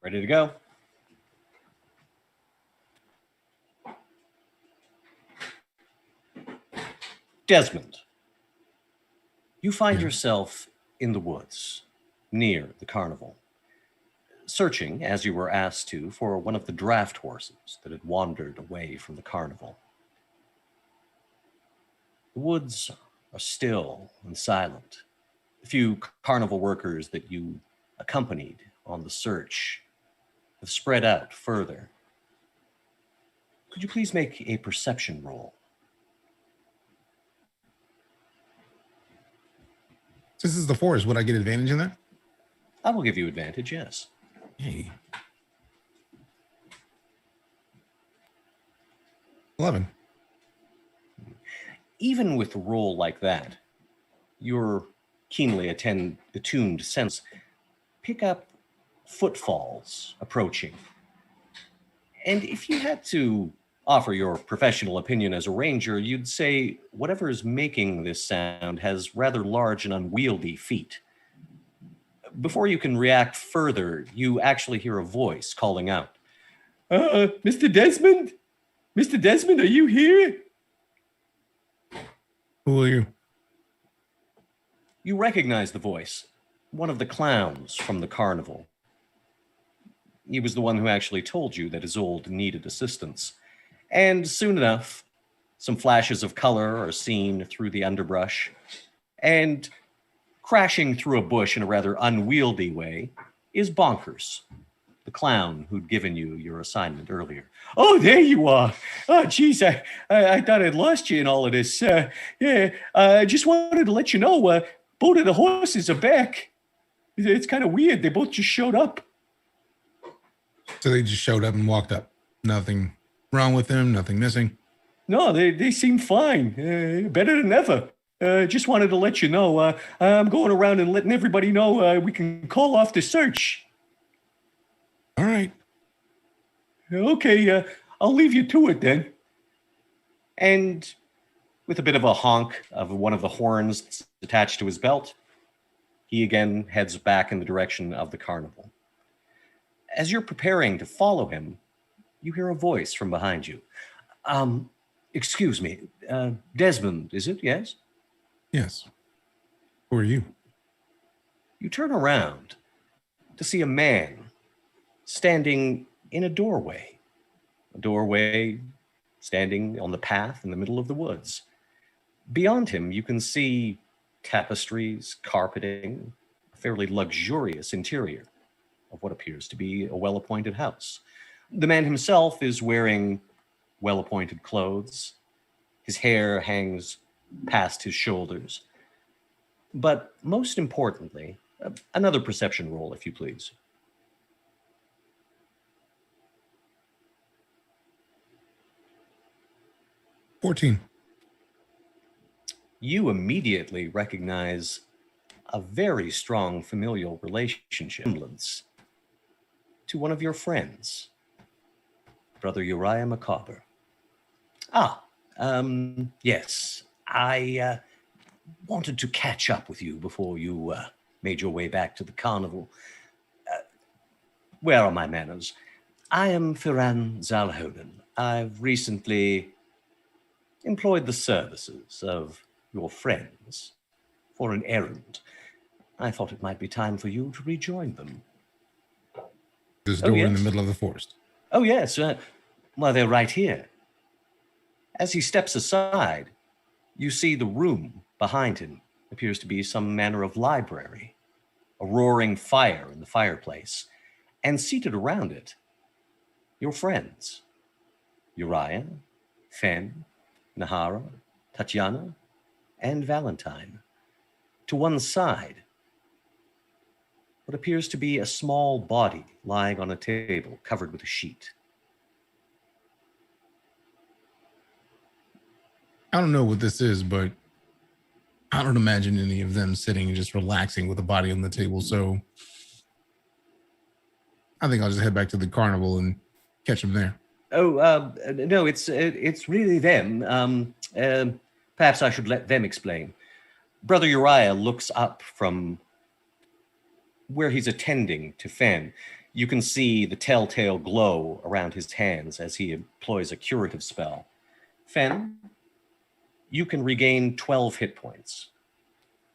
Ready to go? Desmond, you find yourself in the woods, near the carnival, searching, as you were asked to, for one of the draft horses that had wandered away from the carnival. The woods are still and silent. The few carnival workers that you accompanied on the search have spread out further. Could you please make a perception roll? This is the forest. Would I get advantage in that? I will give you advantage, yes. Hey. 11. Even with a roll like that, your keenly attuned sense pick up footfalls approaching. And if you had to offer your professional opinion as a ranger, you'd say whatever is making this sound has rather large and unwieldy feet. Before you can react further, you actually hear a voice calling out, Mr. Desmond? Mr. Desmond, are you here? Who are you? You recognize the voice, one of the clowns from the carnival. He was the one who actually told you that Isolde needed assistance. And soon enough, some flashes of color are seen through the underbrush, and crashing through a bush in a rather unwieldy way is Bonkers, the clown who'd given you your assignment earlier. Oh, there you are. Oh, geez, I thought I'd lost you in all of this. I just wanted to let you know, both of the horses are back. It's kind of weird. They both just showed up. So they just showed up and walked up. Nothing wrong with them, nothing missing. No, they seem fine. Better than ever. Just wanted to let you know. I'm going around and letting everybody know we can call off the search. All right. Okay, I'll leave you to it then. And with a bit of a honk of one of the horns attached to his belt, he again heads back in the direction of the carnival. As you're preparing to follow him, you hear a voice from behind you. Excuse me, Desmond, is it? Yes? Yes. Who are you? You turn around to see a man standing in a doorway standing on the path in the middle of the woods. Beyond him, you can see tapestries, carpeting, a fairly luxurious interior of what appears to be a well-appointed house. The man himself is wearing well-appointed clothes. His hair hangs past his shoulders. But most importantly, another perception roll, if you please. $14. You immediately recognize a very strong familial relationship to one of your friends, Brother Uriah Macabre. Yes, I wanted to catch up with you before you made your way back to the carnival. Where are my manners? I am Firan Zalhoden. I've recently employed the services of your friends for an errand. I thought it might be time for you to rejoin them. This door in the middle of the forest. Oh, yes. Well, they're right here. As he steps aside, you see the room behind him appears to be some manner of library, a roaring fire in the fireplace, and seated around it, your friends, Uriah, Fen, Nahara, Tatiana, and Valentine. To one side, what appears to be a small body lying on a table covered with a sheet. I don't know what this is, but I don't imagine any of them sitting and just relaxing with a body on the table. So I think I'll just head back to the carnival and catch them there. Oh, no, it's really them. Perhaps I should let them explain. Brother Uriah looks up from where he's attending to Fen. You can see the telltale glow around his hands as he employs a curative spell. Fen, you can regain 12 hit points.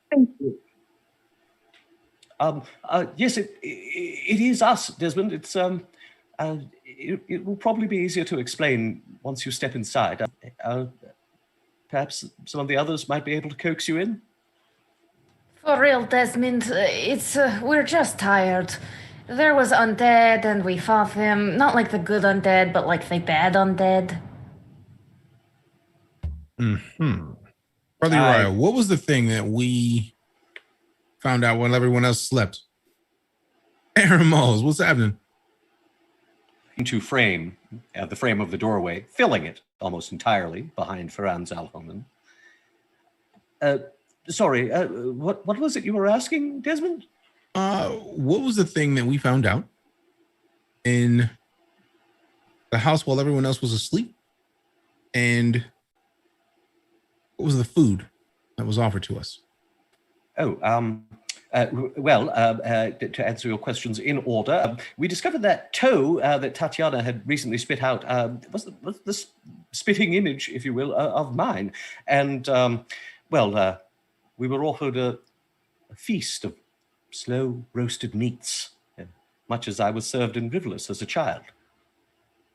Thank you. Yes, it is us, Desmond. It will probably be easier to explain once you step inside. Perhaps some of the others might be able to coax you in. For real, Desmond, we're just tired. There was undead and we fought them. Not like the good undead, but like the bad undead. Brother Uriah, what was the thing that we found out while everyone else slept? Aaron Moles, what's happening? Into frame, the frame of the doorway, filling it almost entirely behind Ferran Zalhonen. Sorry, what was it you were asking, Desmond? What was the thing that we found out in the house while everyone else was asleep? And what was the food that was offered to us? To answer your questions in order, we discovered that toe that Tatiana had recently spit out was the spitting image, if you will, of mine. And, we were offered a feast of slow roasted meats, much as I was served in Riverless as a child.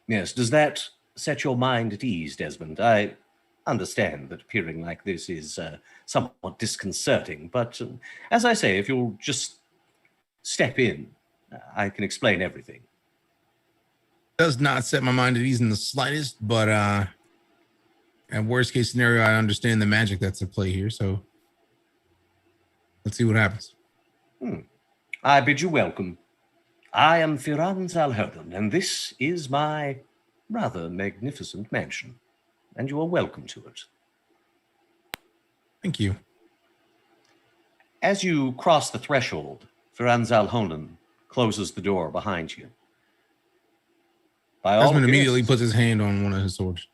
Yes, does that set your mind at ease, Desmond? I understand that appearing like this is somewhat disconcerting, but as I say, if you'll just step in, I can explain everything. Does not set my mind at ease in the slightest, but at worst case scenario, I understand the magic that's at play here, so let's see what happens. I bid you welcome. I am Ferran Zalhonen, and this is my rather magnificent mansion, and you are welcome to it. Thank you. As you cross the threshold, Ferran Zalhonen closes the door behind you. Desmond immediately puts his hand on one of his swords.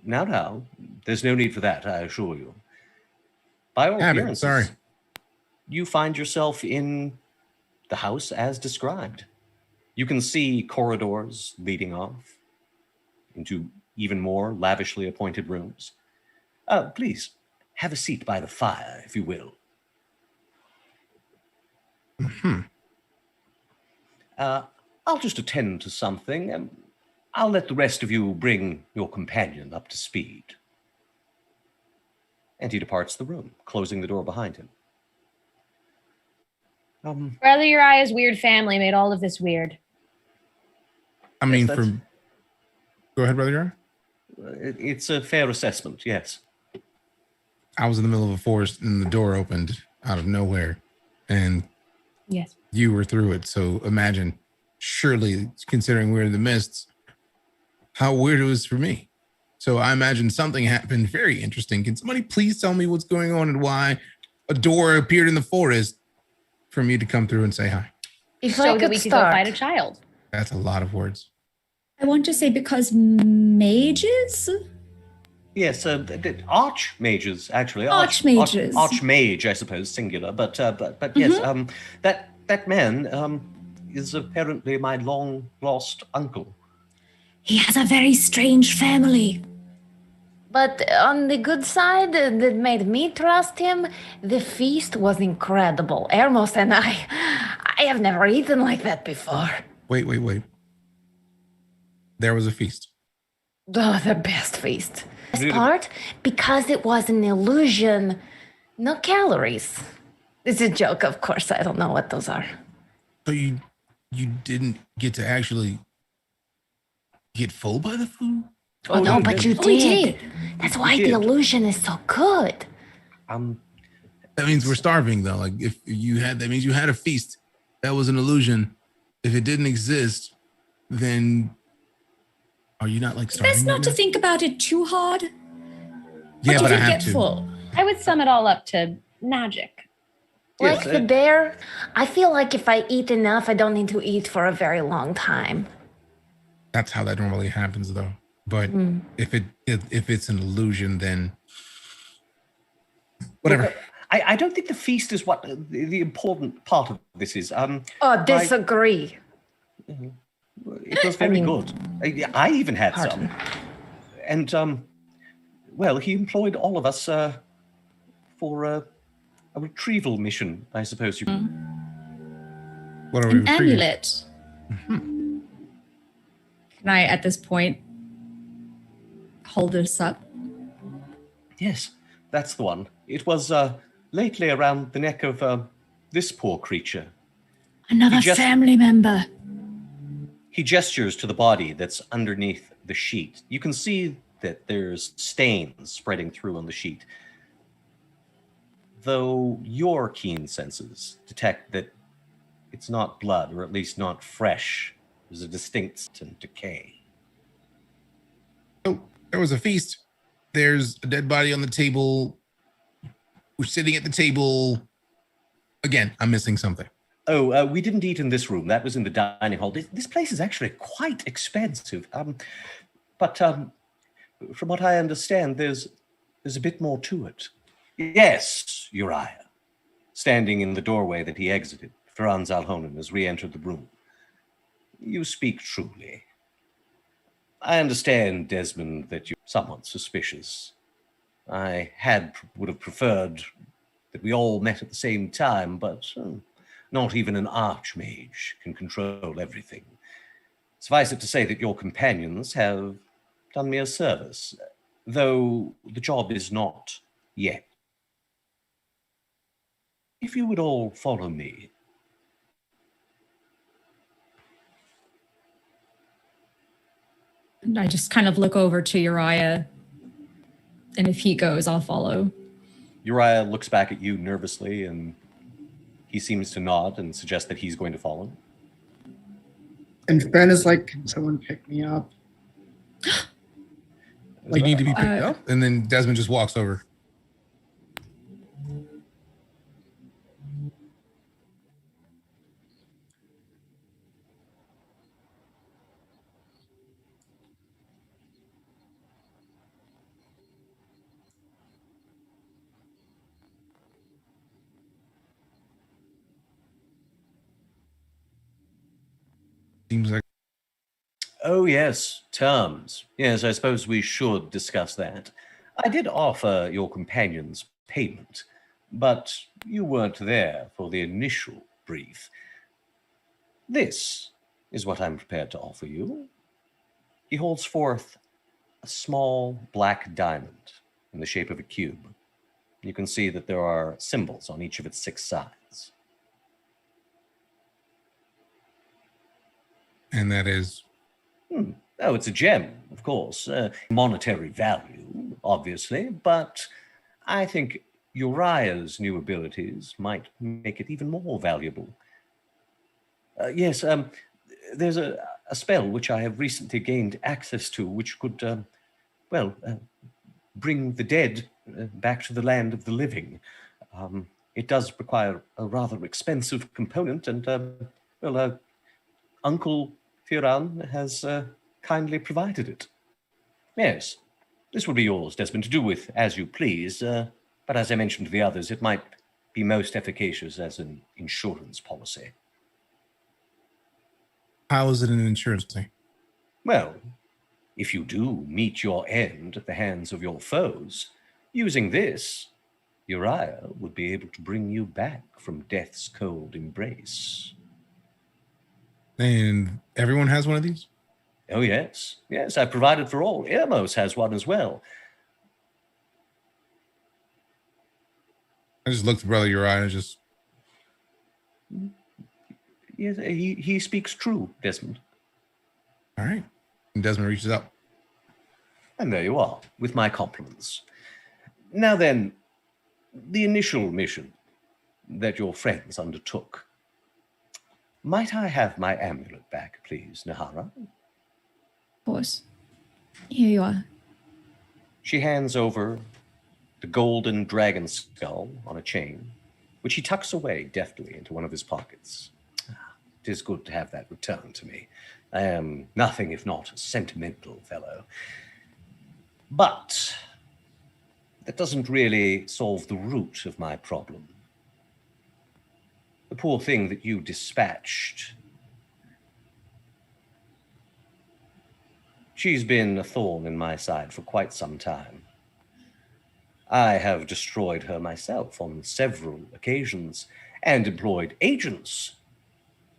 Now, there's no need for that, I assure you. By all appearances, you find yourself in the house as described. You can see corridors leading off into even more lavishly appointed rooms. Please, have a seat by the fire, if you will. I'll just attend to something, and I'll let the rest of you bring your companion up to speed. And he departs the room, closing the door behind him. Brother Uriah's weird family made all of this weird. I mean, go ahead, Brother Uriah. It's a fair assessment, yes. I was in the middle of a forest and the door opened out of nowhere, and yes, you were through it. So imagine, surely, considering we're in the mists, how weird it was for me. So I imagine something happened very interesting. Can somebody please tell me what's going on and why a door appeared in the forest for me to come through and say hi? So that we could go find a child. That's a lot of words. I want to say because mages? Yes, archmages, actually. Archmages. Archmage, I suppose, singular. But yes, that man is apparently my long-lost uncle. He has a very strange family. But on the good side that made me trust him, the feast was incredible. Hermos and I have never eaten like that before. Wait. There was a feast. Oh, the best feast. Best part, because it was an illusion, no calories. It's a joke, of course. I don't know what those are. So you didn't get to actually get full by the food? Oh, no, but you did. That's why the illusion is so good. That means we're starving, though. Like, if you had, that means you had a feast. That was an illusion. If it didn't exist, then are you not like starving? Best not to think about it too hard. Yeah, but I have get to. Full. I would sum it all up to magic. Like the bear, I feel like if I eat enough, I don't need to eat for a very long time. That's how that normally happens, though. But if it's an illusion, then whatever. Look, I don't think the feast is what the important part of this is. Disagree. It was very mean, good. I even had pardon. some. And, well, he employed all of us for a retrieval mission, I suppose you. What are we An retrieving? amulet. Can I, at this point, hold this up? Yes, that's the one. It was lately around the neck of this poor creature. Another You just- family member. He gestures to the body that's underneath the sheet. You can see that there's stains spreading through on the sheet. Though your keen senses detect that it's not blood, or at least not fresh. There's a distinct decay. So there was a feast. There's a dead body on the table. We're sitting at the table. Again, I'm missing something. Oh, we didn't eat in this room. That was in the dining hall. This place is actually quite expensive. But from what I understand, there's a bit more to it. Yes, Uriah. Standing in the doorway that he exited, Franz Alhonen has re-entered the room. You speak truly. I understand, Desmond, that you're somewhat suspicious. I would have preferred that we all met at the same time, but not even an archmage can control everything. Suffice it to say that your companions have done me a service, though the job is not yet. If you would all follow me. And I just kind of look over to Uriah. And if he goes, I'll follow. Uriah looks back at you nervously, and he seems to nod and suggest that he's going to follow. And Ben is like, can someone pick me up? You need to be picked up. And then Desmond just walks over. Seems like Oh, yes, terms. Yes, I suppose we should discuss that. I did offer your companions payment, but you weren't there for the initial brief. This is what I'm prepared to offer you. He holds forth a small black diamond in the shape of a cube. You can see that there are symbols on each of its 6 sides. and that is Oh, it's a gem, of course. Monetary value, obviously, but I think Uriah's new abilities might make it even more valuable. Yes, there's a spell which I have recently gained access to, which could, bring the dead back to the land of the living. It does require a rather expensive component, and, Uncle Firan has kindly provided it. Yes, this will be yours, Desmond, to do with as you please, but as I mentioned to the others, it might be most efficacious as an insurance policy. how is it an insurance thing? Well, if you do meet your end at the hands of your foes, using this, Uriah would be able to bring you back from death's cold embrace. And everyone has one of these? Oh, yes. Yes, I provided for all. Irmos has one as well. I just looked at Brother Uriah and just, Yes, he speaks true, Desmond. all right. And Desmond reaches out. And there you are, with my compliments. Now then, the initial mission that your friends undertook. Might I have my amulet back, please, Nahara? Of course. Here you are. She hands over the golden dragon skull on a chain, which he tucks away deftly into one of his pockets. It is good to have that returned to me. I am nothing if not a sentimental fellow. But that doesn't really solve the root of my problem. The poor thing that you dispatched She's been a thorn in my side for quite some time. I have destroyed her myself on several occasions and employed agents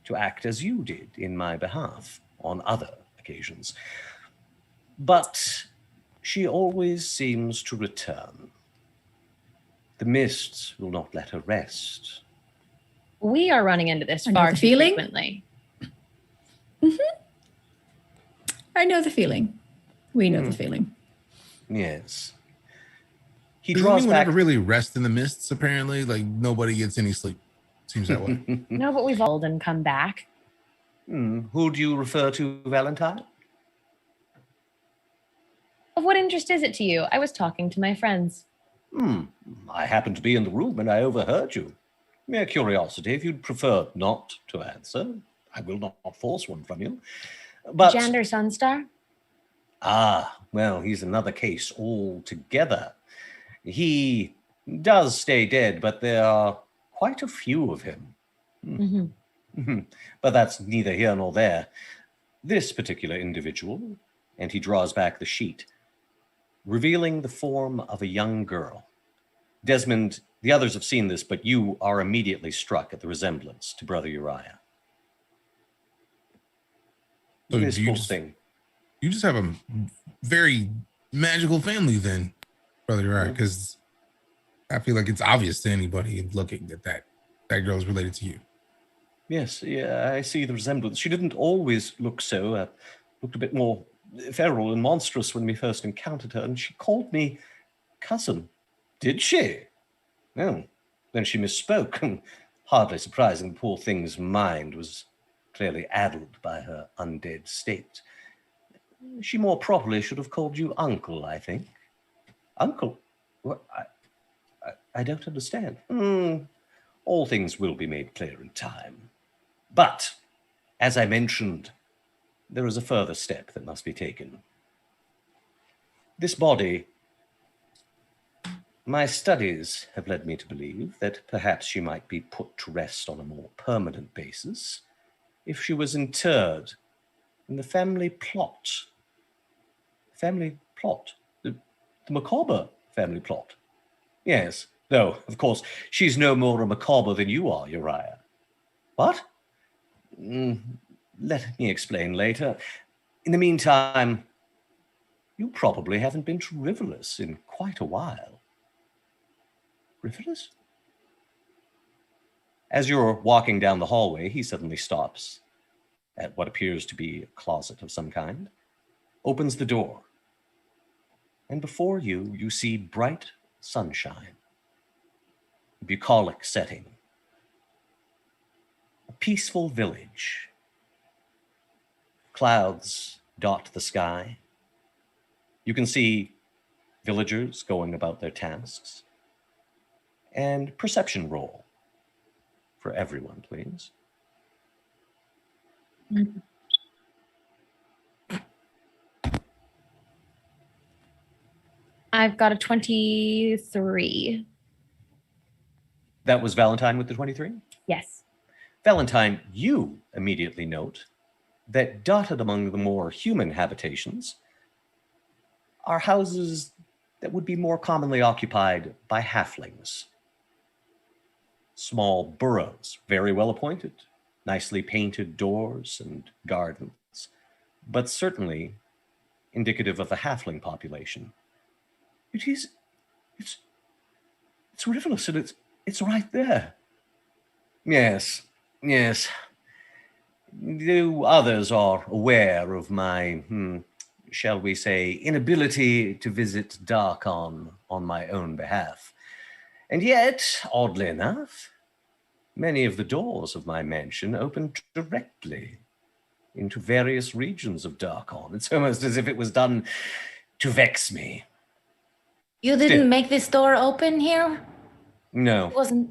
to act as you did in my behalf on other occasions. But she always seems to return. The mists will not let her rest. We are running into this I know far the too feeling. frequently. I know the feeling. We know the feeling. Yes. He Does draws anyone back. ever really rest in the mists? Apparently, like nobody gets any sleep. Seems that way. No, but we've old and come back. Who do you refer to, Valentine? Of what interest is it to you? I was talking to my friends. I happened to be in the room and I overheard you. Mere curiosity, if you'd prefer not to answer, I will not force one from you. But Jander Sunstar? well, he's another case altogether. He does stay dead, but there are quite a few of him. Mm-hmm. But that's neither here nor there. This particular individual, and he draws back the sheet, revealing the form of a young girl. Desmond, the others have seen this, but you are immediately struck at the resemblance to Brother Uriah. So This do you whole just- thing. You just have a very magical family, then, Brother Uriah, because I feel like it's obvious to anybody looking that girl is related to you. Yes, yeah, I see the resemblance. She didn't always look so. Looked a bit more feral and monstrous when we first encountered her, and she called me cousin. Did she? Oh, then she misspoke. Hardly surprising. The poor thing's mind was clearly addled by her undead state. She more properly should have called you uncle, I think. Uncle? What? I don't understand. All things will be made clear in time. But, as I mentioned, there is a further step that must be taken. This body, my studies have led me to believe that perhaps she might be put to rest on a more permanent basis if she was interred in the family plot. Family plot? The Macabre family plot? Yes, though, of course, she's no more a Macabre than you are, Uriah. What? Let me explain later. In the meantime, you probably haven't been to Riverless in quite a while. Riverless? As you're walking down the hallway, he suddenly stops at what appears to be a closet of some kind, opens the door, and before you, you see bright sunshine, a bucolic setting, a peaceful village. Clouds dot the sky. You can see villagers going about their tasks. And perception roll for everyone, please. I've got a 23. That was Valentine with the 23? Yes. Valentine, you immediately note that dotted among the more human habitations are houses that would be more commonly occupied by halflings. Small burrows, very well appointed, nicely painted doors and gardens, but certainly indicative of the halfling population. It's Riverless, and it's right there. Yes. You others are aware of my, shall we say, inability to visit Darkon on my own behalf. And yet, oddly enough, many of the doors of my mansion open directly into various regions of Darkon. It's almost as if it was done to vex me. You didn't Still. make this door open here? No, It wasn't.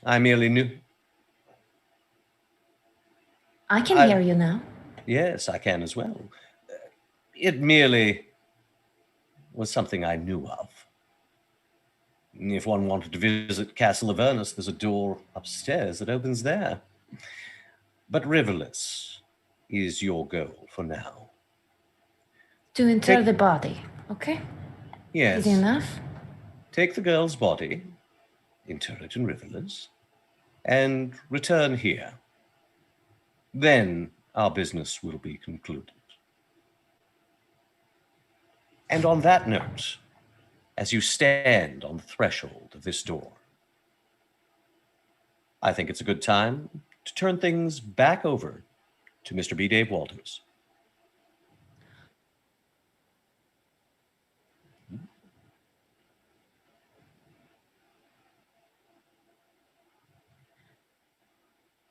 I merely knew. I can I- hear you now. Yes, I can as well. It merely was something I knew of. If one wanted to visit Castle Avernus, there's a door upstairs that opens there. But Riverless, is your goal for now. To inter Take- the body, okay? Yes. Easy enough. Take the girl's body, inter it in Riverless, and return here. Then our business will be concluded. And on that note, as you stand on the threshold of this door, I think it's a good time to turn things back over to Mr. B. Dave Walters.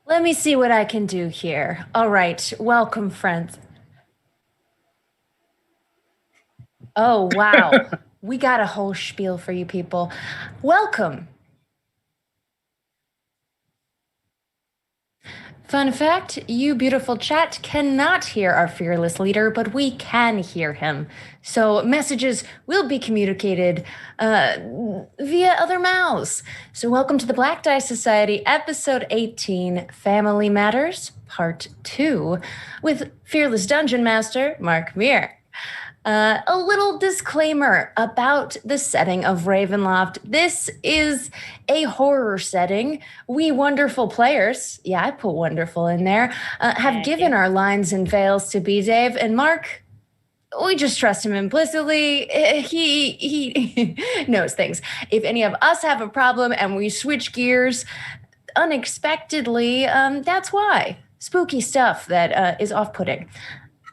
Let me see what I can do here. All right, welcome, friends. Oh, wow. We got a whole spiel for you people. Welcome. Fun fact, you beautiful chat cannot hear our fearless leader, but we can hear him. So messages will be communicated via other mouths. So welcome to the Black Dice Society, episode 18, Family Matters, part 2, with fearless dungeon master, Mark Muir. A little disclaimer about the setting of Ravenloft. This is a horror setting. We wonderful players, yeah, I put wonderful in there, have given our lines and veils to B. Dave and Mark. We just trust him implicitly. He knows things. If any of us have a problem and we switch gears unexpectedly, that's why. Spooky stuff that is off-putting.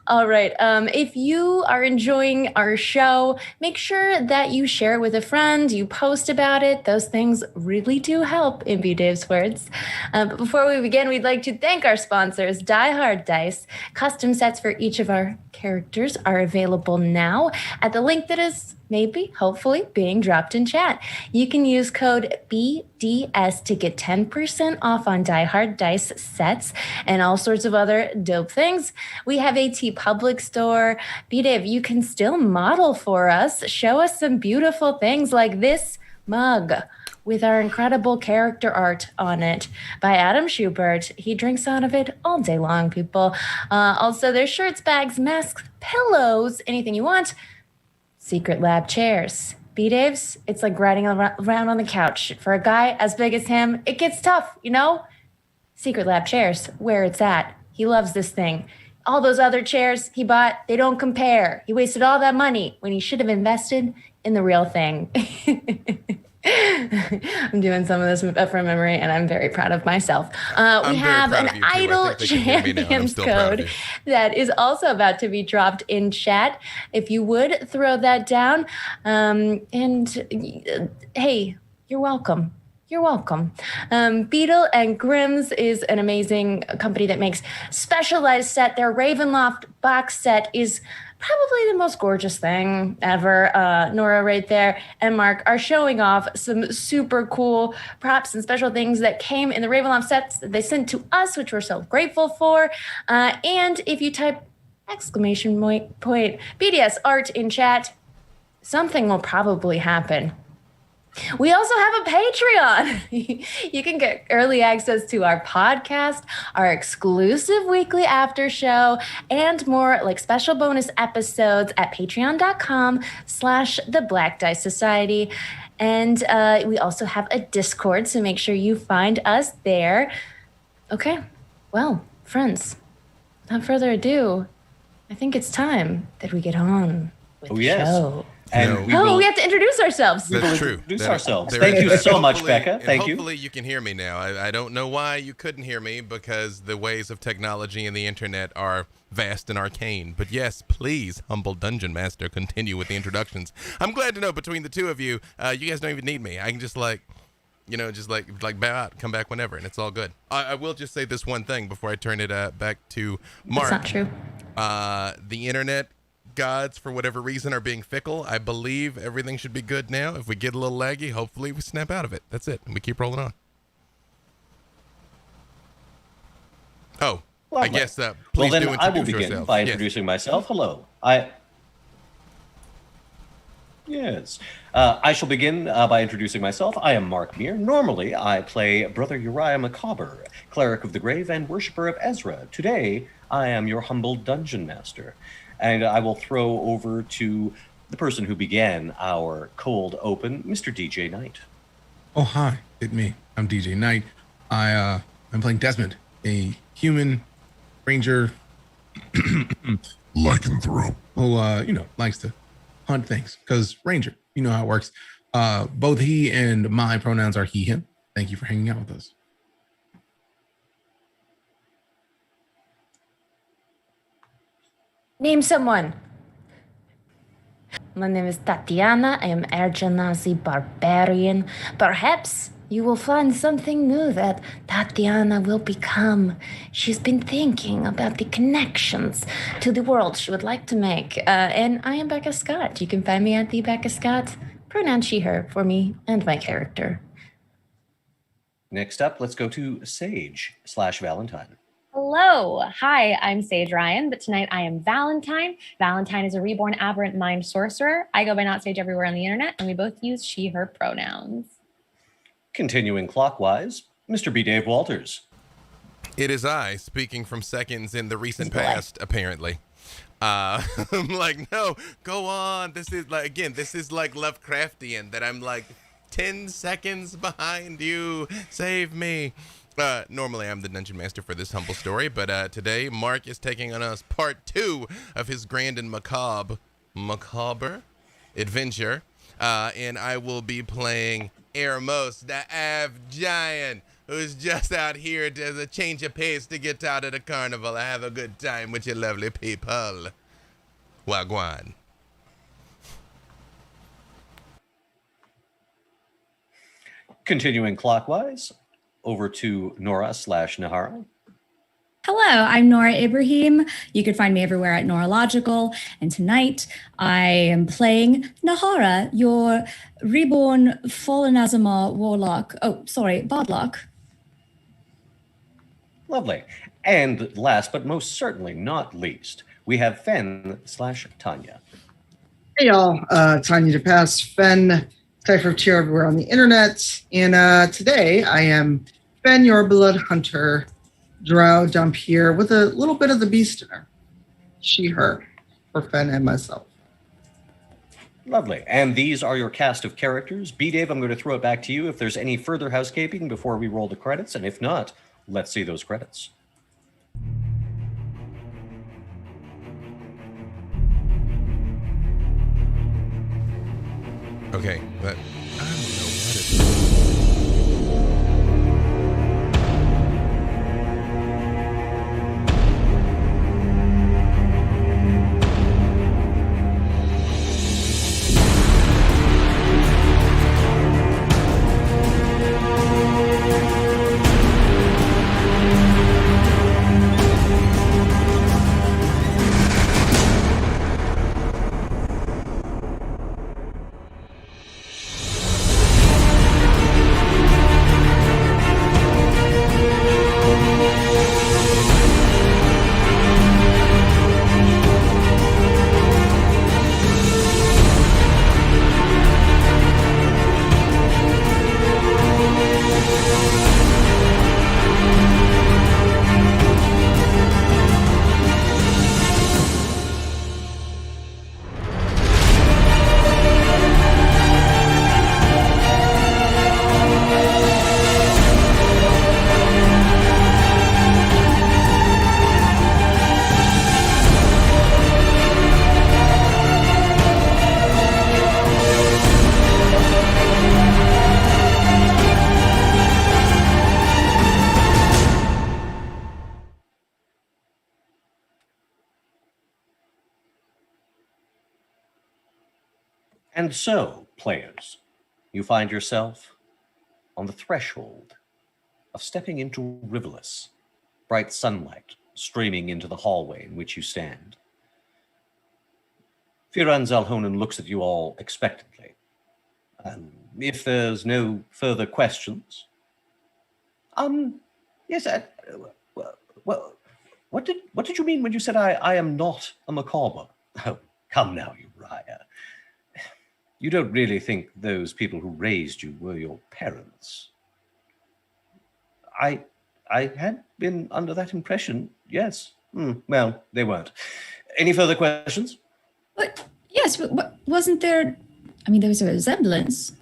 All right. If you are enjoying our show, make sure that you share it with a friend, you post about it. Those things really do help, in B. Dave's words. But before we begin, we'd like to thank our sponsors, Die Hard Dice. Custom sets for each of our characters are available now at the link that is maybe, hopefully, being dropped in chat. You can use code BDS to get 10% off on Die Hard Dice sets and all sorts of other dope things. We have a TeePublic store. B-Dave, you can still model for us. Show us some beautiful things like this mug with our incredible character art on it by Adam Schubert. He drinks out of it all day long, people. Also, there's shirts, bags, masks, pillows, anything you want. Secret Lab chairs. B-Daves, it's like riding around on the couch. For a guy as big as him, it gets tough, you know? Secret Lab chairs, where it's at. He loves this thing. All those other chairs he bought, they don't compare. He wasted all that money when he should have invested in the real thing. I'm doing some of this from memory, and I'm very proud of myself. We have an Idle Champions code that is also about to be dropped in chat. If you would throw that down, hey, you're welcome. You're welcome. Beetle and Grimm's is an amazing company that makes specialized set. Their Ravenloft box set is probably the most gorgeous thing ever. Nora right there and Mark are showing off some super cool props and special things that came in the Ravenloft sets that they sent to us, which we're so grateful for. And if you type exclamation point BDS art in chat, something will probably happen. We also have a Patreon. You can get early access to our podcast, our exclusive weekly after show, and more like special bonus episodes at patreon.com/The Black Dice Society. And we also have a Discord, so make sure you find us there. Okay, well, friends, without further ado, I think it's time that we get on with the show. And we have to introduce ourselves. That's true. Introduce ourselves. Thank you so much, Becca. Thank you. Hopefully you can hear me now. I don't know why you couldn't hear me, because the ways of technology and the internet are vast and arcane. But yes, please, humble dungeon master, continue with the introductions. I'm glad to know between the two of you, you guys don't even need me. I can just bow out, come back whenever, and it's all good. I will just say this one thing before I turn it back to Mark. That's not true. The internet gods, for whatever reason, are being fickle. I believe everything should be good now. If we get a little laggy, hopefully we snap out of it. That's it, and we keep rolling on. Oh, I guess please do introduce I will begin yourself. by introducing myself. Hello. I shall begin by introducing myself. I am Mark Muir. Normally, I play Brother Uriah Macabre, Cleric of the Grave and Worshipper of Ezra. Today, I am your humble dungeon master. And I will throw over to the person who began our cold open, Mr. DJ Knight. Oh, hi, it's me. I'm DJ Knight. I'm playing Desmond, a human ranger lycanthrope who likes to hunt things, because ranger, you know how it works. Both he and my pronouns are he, him. Thank you for hanging out with us. Name someone. My name is Tatiana. I am Ergenazi barbarian. Perhaps you will find something new that Tatiana will become. She's been thinking about the connections to the world she would like to make. And I am Becca Scott. You can find me at the Becca Scott. Pronoun she, her for me and my character. Next up, let's go to Sage/Valentine. Hello. Hi, I'm Sage Ryan, but tonight I am Valentine. Valentine is a reborn aberrant mind sorcerer. I go by Not Sage everywhere on the internet, and we both use she, her pronouns. Continuing clockwise, Mr. B. Dave Walters. It is I, speaking from seconds in the recent Boy. past, apparently. I'm like, no, go on. This is like Lovecraftian, that I'm like 10 seconds behind you. Save me. Normally I'm the dungeon master for this humble story, but today Mark is taking on us part 2 of his grand and macabre adventure, and I will be playing Ermos, the Av Giant, who's just out here to a change of pace to get out of the carnival. I have a good time with you lovely people. Wagwan. Continuing clockwise, over to Nora/Nahara. Hello, I'm Nora Ibrahim. You can find me everywhere at Noralogical. And tonight I am playing Nahara, your reborn Fallen Azamar warlock. Oh, sorry, bardlock. Lovely. And last but most certainly not least, we have Fen/Tanya. Hey y'all, Tanya DePass, Fen, Cypher Tier everywhere on the internet. And today I am Fen, your blood hunter, drow dump here with a little bit of the beast in her. She, her, for Fen and myself. Lovely. And these are your cast of characters. B. Dave, I'm going to throw it back to you if there's any further housekeeping before we roll the credits. And if not, let's see those credits. Okay, but I don't know what it And so, players, you find yourself on the threshold of stepping into Rivolus, bright sunlight streaming into the hallway in which you stand. Firan Zalhonen looks at you all expectantly. If there's no further questions, yes. Well, what did you mean when you said I am not a macabre? Oh, come now, Uriah. You don't really think those people who raised you were your parents? I had been under that impression, yes. Well, they weren't. Any further questions? But yes, but wasn't there? I mean, there was a resemblance.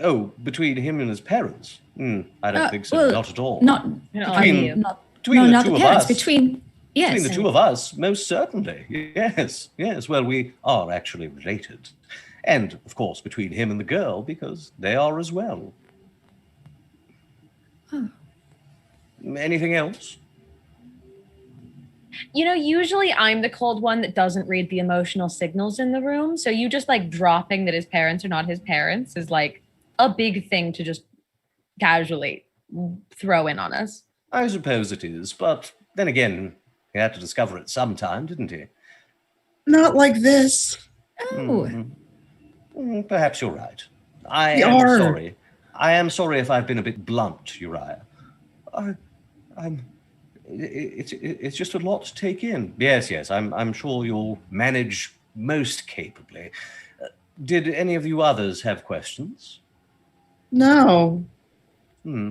Oh, between him and his parents? I don't think so. well, Not at all. Not Between- not between no, the not two the of parents. us. Between yes, Between the two of us, most certainly. Yes. Well, we are actually related. And, of course, between him and the girl, because they are as well. Anything else? Usually I'm the cold one that doesn't read the emotional signals in the room. So you just like dropping that his parents are not his parents is like a big thing to just casually throw in on us. I suppose it is, but then again, he had to discover it sometime, didn't he? Not like this. Oh, Perhaps you're right. I We am are. sorry. I am sorry if I've been a bit blunt, Uriah. It's just a lot to take in. Yes. I'm sure you'll manage most capably. Did any of you others have questions? No, Hmm.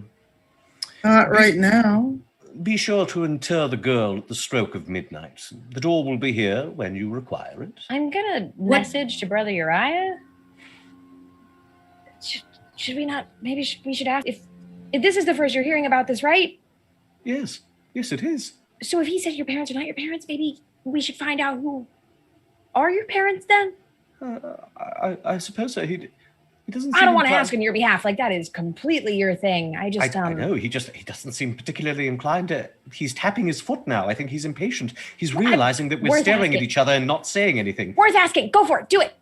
not right now. Be sure to inter the girl at the stroke of midnight. The door will be here when you require it. I'm gonna message to Brother Uriah. Should we not? Maybe we should ask if this is the first you're hearing about this, right? Yes, it is. So if he said your parents are not your parents, maybe we should find out who are your parents then. I suppose so. He doesn't. I don't want to ask on your behalf. Like that is completely your thing. I just I know he doesn't seem particularly inclined to. He's tapping his foot now. I think he's impatient. He's realizing that we're worth staring at asking. each other and not saying anything. worth asking. Go for it. Do it.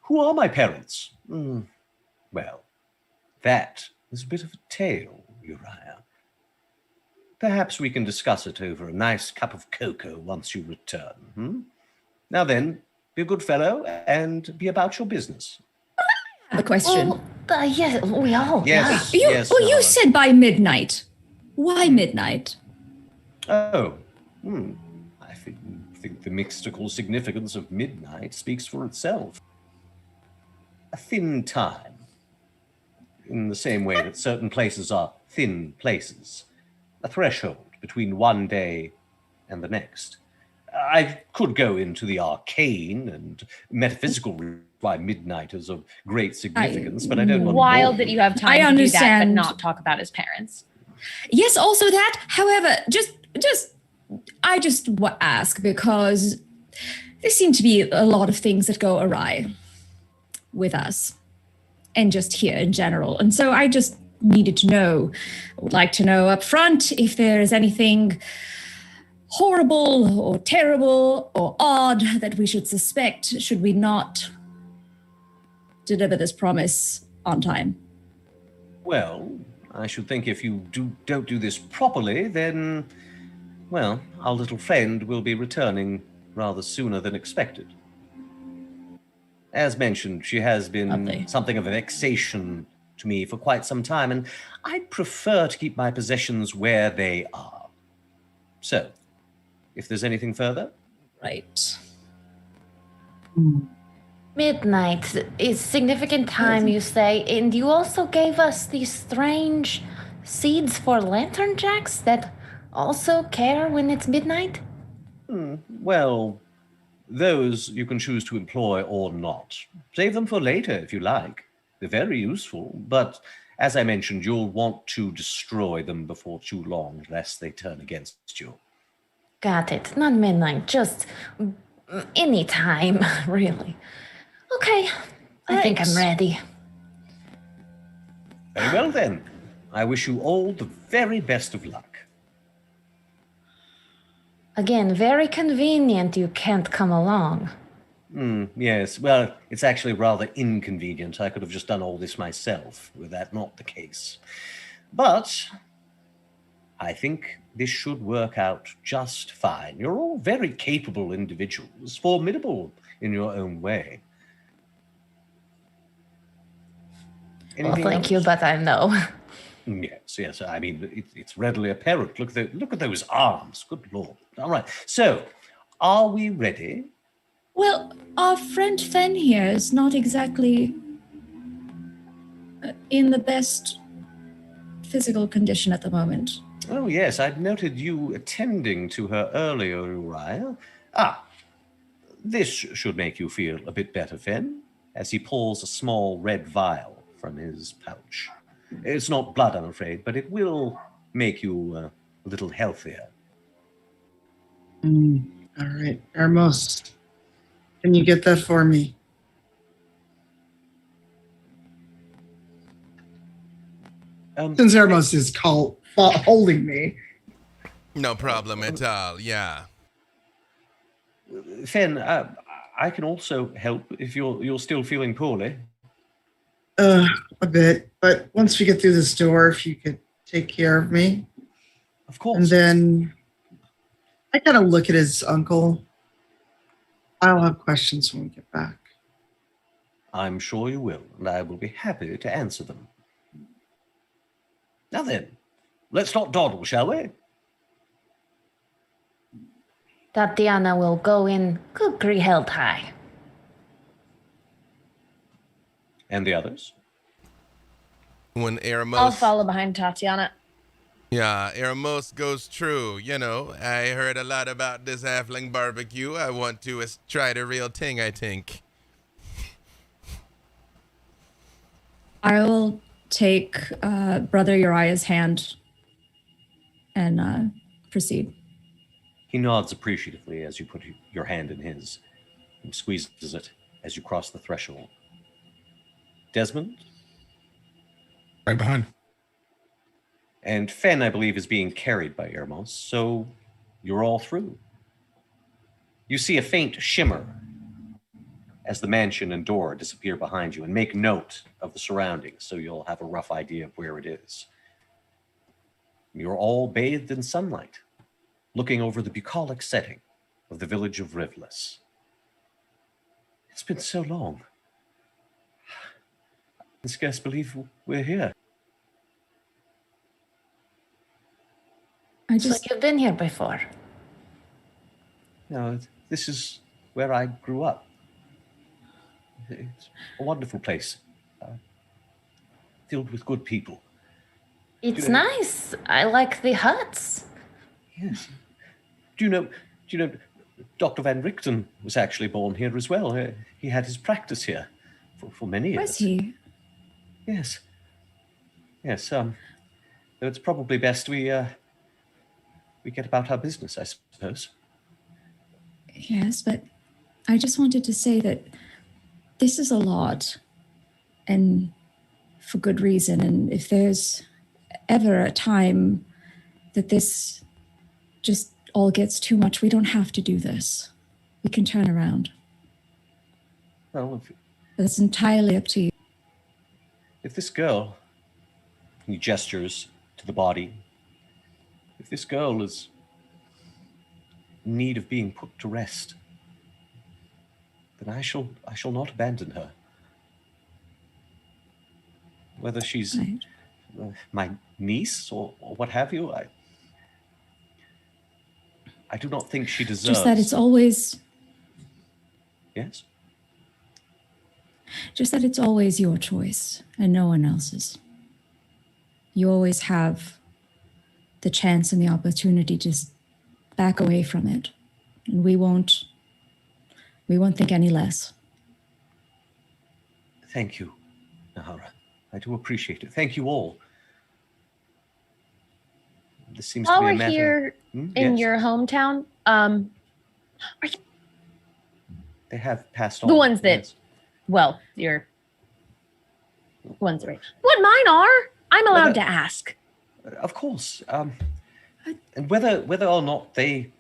Who are my parents? Well, that is a bit of a tale, Uriah. Perhaps we can discuss it over a nice cup of cocoa once you return. Now then, be a good fellow and be about your business. a question. Well, yes, we all. Yes. You, yes, well, you Nala. said by midnight. Why midnight? Oh, I think the mystical significance of midnight speaks for itself. A thin time. In the same way that certain places are thin places. A threshold between one day and the next. I could go into the arcane and metaphysical reasons why midnight is of great significance, but I don't want to Wild bore that you have time I to do that, but understand. not talk about his parents. Yes, also that. However, I just ask because there seem to be a lot of things that go awry with us and just here in general. And so I just needed to know, would like to know up front if there's anything horrible or terrible or odd that we should suspect should we not deliver this promise on time. Well, I should think if you don't do this properly, then, well, our little friend will be returning rather sooner than expected. As mentioned, she has been Lovely. something of a vexation to me for quite some time, and I'd prefer to keep my possessions where they are. So, if there's anything further, Right. Midnight is significant time, you say, and you also gave us these strange seeds for lantern jacks that also care when it's midnight? well, those you can choose to employ or not. Save them for later if you like. They're very useful, but as I mentioned, you'll want to destroy them before too long, lest they turn against you. Got it. Not midnight, just any time, really. Okay, I think I'm ready. Very well then. I wish you all the very best of luck. Again, very convenient you can't come along. Yes, well, it's actually rather inconvenient. I could have just done all this myself, were that not the case. But I think this should work out just fine. You're all very capable individuals, formidable in your own way. Well, Anything thank you, else? but I know. Yes. I mean, it's readily apparent. Look at those arms. Good Lord. All right. So, are we ready? Well, our friend Fen here is not exactly in the best physical condition at the moment. Oh, yes, I'd noted you attending to her earlier, Uriah. Ah, this should make you feel a bit better, Fenn, as he pulls a small red vial from his pouch. It's not blood, I'm afraid, but it will make you a little healthier. All right, Ermos, can you get that for me? Since Ermos is holding me. No problem at all. Yeah. Fenn, I can also help if you're still feeling poorly. A bit, but once we get through this door, if you could take care of me. Of course. And then I kind of look at his uncle. I'll have questions when we get back. I'm sure you will, and I will be happy to answer them. Now then, let's not dawdle, shall we? Tatiana will go in cookery held high. And the others? When Eremos... I'll follow behind Tatiana. Yeah, Eremos goes true. You know, I heard a lot about this halfling barbecue. I want to try the real thing, I think. I will take Brother Uriah's hand and proceed. He nods appreciatively as you put your hand in his and squeezes it as you cross the threshold. Desmond? Right behind. And Fenn, I believe, is being carried by Ermos, so you're all through. You see a faint shimmer as the mansion and door disappear behind you, and make note of the surroundings so you'll have a rough idea of where it is. You're all bathed in sunlight, looking over the bucolic setting of the village of Rivless. It's been so long. I can scarce believe we're here. So you've been here before? No, this is where I grew up. It's a wonderful place, filled with good people. It's nice. I like the huts. Yes. Do you know, Dr. Van Richten was actually born here as well. He had his practice here for many years. Was he? Yes. Yes, though it's probably best we get about our business, I suppose. Yes, but I just wanted to say that this is a lot, and for good reason. And if there's ever a time that this just all gets too much, we don't have to do this. We can turn around. Well, That's entirely up to you. if this girl, he gestures to the body, if this girl is in need of being put to rest, then I shall not abandon her. Whether she's Right. My niece or what have you, I do not think she deserves. Just that it's always Yes? Just that it's always your choice and no one else's. You always have the chance and the opportunity to back away from it. And we won't think any less. Thank you, Nahara. I do appreciate it. Thank you all. This seems While to be a we're matter... here in Yes? your hometown, They have passed on. the ones that, yes. well, your ones right. What mine are? I'm allowed to ask. Of course. And whether or not they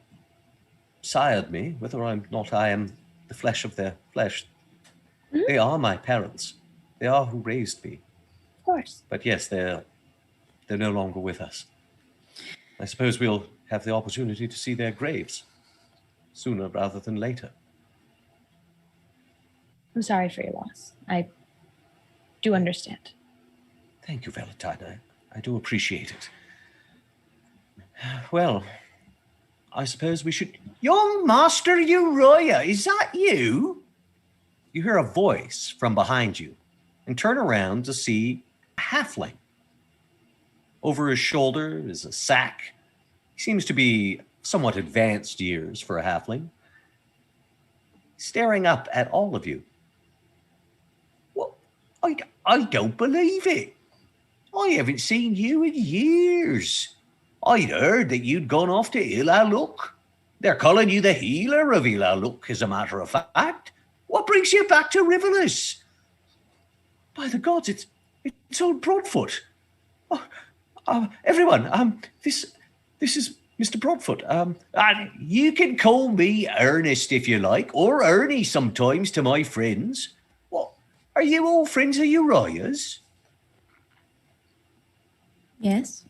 sired me, whether or not I am the flesh of their flesh, they are my parents. They are who raised me. Of course. But yes, they're no longer with us. I suppose we'll have the opportunity to see their graves sooner rather than later. I'm sorry for your loss. I do understand. Thank you, Valentine. I do appreciate it. Well, I suppose we should... Young Master Uriah, is that you? You hear a voice from behind you and turn around to see a halfling. Over his shoulder is a sack. He seems to be somewhat advanced years for a halfling. Staring up at all of you. Well, I don't believe it. I haven't seen you in years. I'd heard that you'd gone off to Ilaluk. They're calling you the healer of Ilaluk, as a matter of fact. What brings you back to Riverless? By the gods, it's old Broadfoot. Everyone, this is Mr. Broadfoot. You can call me Ernest if you like, or Ernie sometimes to my friends. What, are you all friends of Uriah's? Yes.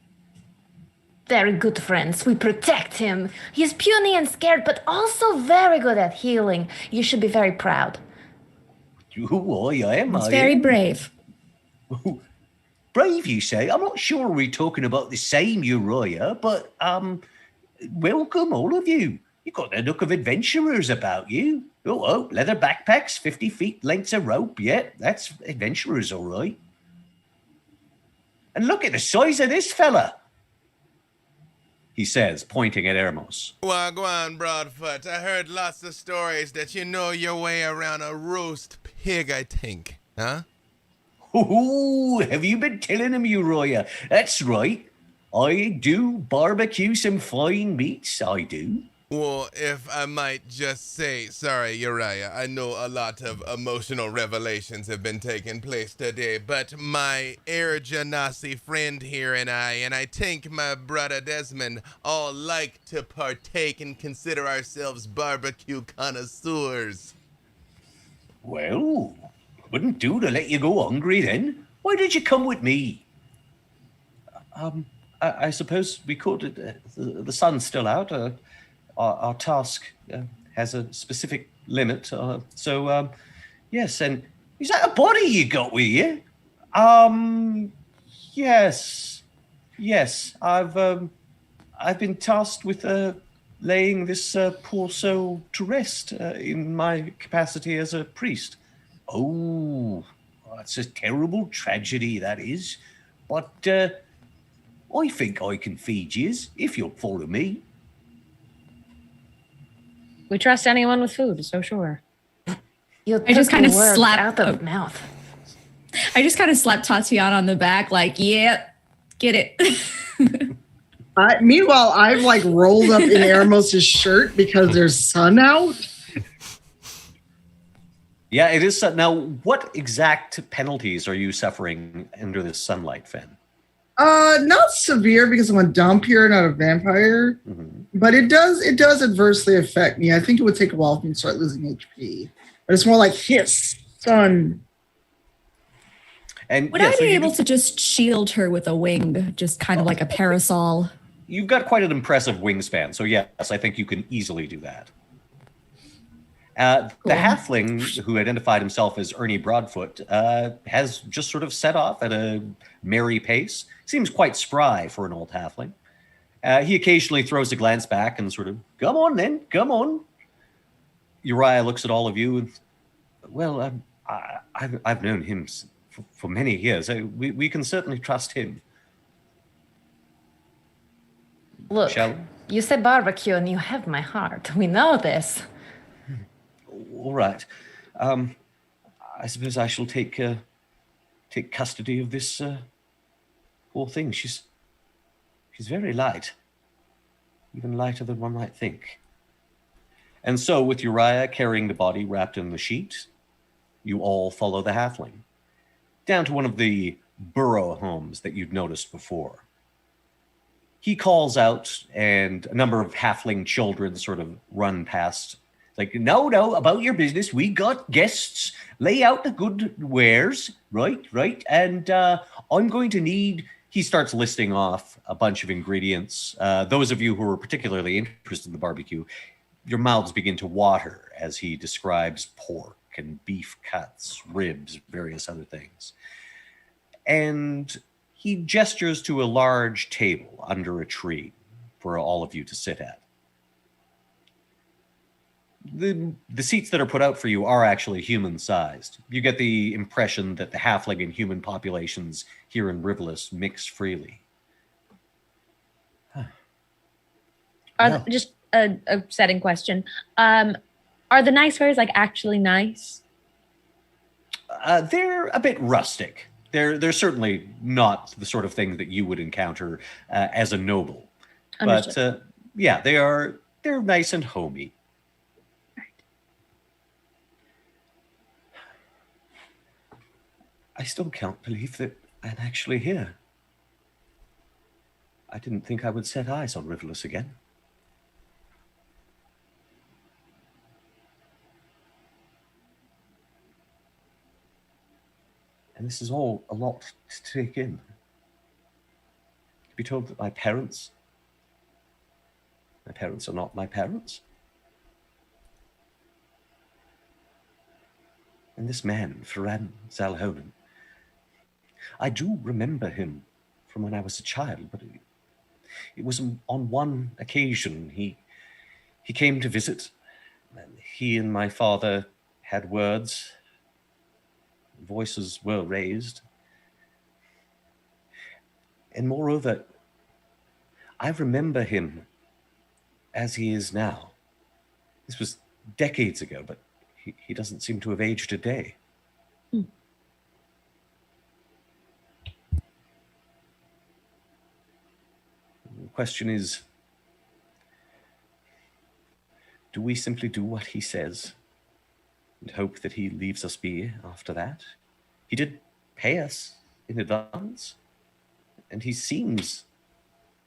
Very good friends. We protect him. He's puny and scared, but also very good at healing. You should be very proud. Oh, I am. He's very brave. Brave, you say? I'm not sure we're talking about the same Uriah, but welcome, all of you. You've got the look of adventurers about you. Oh, leather backpacks, 50 feet lengths of rope. Yeah, that's adventurers, all right. And look at the size of this fella, he says, pointing at Ermos. Well, go on, Broadfoot. I heard lots of stories that you know your way around a roast pig, I think. Huh? Oh, have you been telling him, Uriah? That's right. I do barbecue some fine meats, I do. Well, if I might just say, sorry, Uriah, I know a lot of emotional revelations have been taking place today, but my Air Genasi friend here and I think my brother Desmond, all like to partake and consider ourselves barbecue connoisseurs. Well, wouldn't do to let you go hungry then. Why did you come with me? I suppose we could. The sun's still out. Our task has a specific limit. So, yes. And is that a body you got with you? Yes. I've been tasked with laying this poor soul to rest in my capacity as a priest. Oh, that's a terrible tragedy, that is. But I think I can feed yous if you'll follow me. We trust anyone with food, so sure. I just kind of slap out of mouth. I just kind of slapped Tatiana on the back, like, yeah, get it. Meanwhile, I've like rolled up in Ermos' shirt because there's sun out. Yeah, it is. Now, what exact penalties are you suffering under this sunlight, Fen? Not severe because I'm a Dhampir, not a vampire. Mm-hmm. But it does adversely affect me. I think it would take a while for me to start losing HP. But it's more like hiss, sun. And Would I be able to just shield her with a wing, just kind of like a parasol? You've got quite an impressive wingspan, so yes, I think you can easily do that. The halfling who identified himself as Ernie Broadfoot has just sort of set off at a merry pace. Seems quite spry for an old halfling. He occasionally throws a glance back and sort of, come on then, come on. Uriah looks at all of you and, well, I've known him for many years. We can certainly trust him. Look, Shall we? You said barbecue and you have my heart. We know this. All right. I suppose I shall take custody of this poor thing. She's very light, even lighter than one might think. And so, with Uriah carrying the body wrapped in the sheet, you all follow the halfling down to one of the burrow homes that you'd noticed before. He calls out, and a number of halfling children sort of run past. Like, no, about your business. We got guests. Lay out the good wares. Right. And I'm going to need... He starts listing off a bunch of ingredients. Those of you who are particularly interested in the barbecue, your mouths begin to water as he describes pork and beef cuts, ribs, various other things. And he gestures to a large table under a tree for all of you to sit at. The seats that are put out for you are actually human-sized. You get the impression that the halfling and human populations here in Riverless mix freely. Yeah. Just a setting question. Are the nice fairies like actually nice? They're a bit rustic. They're certainly not the sort of thing that you would encounter as a noble. Understood. But yeah, they're nice and homey. I still can't believe that I'm actually here. I didn't think I would set eyes on Rivolus again. And this is all a lot to take in. To be told that my parents are not my parents. And this man, Ferran Zalhonen, I do remember him from when I was a child, but it was on one occasion he came to visit. And he and my father had words. Voices were raised. And moreover, I remember him as he is now. This was decades ago, but he doesn't seem to have aged a day. Hmm. The question is, do we simply do what he says and hope that he leaves us be after that? He did pay us in advance, and he seems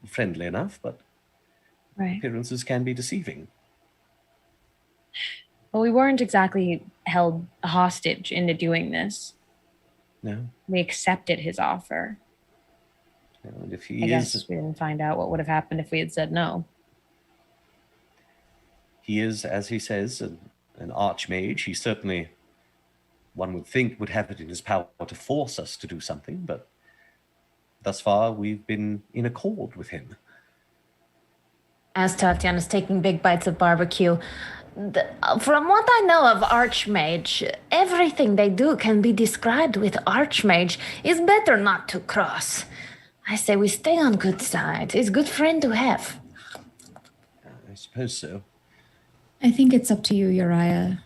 friendly enough, but Right. appearances can be deceiving. Well, we weren't exactly held hostage into doing this. No, We accepted his offer. and if he I is, guess we didn't find out what would have happened if we had said no. he is, as he says, an archmage. He certainly, one would think, would have it in his power to force us to do something, but thus far we've been in accord with him. As Tatiana's taking big bites of barbecue, from what I know of Archmage, everything they do can be described with Archmage. It's better not to cross. I say we stay on good side. He's a good friend to have. I suppose so. I think it's up to you, Uriah.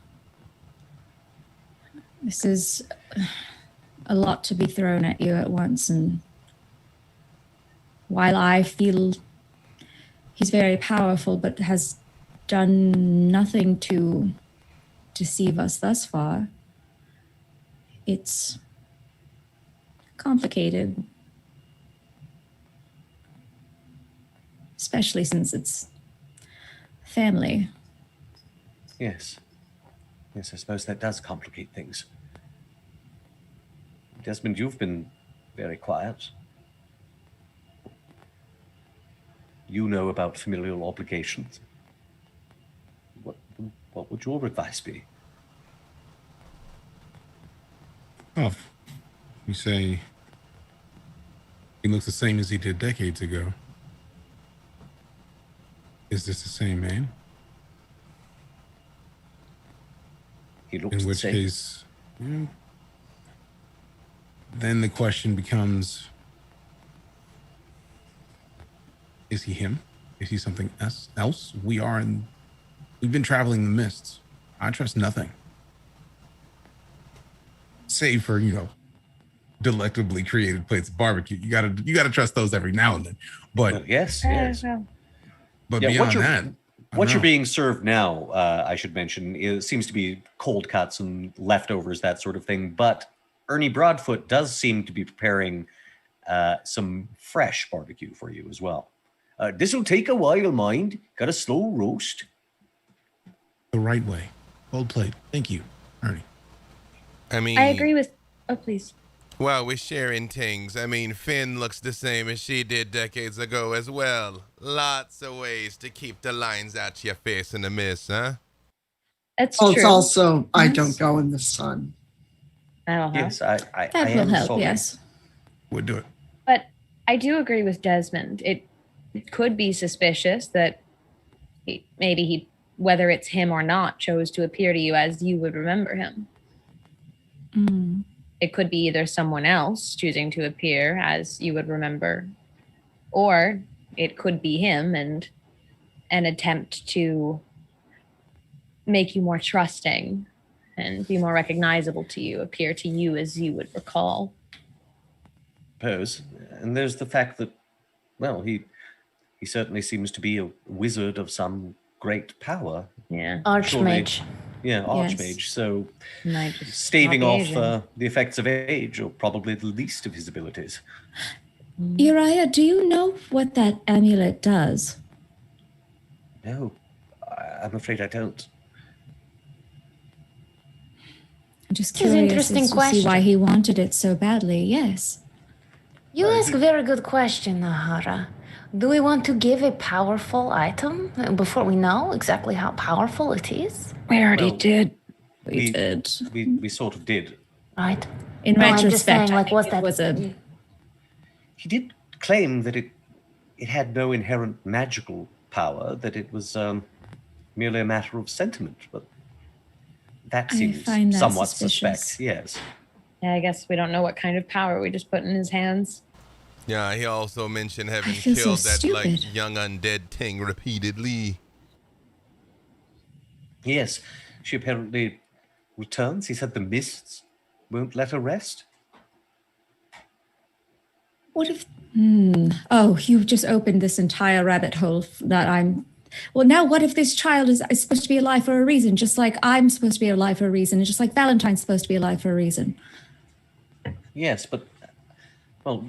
This is a lot to be thrown at you at once, and while I feel he's very powerful but has done nothing to deceive us thus far, it's complicated. Especially since it's family. Yes. Yes, I suppose that does complicate things. Desmond, you've been very quiet. You know about familial obligations. What would your advice be? Oh, you say he looks the same as he did decades ago. Is this the same man? He looks In the which same. case, then the question becomes, is he him? Is he something else? We've been traveling the mists. I trust nothing. Save for, delectably created plates of barbecue. You gotta trust those every now and then. But Well, yes, yes. but Yeah, beyond that, What you're being served now, I should mention, seems to be cold cuts and leftovers, that sort of thing. But Ernie Broadfoot does seem to be preparing some fresh barbecue for you as well. This'll take a while, mind. Got a slow roast. the right way. Cold plate. Thank you, Ernie. I mean, I agree with. Oh, please. Well, we're sharing things. I mean, Finn looks the same as she did decades ago as well. Lots of ways to keep the lines out your face in the mist, huh? It's Oh, true. it's also I Yes. don't go in the sun. That'll help. Yes, I That will am help, sorry. yes. Would do it. But I do agree with Desmond. It could be suspicious that maybe he, whether it's him or not, chose to appear to you as you would remember him. Mm. It could be either someone else choosing to appear as you would remember, or it could be him and an attempt to make you more trusting and be more recognizable to you, appear to you as you would recall. Suppose. And there's the fact that, well, he certainly seems to be a wizard of some great power. Yeah. Archmage. Yeah, Yes. Archmage. So Might just staving not be off Asian. the effects of age are probably the least of his abilities. Uriah, do you know what that amulet does? No, I'm afraid I don't. I'm just This is an curious interesting as to see why question. he wanted it so badly. Yes. You ask a very good question, Nahara. Do we want to give a powerful item before we know exactly how powerful it is? We already Well, did. We did. We sort of did. Right? In No, I'm just retrospect, saying, like, I think was it that was a He did claim that it had no inherent magical power, that it was merely a matter of sentiment, but that I seems find that somewhat suspicious. suspect, yes. Yeah, I guess we don't know what kind of power we just put in his hands. Yeah, he also mentioned having feel so killed that like stupid. young undead thing repeatedly. Yes, she apparently returns. He said the mists won't let her rest. What if? Oh, you've just opened this entire rabbit hole that I'm. Well, now what if this child is supposed to be alive for a reason, just like I'm supposed to be alive for a reason, and just like Valentine's supposed to be alive for a reason? Yes, but, well,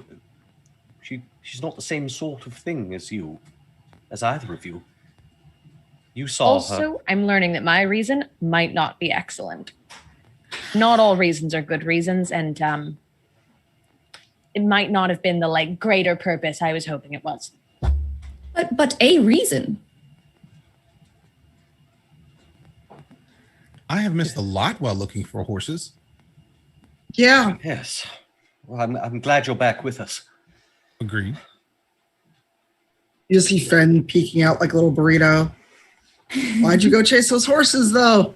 she's not the same sort of thing as you, as either of you. You saw her. Also, I'm learning that my reason might not be excellent. Not all reasons are good reasons, and it might not have been the like greater purpose I was hoping it was. But a reason. I have missed a lot while looking for horses. Yeah. Yes. Well, I'm glad you're back with us. Agreed. You just see Fen peeking out like a little burrito. Why'd you go chase those horses, though?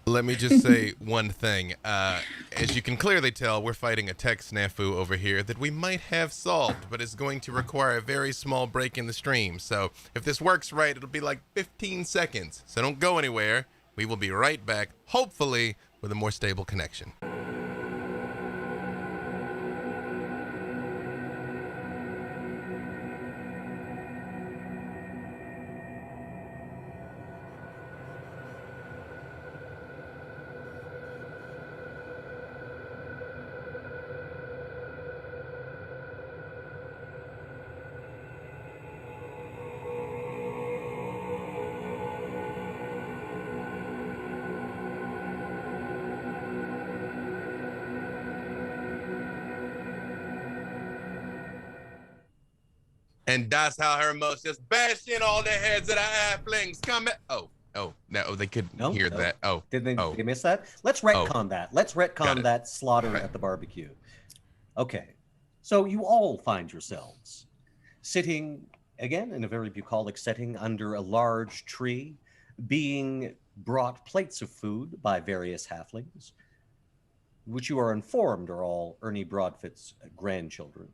Let me just say one thing. As you can clearly tell, we're fighting a tech snafu over here that we might have solved, but it's going to require a very small break in the stream. So if this works right, it'll be like 15 seconds. So don't go anywhere. We will be right back, hopefully with a more stable connection. And that's how Hermos just bashed in all the heads of the halflings. Come at no, they couldn't No, hear no. that. Oh, Did they oh. miss that? Let's retcon that. Let's Got retcon it. that slaughter Right. at the barbecue. Okay. So you all find yourselves sitting again in a very bucolic setting under a large tree, being brought plates of food by various halflings, which you are informed are all Ernie Broadfoot's grandchildren,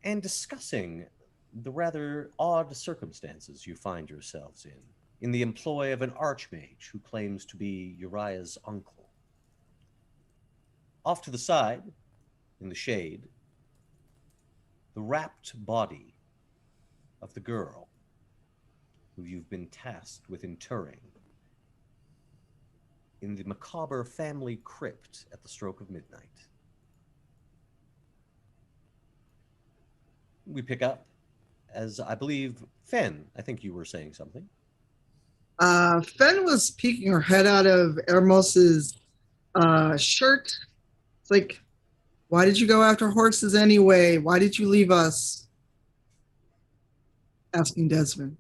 and discussing the rather odd circumstances you find yourselves in the employ of an archmage who claims to be Uriah's uncle. Off to the side, in the shade, the wrapped body of the girl who you've been tasked with interring in the macabre family crypt at the stroke of midnight. We pick up as I believe Fen, I think you were saying something. Fen was peeking her head out of Hermos's shirt. It's like, why did you go after horses anyway? Why did you leave us? Asking Desmond.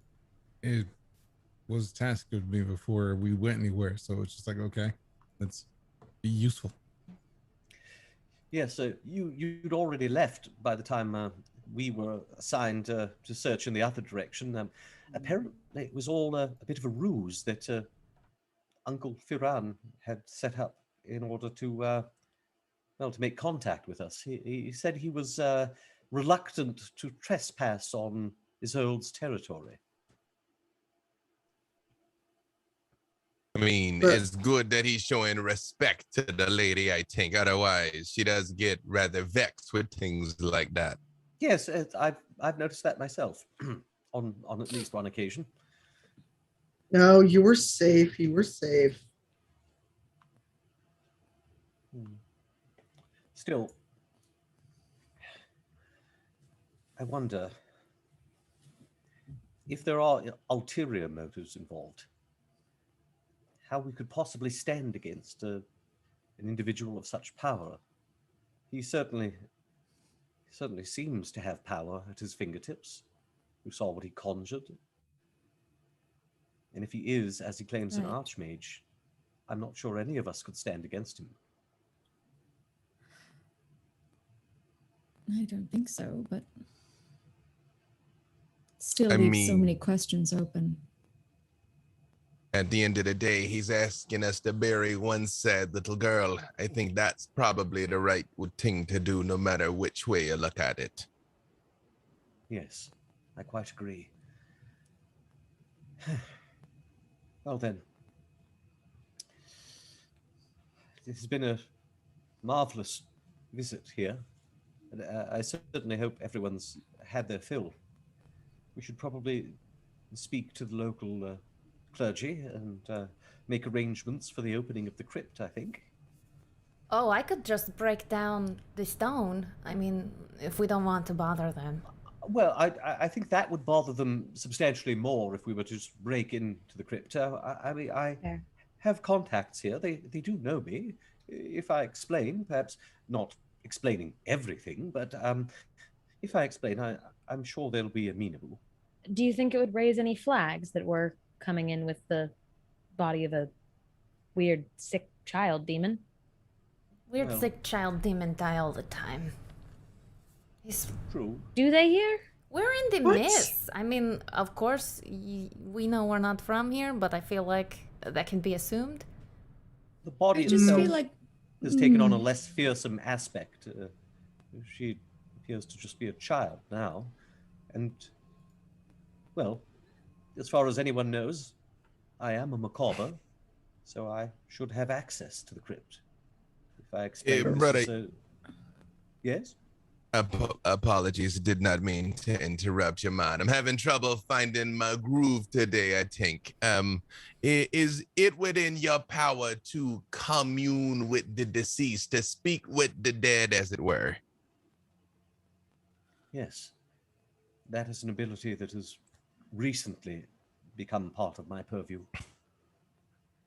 It was tasked with me before we went anywhere, so it's just like, okay, let's be useful. Yes, you'd already left by the time we were assigned to search in the other direction. Apparently, it was all a bit of a ruse that Uncle Firan had set up in order to make contact with us. He said he was reluctant to trespass on Isolde's territory. I mean, But- it's good that he's showing respect to the lady, I think. Otherwise, she does get rather vexed with things like that. Yes, I've noticed that myself on at least one occasion. No, you were safe. You were safe. Still, I wonder if there are ulterior motives involved, how we could possibly stand against an individual of such power. He certainly seems to have power at his fingertips. You saw what he conjured. And if he is, as he claims, an Right. archmage, I'm not sure any of us could stand against him. I don't think so, but still I leaves so mean- many questions open. At the end of the day, he's asking us to bury one sad little girl. I think that's probably the right thing to do, no matter which way you look at it. Yes, I quite agree. Well then, it has been a marvelous visit here, and I certainly hope everyone's had their fill. We should probably speak to the local clergy and make arrangements for the opening of the crypt, I think. Oh, I could just break down the stone. I mean, if we don't want to bother them. Well, I think that would bother them substantially more if we were to just break into the crypt. I mean, I Fair. have contacts here. They do know me. If I explain, perhaps not explaining everything, but if I explain, I'm sure they'll be amenable. Do you think it would raise any flags that we're coming in with the body of a weird, sick child demon? Weird Well- sick child demon die all the time. He's True. Do they here? We're in the What? mist. I mean, of course, we know we're not from here, but I feel like that can be assumed. The body I just itself feel like has taken on a less fearsome aspect. She appears to just be a child now. And, well, as far as anyone knows, I am a macabre, so I should have access to the crypt. If I explain this brother- as a... Yes? Apologies, did not mean to interrupt you, man. I'm having trouble finding my groove today, I think. Is it within your power to commune with the deceased, to speak with the dead, as it were? Yes. That is an ability that has recently become part of my purview.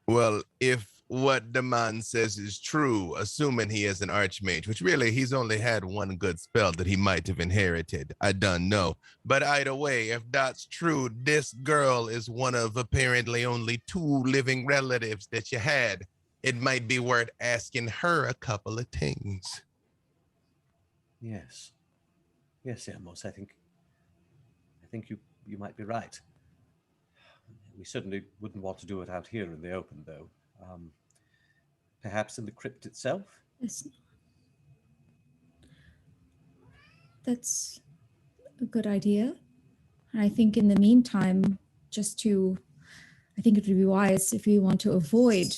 Well, if what the man says is true, assuming he is an archmage, which really he's only had one good spell that he might have inherited, I don't know. But either way, if that's true, this girl is one of apparently only 2 living relatives that you had. It might be worth asking her a couple of things. Yes. Yes, Amos, I think you might be right. We certainly wouldn't want to do it out here in the open, though. Perhaps in the crypt itself? it's, that's a good idea. And I think in the meantime, I think it would be wise if we want to avoid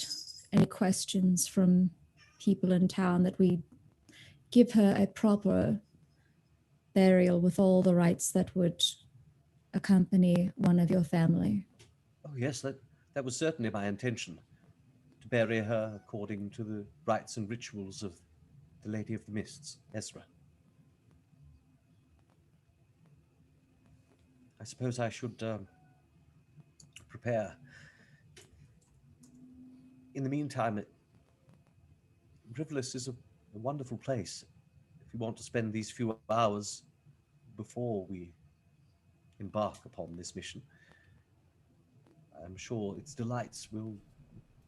any questions from people in town that we give her a proper burial with all the rites that would accompany one of your family. Oh, yes, that was certainly my intention, to bury her according to the rites and rituals of the Lady of the Mists, Ezra. I suppose I should prepare. In the meantime, Riverless is a wonderful place if you want to spend these few hours before we embark upon this mission. I'm sure its delights will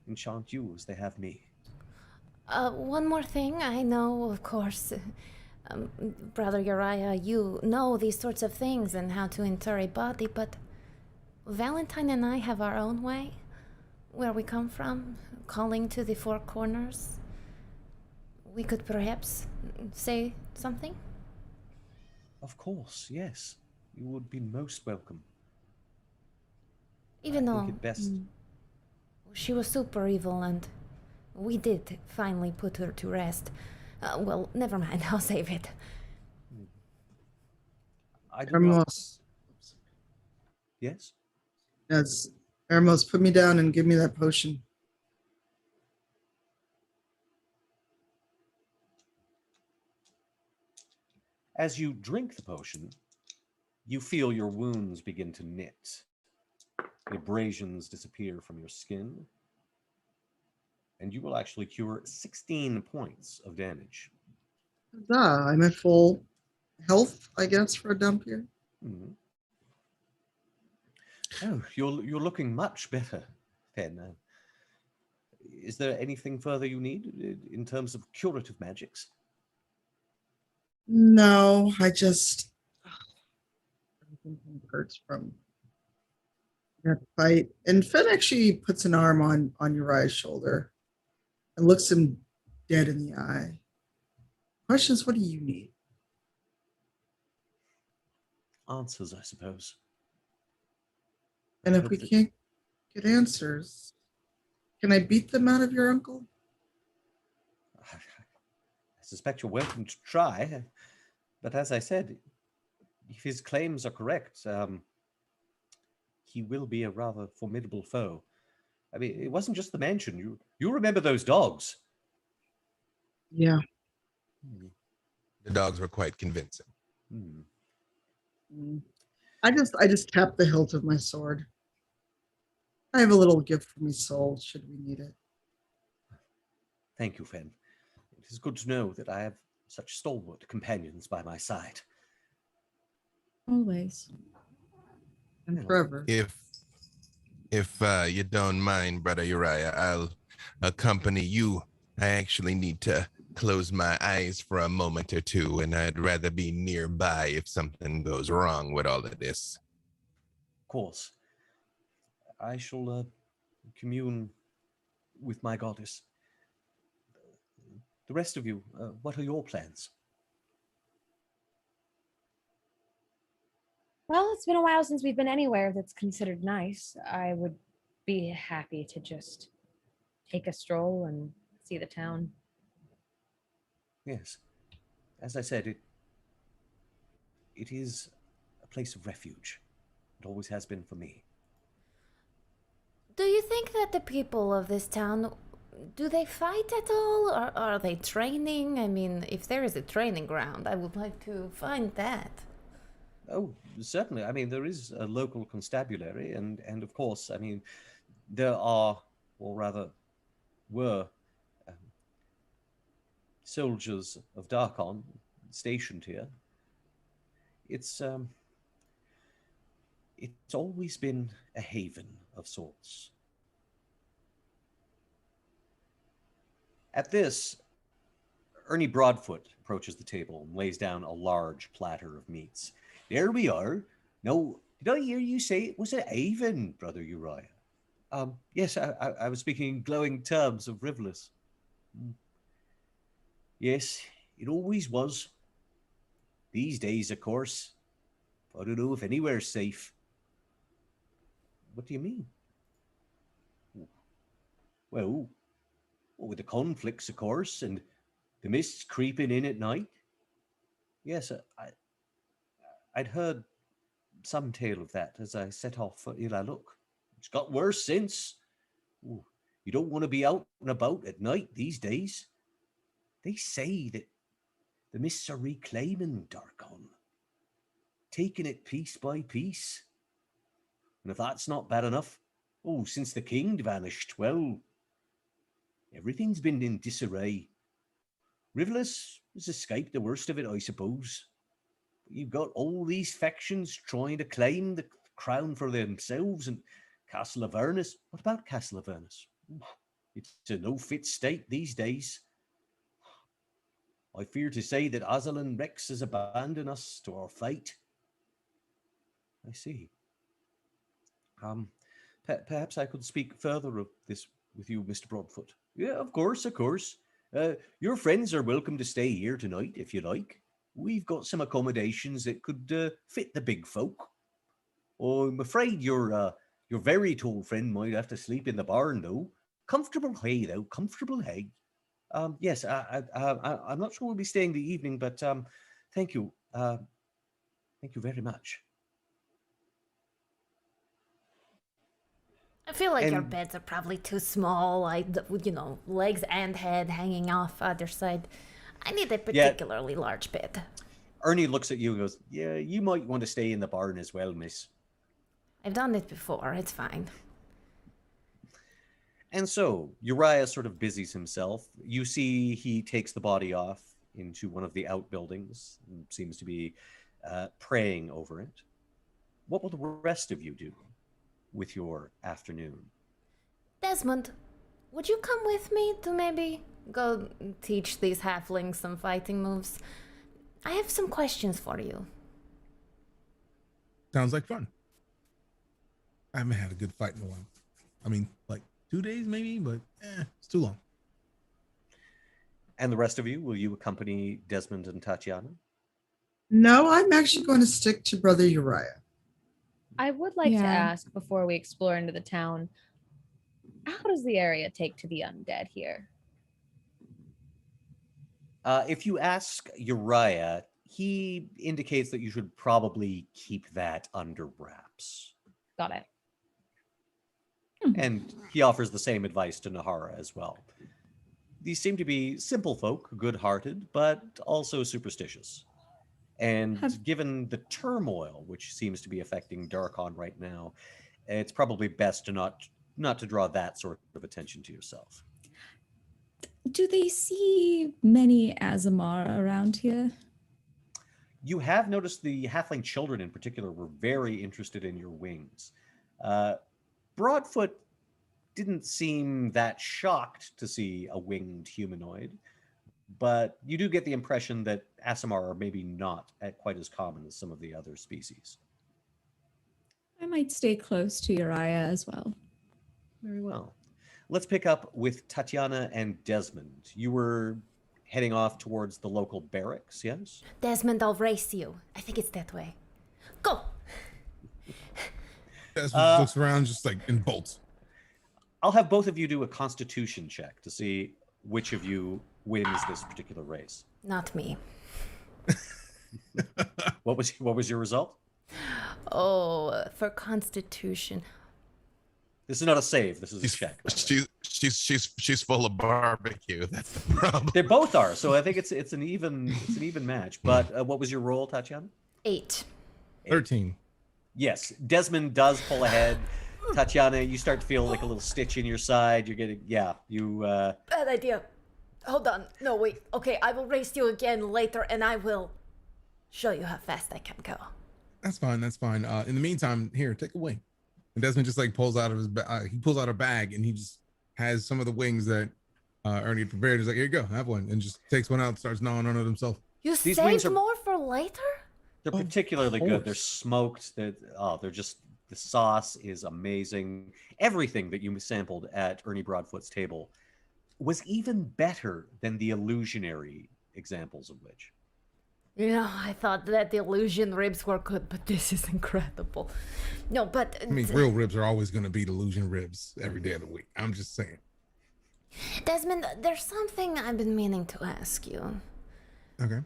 enchant you as they have me. One more thing. I know, of course, Brother Uriah, you know these sorts of things and how to inter a body, but Valentine and I have our own way. Where we come from, calling to the 4 corners. We could perhaps say something? Of course, yes. You would be most welcome. Even I though think it best. she was super evil and we did finally put her to rest. Well, never mind, I'll save it. I do not. Ermos, Yes? yes, Ermos, put me down and give me that potion. As you drink the potion, you feel your wounds begin to knit. The abrasions disappear from your skin, and you will actually cure 16 points of damage. I'm at full health, I guess, for a dump here. Mhm. Oh, you're looking much better, Fen. Is there anything further you need in terms of curative magics? No, I just everything hurts from that fight. And Finn actually puts an arm on Uriah's shoulder and looks him dead in the eye. Questions, what do you need? Answers, I suppose. And I if hope we that- can't get answers, can I beat them out of your uncle? I suspect you're welcome to try, but as I said, if his claims are correct, he will be a rather formidable foe. I mean, it wasn't just the mansion. You remember those dogs? Yeah. The dogs were quite convincing. Hmm. I just tap the hilt of my sword. I have a little gift for me soul, should we need it. Thank you, Fen. It is good to know that I have such stalwart companions by my side. Always. And Yeah. forever. If you don't mind, Brother Uriah, I'll accompany you. I actually need to close my eyes for a moment or two, and I'd rather be nearby if something goes wrong with all of this. Of course. I shall commune with my goddess. The rest of you, what are your plans? Well, it's been a while since we've been anywhere that's considered nice. I would be happy to just take a stroll and see the town. Yes. As I said, it is a place of refuge. It always has been for me. Do you think that the people of this town, do they fight at all? Or are they training? I mean, if there is a training ground, I would like to find that. Oh, certainly. I mean, there is a local constabulary, and of course, I mean, there are, or rather, were soldiers of Darkon stationed here. It's always been a haven of sorts. At this, Ernie Broadfoot approaches the table and lays down a large platter of meats. There we are. No, did I hear you say it was a haven, Brother Uriah? Yes, I was speaking in glowing terms of Rivulus. Yes, it always was. These days, of course, I don't know if anywhere's safe. What do you mean? Well, with the conflicts, of course, and the mists creeping in at night. Yes, I'd heard some tale of that as I set off for Ilaluk. It's got worse since. Ooh, you don't want to be out and about at night these days. They say that the mists are reclaiming Darkon, taking it piece by piece. And if that's not bad enough, since the king vanished, well, everything's been in disarray. Rivulus has escaped the worst of it, I suppose. But you've got all these factions trying to claim the crown for themselves, and Castle Avernus. What about Castle Avernus? It's a no-fit state these days. I fear to say that Azalin Rex has abandoned us to our fate. I see. Perhaps I could speak further of this with you, Mr. Broadfoot. Yeah, of course, of course. Your friends are welcome to stay here tonight if you like. we've got some accommodations that could fit the big folk. Oh, I'm afraid your very tall friend might have to sleep in the barn, though. Comfortable hay, though. Comfortable hay. Yes, I'm not sure we'll be staying the evening, but thank you. Thank you very much. I feel like your And- beds are probably too small, like, legs and head hanging off either side. I need a particularly large bed. Ernie looks at you and goes, "Yeah, you might want to stay in the barn as well, miss." I've done it before, it's fine. And so Uriah sort of busies himself. You see he takes the body off into one of the outbuildings and seems to be praying over it. What will the rest of you do with your afternoon? Desmond, would you come with me to maybe go teach these halflings some fighting moves? I have some questions for you. Sounds like fun. I haven't had a good fight in a while. I mean, like 2 days maybe, but it's too long. And the rest of you, will you accompany Desmond and Tatiana? No, I'm actually going to stick to Brother Uriah. I would like to Yeah. ask before we explore into the town, how does the area take to the undead here? If you ask Uriah, he indicates that you should probably keep that under wraps. Got it. And he offers the same advice to Nahara as well. These seem to be simple folk, good-hearted, but also superstitious. And given the turmoil which seems to be affecting Darkon right now, it's probably best to not to draw that sort of attention to yourself. Do they see many Azamar around here? You have noticed the halfling children in particular were very interested in your wings. Broadfoot didn't seem that shocked to see a winged humanoid, but you do get the impression that Aasimar are maybe not quite as common as some of the other species. I might stay close to Uriah as well. Very well. Let's pick up with Tatiana and Desmond. You were heading off towards the local barracks, yes? Desmond, I'll race you. I think it's that way. Go! Desmond looks around just like in bolts. I'll have both of you do a constitution check to see which of you wins this particular race. Not me. What was your result? Oh, for Constitution. This is not a save. This is a check. She's full of barbecue. That's the problem. They both are, so I think it's an even match. But what was your roll, Tatiana? 8. 13. Yes, Desmond does pull ahead. Tatiana, you start to feel like a little stitch in your side. You're getting Bad idea. Hold on. No, wait. Okay, I will race you again later, and I will show you how fast I can go. That's fine. That's fine. In the meantime, here, take a wing. And Desmond just like pulls out of his he pulls out a bag and he just has some of the wings that Ernie prepared. He's like, here you go, have one, and just takes one out and starts gnawing on it himself. You These wings saved are- more for later? they're particularly good. course. They're smoked. They're just, the sauce is amazing. Everything that you sampled at Ernie Broadfoot's table was even better than the illusionary examples of which. You know, I thought that the illusion ribs were good, but this is incredible. No, but I mean, real ribs are always going to be delusion ribs every day of the week. I'm just saying. Desmond, there's something I've been meaning to ask you. Okay.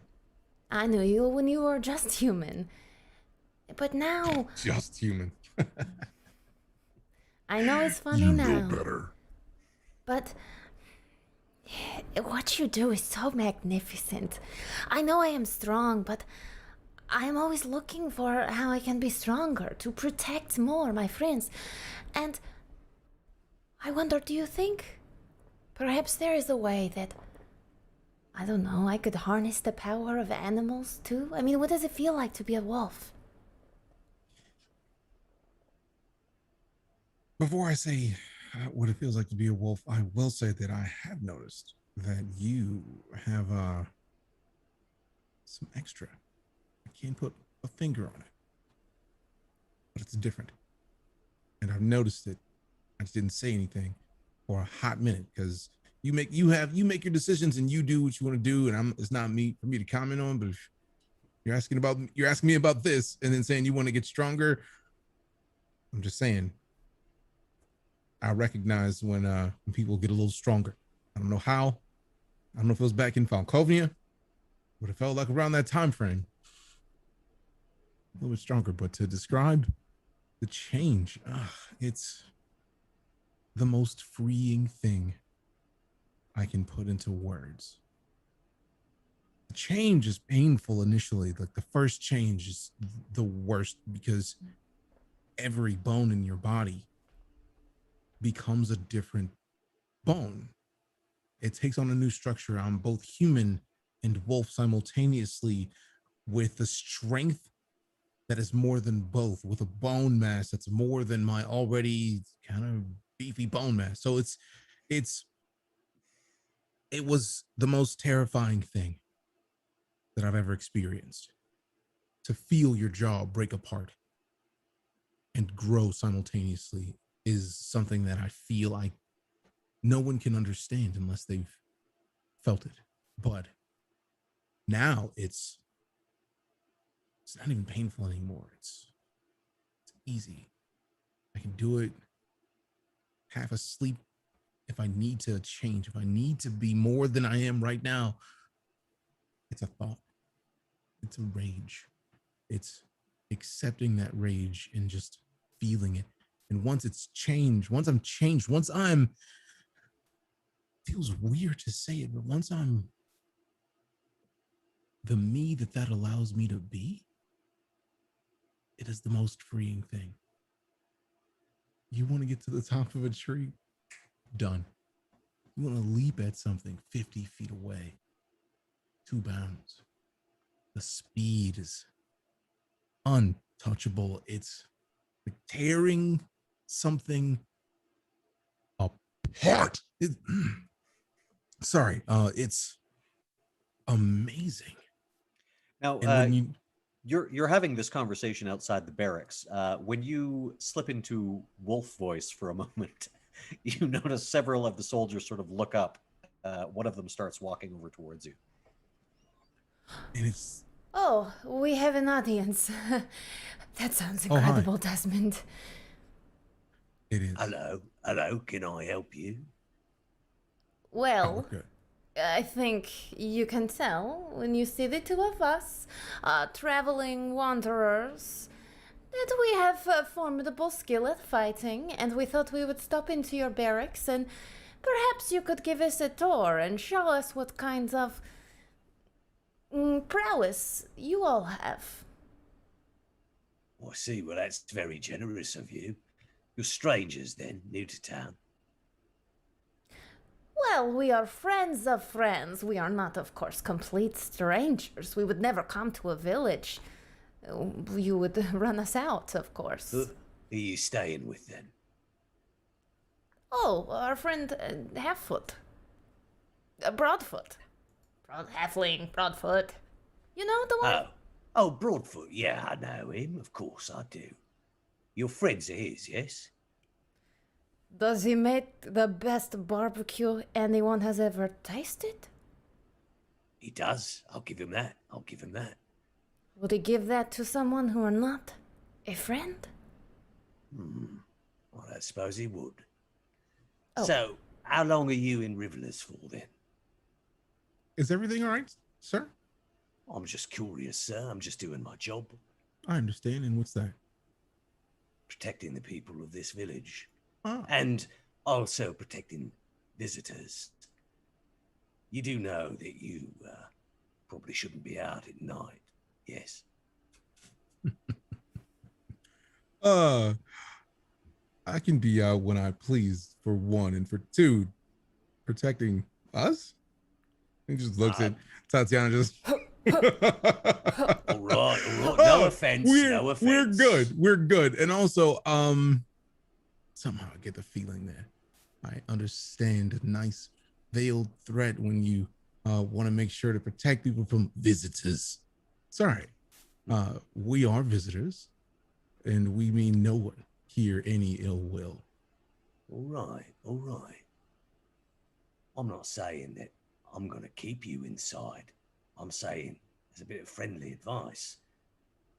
I knew you when you were just human, but now Just human. I know it's funny now. better. But what you do is so magnificent. I know I am strong, but I am always looking for how I can be stronger to protect more my friends. And I wonder, do you think perhaps there is a way that, I don't know, I could harness the power of animals too? I mean, what does it feel like to be a wolf? Before I say what it feels like to be a wolf, I will say that I have noticed that you have some extra. I can't put a finger on it, but it's different. And I've noticed it. I just didn't say anything for a hot minute because you make your decisions and you do what you want to do, and it's not for me to comment on. But if You're asking me about this and then saying you want to get stronger. I'm just saying I recognize when people get a little stronger. I don't know how. I don't know if it was back in Falkovnia, but it felt like around that time frame. A little bit stronger, but to describe the change, it's the most freeing thing I can put into words. The change is painful initially. Like the first change is the worst because every bone in your body becomes a different bone. It takes on a new structure. I'm both human and wolf simultaneously with the strength that is more than both, with a bone mass that's more than my already kind of beefy bone mass. So it was the most terrifying thing that I've ever experienced, to feel your jaw break apart and grow simultaneously is something that I feel like no one can understand unless they've felt it. But now it's not even painful anymore. It's easy. I can do it half asleep if I need to change, if I need to be more than I am right now. It's a thought. It's a rage. It's accepting that rage and just feeling it. And once it's changed, once I'm, feels weird to say it, but once I'm the me that allows me to be, it is the most freeing thing. You want to get to the top of a tree? Done. You want to leap at something 50 feet away? 2 bounds. The speed is untouchable. It's like tearing something apart. It's amazing. Now, And when you're having this conversation outside the barracks. When you slip into wolf voice for a moment, you notice several of the soldiers sort of look up. One of them starts walking over towards you. and it's Oh, we have an audience. That sounds Oh, hi. incredible, Desmond. it is. Hello, can I help you? Well, Okay. I think you can tell when you see the two of us, traveling wanderers, that we have a formidable skill at fighting, and we thought we would stop into your barracks and perhaps you could give us a tour and show us what kinds of prowess you all have. I see. Well, that's very generous of you. You're strangers then, new to town. Well, we are friends of friends. We are not, of course, complete strangers. We would never come to a village. You would run us out, of course. Who are you staying with then? Oh, our friend Halffoot. Broadfoot. Halfling, Broadfoot. You know the one? Oh, Broadfoot. Yeah, I know him. Of course I do. You're friends of his, yes? Does he make the best barbecue anyone has ever tasted? He does. I'll give him that. Would he give that to someone who are not a friend? Well, I suppose he would. Oh. So, how long are you in Riverless for then? Is everything all right, sir? I'm just curious, sir. I'm just doing my job, I understand. And what's that? protecting the people of this village. Oh, And also protecting visitors. You do know that you probably shouldn't be out at night, yes? I can be out when I please, for one, and for two, protecting us. He just looks at Tatiana, just. All right. No offense. No offense. We're good. And also, somehow I get the feeling that I understand a nice veiled threat when you want to make sure to protect people from visitors. Sorry, we are visitors, and we mean no one here any ill will. All right. I'm not saying that I'm going to keep you inside. I'm saying as a bit of friendly advice,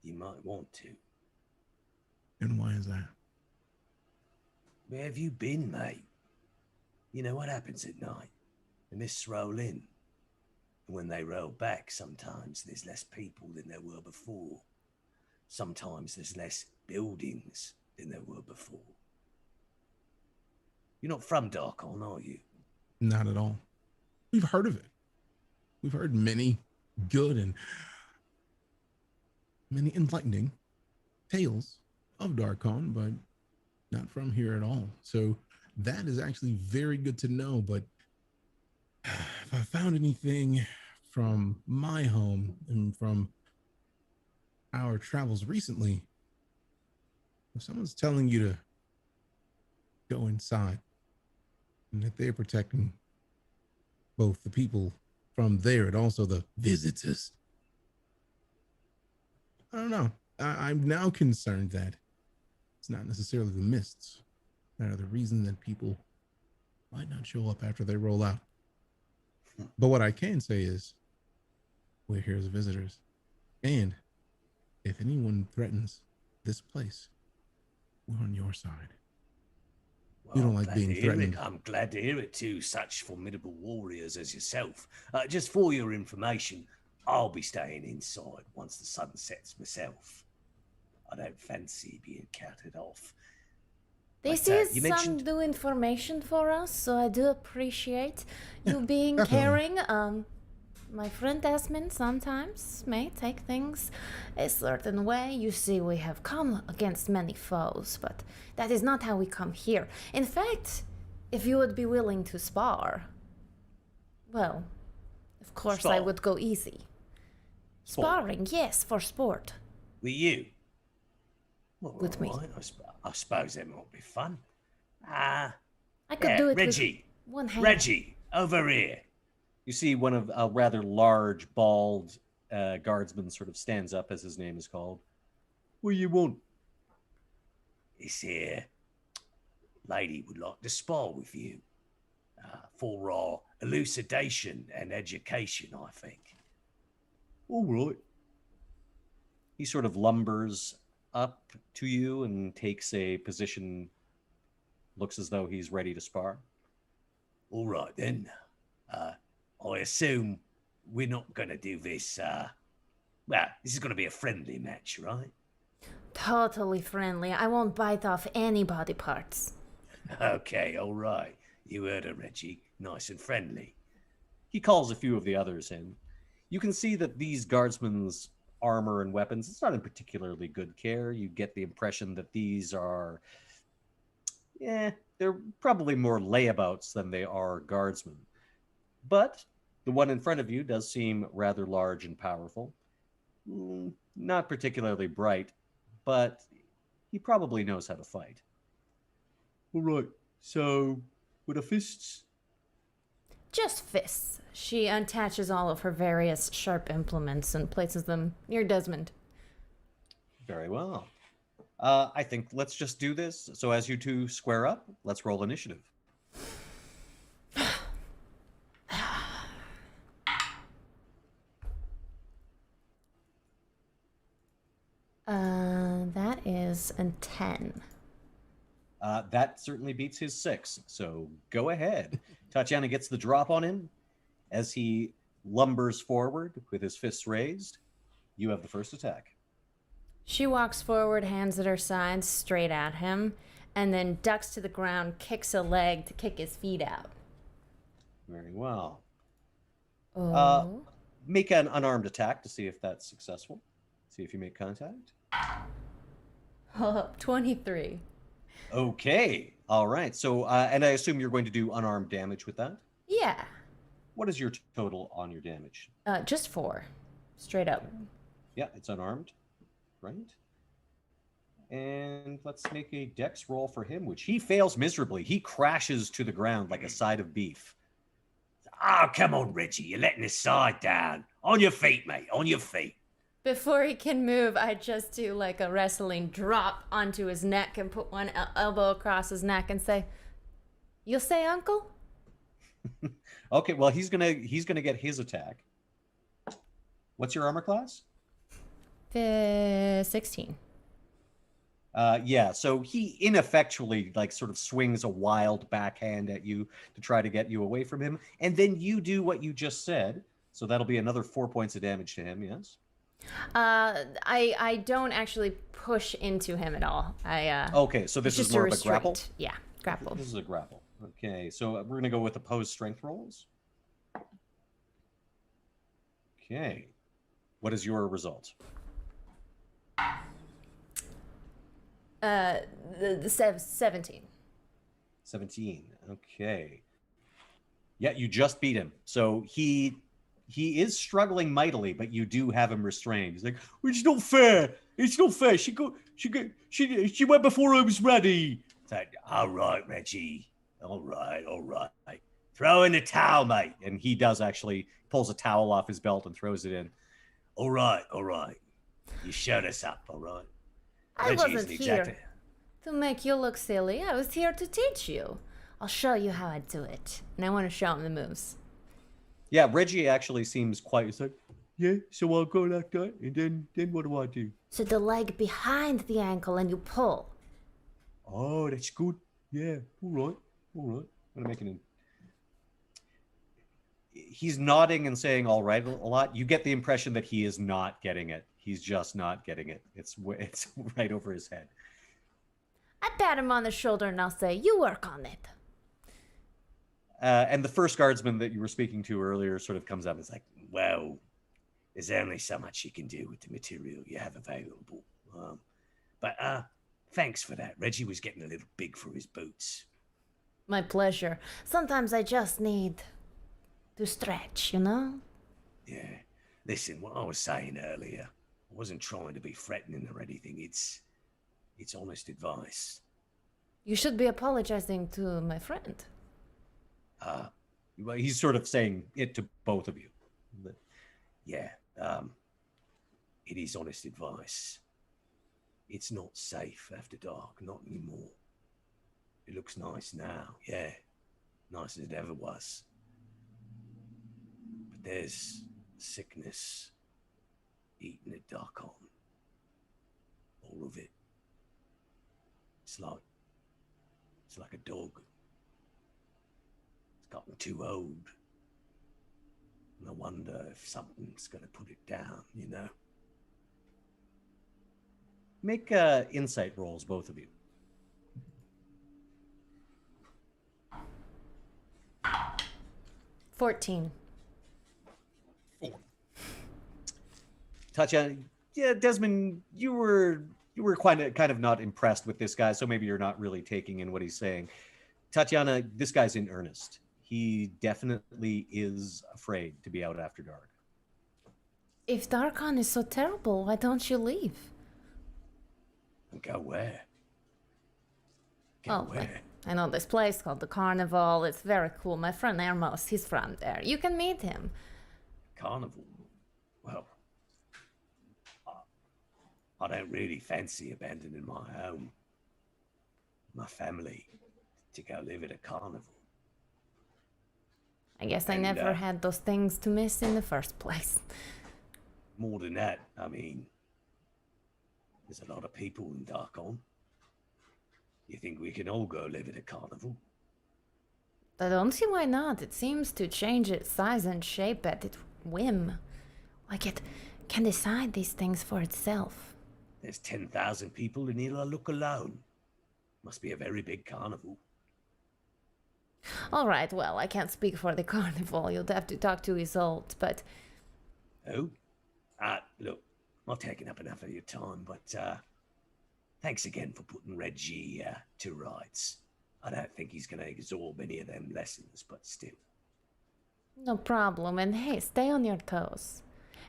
you might want to. And why is that? Where have you been, mate? You know what happens at night? The mists roll in. And when they roll back, sometimes there's less people than there were before. Sometimes there's less buildings than there were before. You're not from Darkon, are you? Not at all. We've heard of it. We've heard many good and many enlightening tales of Darkon, but not from here at all. So that is actually very good to know. But if I found anything from my home and from our travels recently, if someone's telling you to go inside and that they're protecting both the people from there and also the visitors, I don't know. I'm now concerned that it's not necessarily the mists that are the reason that people might not show up after they roll out. But what I can say is we're here as visitors. And if anyone threatens this place, we're on your side. Well, You don't I'm like glad being to hear threatened. it. I'm glad to hear it too. Such formidable warriors as yourself. Just for your information, I'll be staying inside once the sun sets myself. I don't fancy being carted off. This But, is you some mentioned- new information for us, so I do appreciate you Yeah, being definitely. caring. My friend Desmond sometimes may take things a certain way. You see, we have come against many foes, but that is not how we come here. In fact, if you would be willing to spar, well, of course I Spar? would go easy. Sparring, yes, for sport. With you? Well, With me. all right, I suppose that might be fun. I could Yeah, do it Reggie. with one hand. Reggie, over here. You see one of a rather large, bald guardsman sort of stands up as his name is called. What do you want? This here lady would like to spar with you for our elucidation and education, I think. All right. He sort of lumbers up to you and takes a position, looks as though he's ready to spar. All right, then. I assume we're not going to do this. Well, this is going to be a friendly match, right? Totally friendly. I won't bite off any body parts. Okay, all right. You heard her, Reggie. Nice and friendly. He calls a few of the others in. You can see that these guardsmen's armor and weapons, it's not in particularly good care. You get the impression that these are, they're probably more layabouts than they are guardsmen. But the one in front of you does seem rather large and powerful. Not particularly bright, but he probably knows how to fight. All right, so with the fists? Just fists. She attaches all of her various sharp implements and places them near Desmond. Very well. I think let's just do this. So as you two square up, let's roll initiative. That is a 10. That certainly beats his 6. So go ahead. Tatiana gets the drop on him as he lumbers forward with his fists raised. You have the first attack. She walks forward, hands at her side, straight at him, and then ducks to the ground, kicks a leg to kick his feet out. Very well. Oh. Make an unarmed attack to see if that's successful. See if you make contact. 23. Okay. All right. So, and I assume you're going to do unarmed damage with that. Yeah. What is your total on your damage? Just 4. Straight up. Yeah, it's unarmed. Right. And let's make a dex roll for him, which he fails miserably. He crashes to the ground like a side of beef. Oh, come on, Reggie. You're letting his side down. On your feet, mate. On your feet. Before he can move, I just do like a wrestling drop onto his neck and put one elbow across his neck and say, "You'll say, Uncle?" Okay, well he's gonna get his attack. What's your armor class? 16. Yeah, so he ineffectually like sort of swings a wild backhand at you to try to get you away from him, and then you do what you just said. So that'll be another 4 points of damage to him. Yes. I don't actually push into him at all. Okay, so this it's is just more a of a grapple. restraint. Yeah, grapple. This is a grapple. Okay, so we're gonna go with opposed strength rolls. Okay, what is your result? The 17. 17. Okay. Yeah, you just beat him. So he is struggling mightily, but you do have him restrained. He's like, "It's not fair. It's not fair. She went before I was ready." It's like, "All right, Reggie. All right. Throw in the towel, mate." And he does actually pulls a towel off his belt and throws it in. All right. You shut us up, all right? I Reggie wasn't isn't here exactly- to make you look silly. I was here to teach you. I'll show you how I do it. And I want to show him the moves. Yeah, Reggie actually seems quite. It's like, yeah. So I'll go like that, and then what do I do? So the leg behind the ankle and you pull. Oh, that's good. Yeah. All right. I'm gonna make an. He's nodding and saying "all right" a lot. You get the impression that he is not getting it. He's just not getting it. It's right over his head. I pat him on the shoulder and I'll say, you work on it. And the first guardsman that you were speaking to earlier sort of comes up and is like, "Well, there's only so much you can do with the material you have available. But thanks for that. Reggie was getting a little big for his boots." My pleasure. Sometimes I just need to stretch, you know? Yeah. Listen, what I was saying earlier, I wasn't trying to be threatening or anything. It's honest advice. You should be apologizing to my friend. Well, he's sort of saying it to both of you. Yeah. It is honest advice. It's not safe after dark, not anymore. It looks nice now, yeah. Nice as it ever was. But there's sickness eating the dark on. All of it. It's like a dog. It's gotten too old. And I wonder if something's gonna put it down, you know? Make insight rolls, both of you. 14. Tatiana, yeah, Desmond, you were kind of not impressed with this guy, so maybe you're not really taking in what he's saying. Tatiana, this guy's in earnest. He definitely is afraid to be out after dark. If Darkon is so terrible, why don't you leave? And go where? Oh, where? I know this place called the Carnival. It's very cool. My friend Ermos, he's from there. You can meet him. Carnival? Well, I don't really fancy abandoning my home, my family, to go live at a carnival. I guess I And, never had those things to miss in the first place. More than that, I mean, there's a lot of people in Darkon. You think we can all go live at a carnival? I don't see why not. It seems to change its size and shape at its whim. Like it can decide these things for itself. There's 10,000 people in Ilaluk alone. Must be a very big carnival. All right, well, I can't speak for the Carnival. You'd have to talk to Isolde, but Oh? Look, I'm taking up enough of your time, but thanks again for putting Reggie to rights. I don't think he's going to absorb any of them lessons, but still. no problem. And hey, stay on your toes.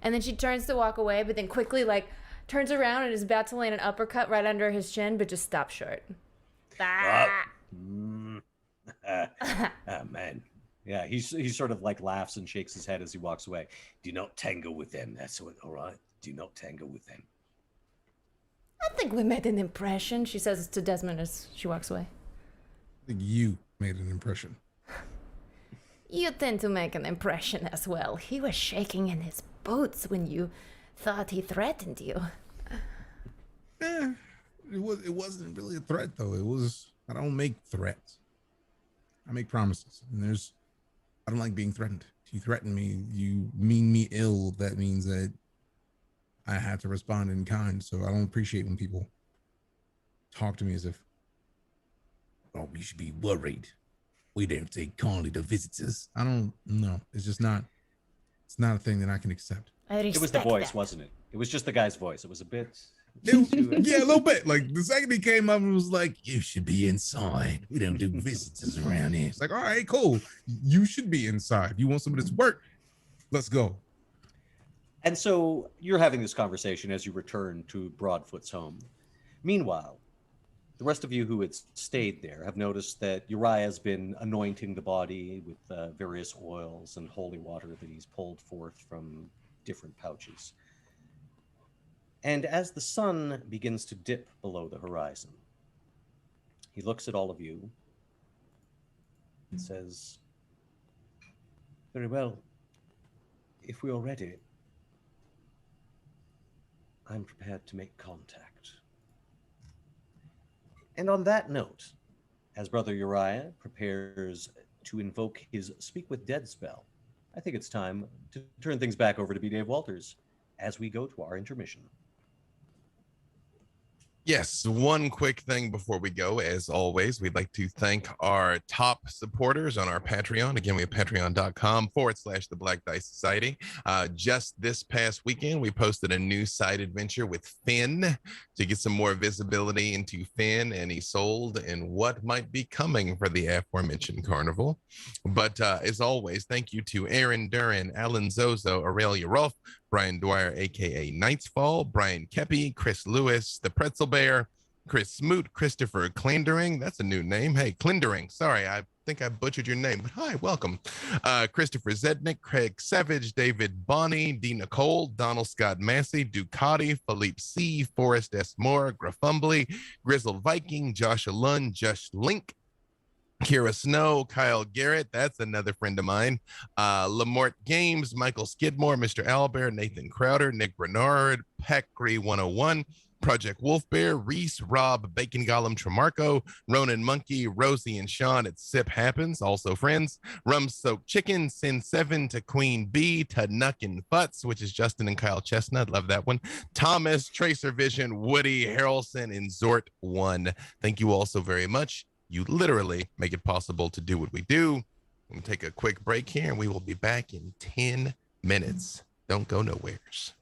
And then she turns to walk away, but then quickly, like, turns around and is about to land an uppercut right under his chin, but just stops short. Ah! Oh, man. Yeah, he sort of like laughs and shakes his head as he walks away. Do not tangle with them, that's all right? Do not tangle with them. I think we made an impression, she says to Desmond as she walks away. I think you made an impression. You tend to make an impression as well. He was shaking in his boots when you thought he threatened you. It wasn't really a threat though. I don't make threats. I make promises. And I don't like being threatened. If you threaten me, you mean me ill. That means that I have to respond in kind. So I don't appreciate when people talk to me as if, oh, you should be worried. We don't take kindly to visitors. I don't know. It's not a thing that I can accept. It was the voice, wasn't it? It was just the guy's voice. It was a bit. Yeah, a little bit. Like the second he came up and was like, you should be inside. We don't do visitors around here. It's like, all right, cool. You should be inside. You want some of this work? Let's go. And so you're having this conversation as you return to Broadfoot's home. Meanwhile, the rest of you who had stayed there have noticed that Uriah's been anointing the body with various oils and holy water that he's pulled forth from different pouches. And as the sun begins to dip below the horizon, he looks at all of you and says, very well, if we are ready, I'm prepared to make contact. And on that note, as Brother Uriah prepares to invoke his Speak with Dead spell, I think it's time to turn things back over to B. Dave Walters as we go to our intermission. Yes, one quick thing before we go. As always, we'd like to thank our top supporters on our Patreon. Again, we have patreon.com/the Black Dice Society. Just this past weekend, we posted a new side adventure with Finn to get some more visibility into Finn and Isolde and what might be coming for the aforementioned carnival. But as always, thank you to Aaron Duran, Alan Zozo, Aurelia Rolfe, Brian Dwyer, aka Nightfall, Brian Kepi, Chris Lewis, the Pretzel Bear, Chris Smoot, Christopher Clandering. That's a new name. Hey, Clandering. Sorry, I think I butchered your name, but hi, welcome. Christopher Zednick, Craig Savage, David Bonney, D. Nicole, Donald Scott Massey, Ducati, Philippe C., Forrest S. Moore, Graffumbly, Grizzled Viking, Joshua Lund, Josh Link, Kira Snow, Kyle Garrett, that's another friend of mine, Lamort Games, Michael Skidmore, Mr. Albert, Nathan Crowder, Nick Bernard, Peckry 101, Project Wolf Bear, Reese, Rob, Bacon Gollum Tremarco, Ronan Monkey, Rosie and Sean at Sip Happens, also friends, Rum Soaked Chicken, Sin 7 to Queen B, to Nuck and Butts, which is Justin and Kyle Chestnut, love that one, Thomas, Tracer Vision, Woody, Harrelson, and Zort 1. Thank you all so very much. You literally make it possible to do what we do. We'll take a quick break here and we will be back in 10 minutes. Don't go nowheres.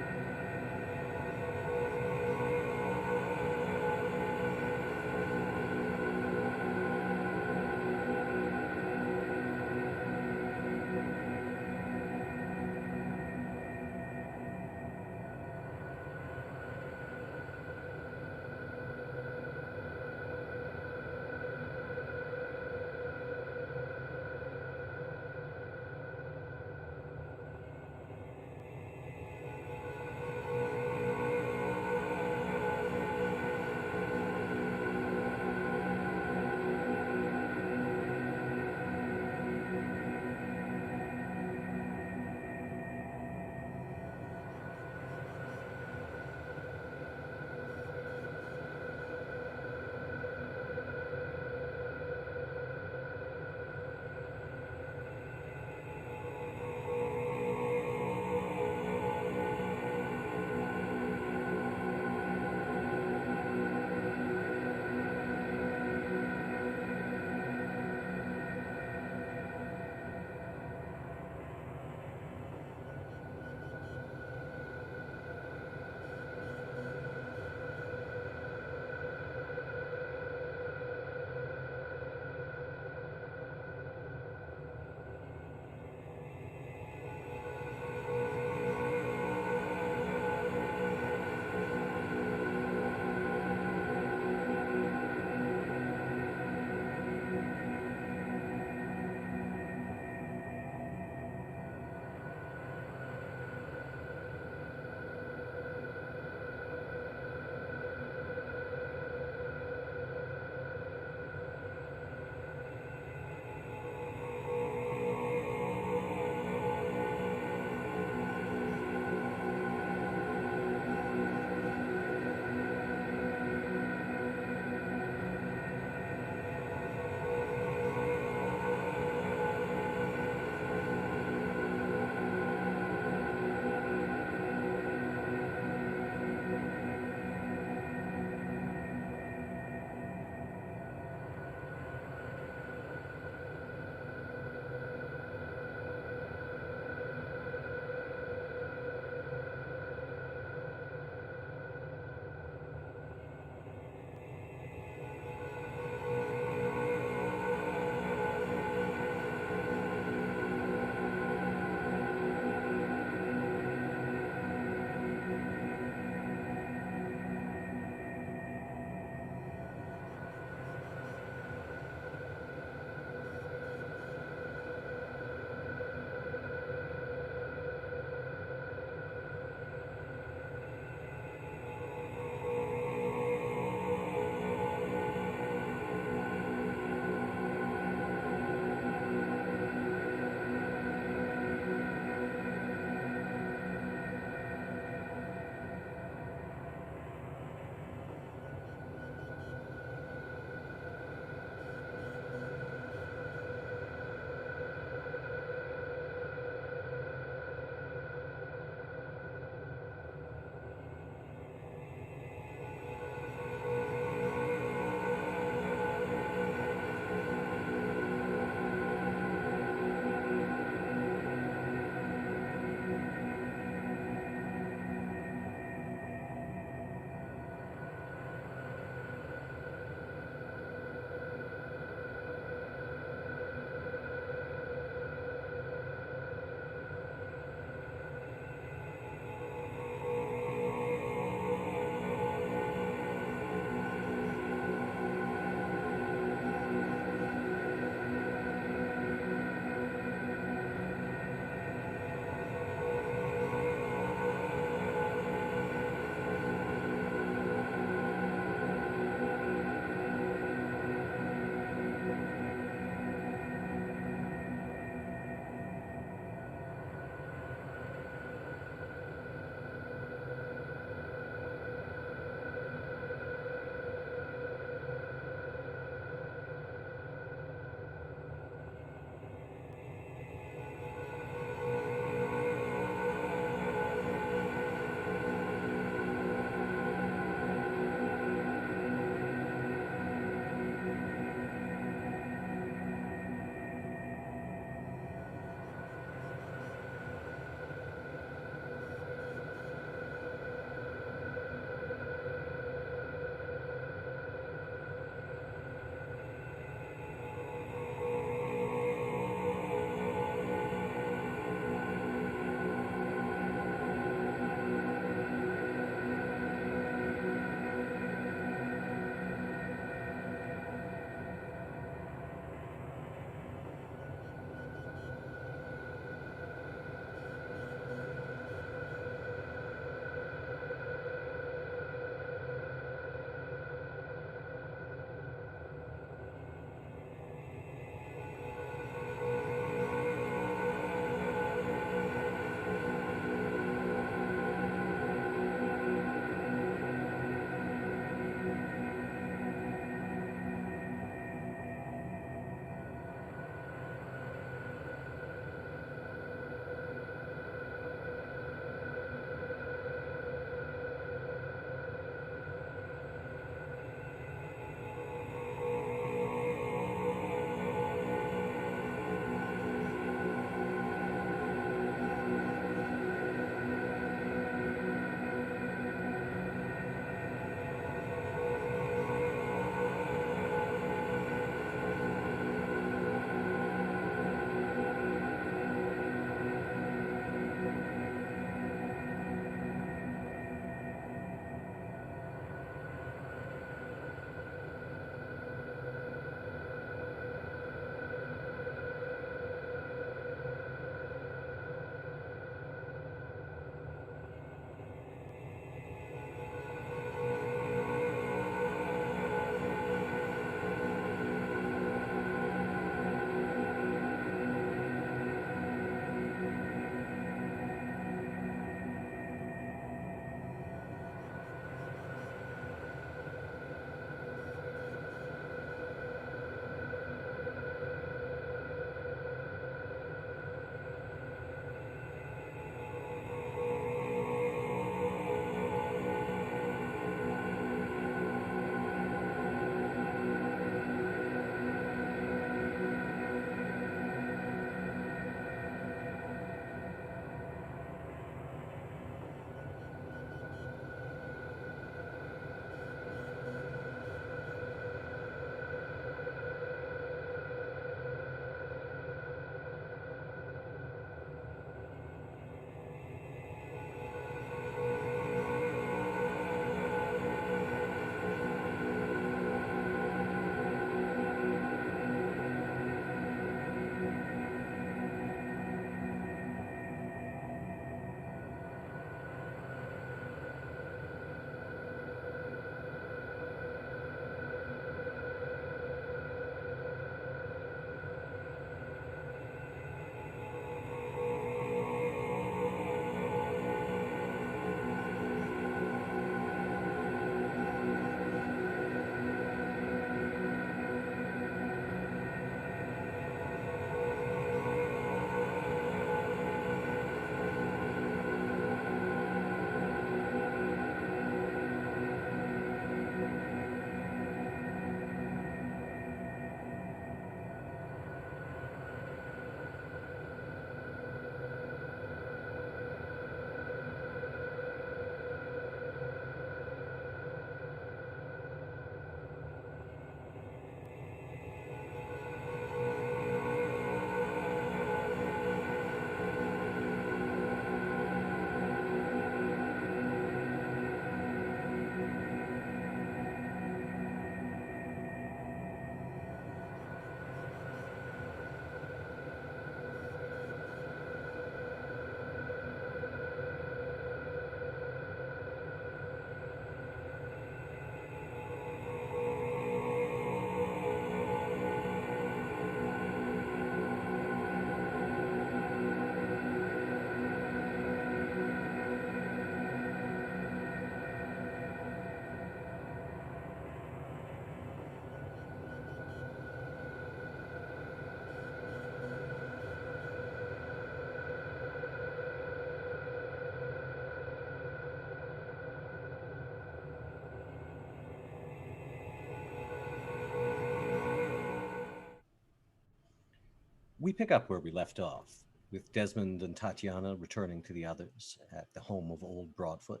We pick up where we left off, with Desmond and Tatiana returning to the others at the home of Old Broadfoot.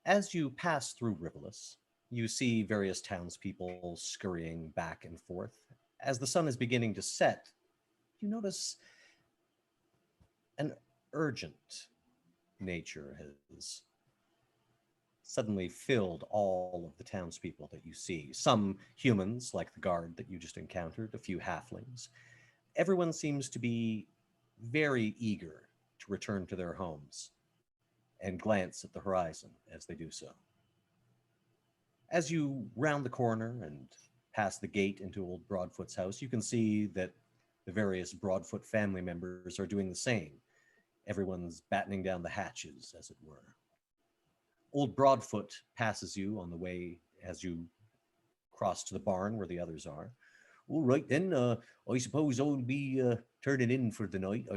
As you pass through Rivolus, you see various townspeople scurrying back and forth. As the sun is beginning to set, you notice an urgent nature has suddenly filled all of the townspeople that you see. Some humans, like the guard that you just encountered, a few halflings. Everyone seems to be very eager to return to their homes and glance at the horizon as they do so. As you round the corner and past the gate into Old Broadfoot's house, you can see that the various Broadfoot family members are doing the same. Everyone's battening down the hatches, as it were. Old Broadfoot passes you on the way as you cross to the barn where the others are. All right then, I suppose I'll be turning in for the night.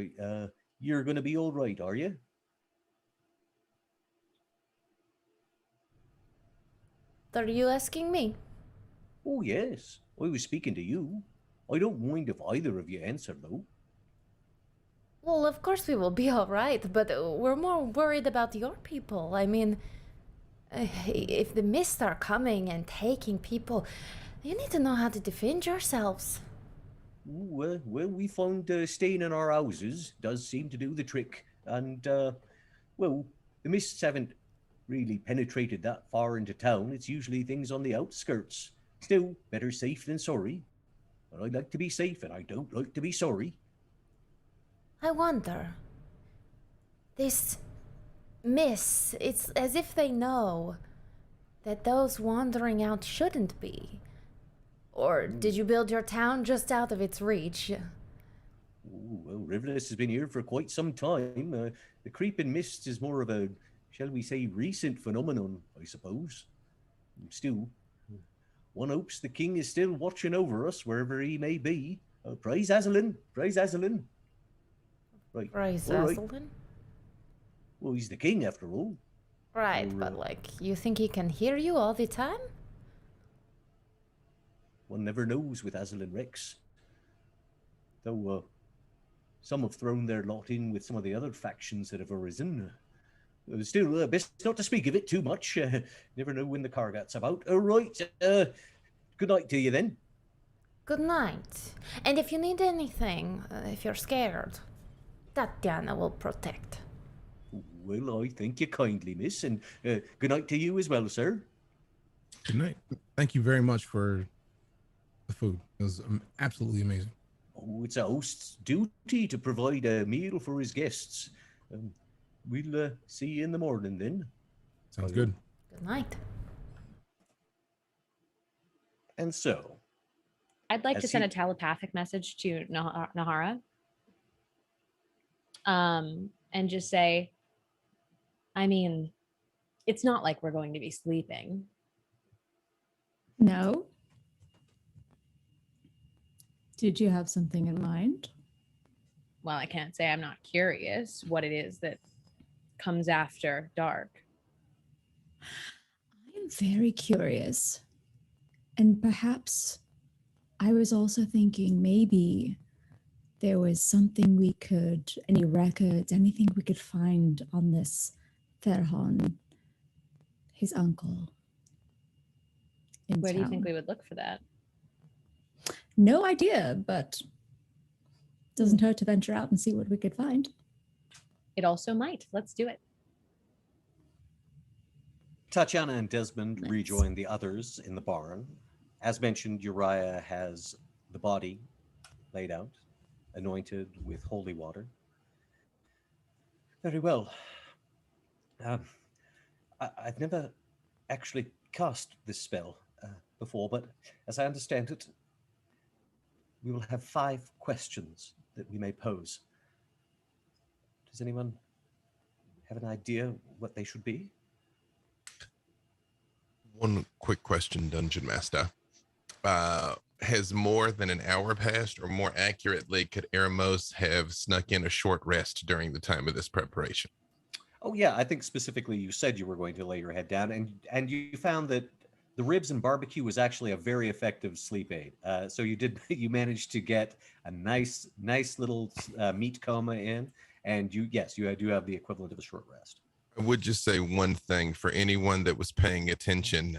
You're going to be all right, are you? Are you asking me? Oh, yes. I was speaking to you. I don't mind if either of you answer, though. Well, of course we will be all right, but we're more worried about your people. I mean, if the Mists are coming and taking people, you need to know how to defend yourselves. Well, we found staying in our houses does seem to do the trick. And, well, the Mists haven't really penetrated that far into town. It's usually things on the outskirts. Still, better safe than sorry. But I like to be safe, and I don't like to be sorry. I wonder. This Mists, it's as if they know that those wandering out shouldn't be. Or did you build your town just out of its reach? Ooh, well, Rivolus has been here for quite some time. The creeping mist is more of a, shall we say, recent phenomenon, I suppose. Still, one hopes the king is still watching over us wherever he may be. Praise Azalin, praise Azalin. Right. Praise all right. Azalin? Well, he's the king after all. Right, So, but like, you think he can hear you all the time? One never knows with Azalin Rex. Though some have thrown their lot in with some of the other factions that have arisen. Still, best not to speak of it too much. Never know when the car gets about. All right. Good night to you then. Good night. And if you need anything, if you're scared, Tatiana will protect. Well, I thank you kindly, miss, and good night to you as well, sir. Good night. Thank you very much for the food. It was absolutely amazing. Oh, it's a host's duty to provide a meal for his guests. We'll see you in the morning then. Sounds good. Good night. And so, I'd like As to send you- a telepathic message to Nahara. And just say, I mean, it's not like we're going to be sleeping. No. Did you have something in mind? Well, I can't say I'm not curious what it is that comes after dark. I am very curious. And perhaps I was also thinking maybe there was something we could, any records, anything we could find on this Ferhon, his uncle. in Where do you think town. we would look for that? No idea, but doesn't hurt to venture out and see what we could find. It also might. Let's do it. Tatiana and Desmond Nice. rejoin the others in the barn. As mentioned, Uriah has the body laid out, anointed with holy water. Very well. I've never actually cast this spell before, but as I understand it, we will have 5 questions that we may pose. Does anyone have an idea what they should be? One quick question, Dungeon Master. Has more than an hour passed, or more accurately, could Eremos have snuck in a short rest during the time of this preparation? Oh yeah, I think specifically you said you were going to lay your head down, and you found that the ribs and barbecue was actually a very effective sleep aid. So you managed to get a nice little meat coma in, and you do have the equivalent of a short rest. I would just say one thing for anyone that was paying attention.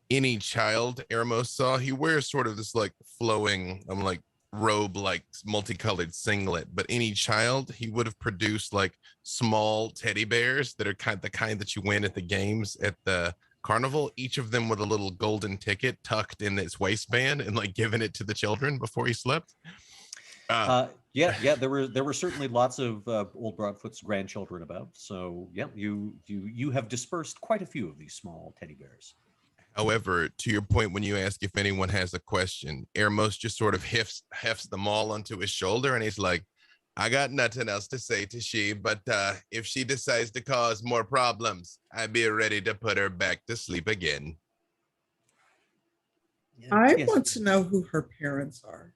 Any child Eremos saw, he wears sort of this like flowing, like robe, like multicolored singlet. But any child, he would have produced like small teddy bears that are the kind that you win at the games at the carnival. Each of them with a little golden ticket tucked in its waistband, and like giving it to the children before he slept. There were certainly lots of old Broadfoot's grandchildren about. So yeah, you have dispersed quite a few of these small teddy bears. However, to your point, when you ask if anyone has a question, Eremos just sort of hefts them all onto his shoulder, and he's like, I got nothing else to say to she, but if she decides to cause more problems, I'd be ready to put her back to sleep again. I Yes. want to know who her parents are.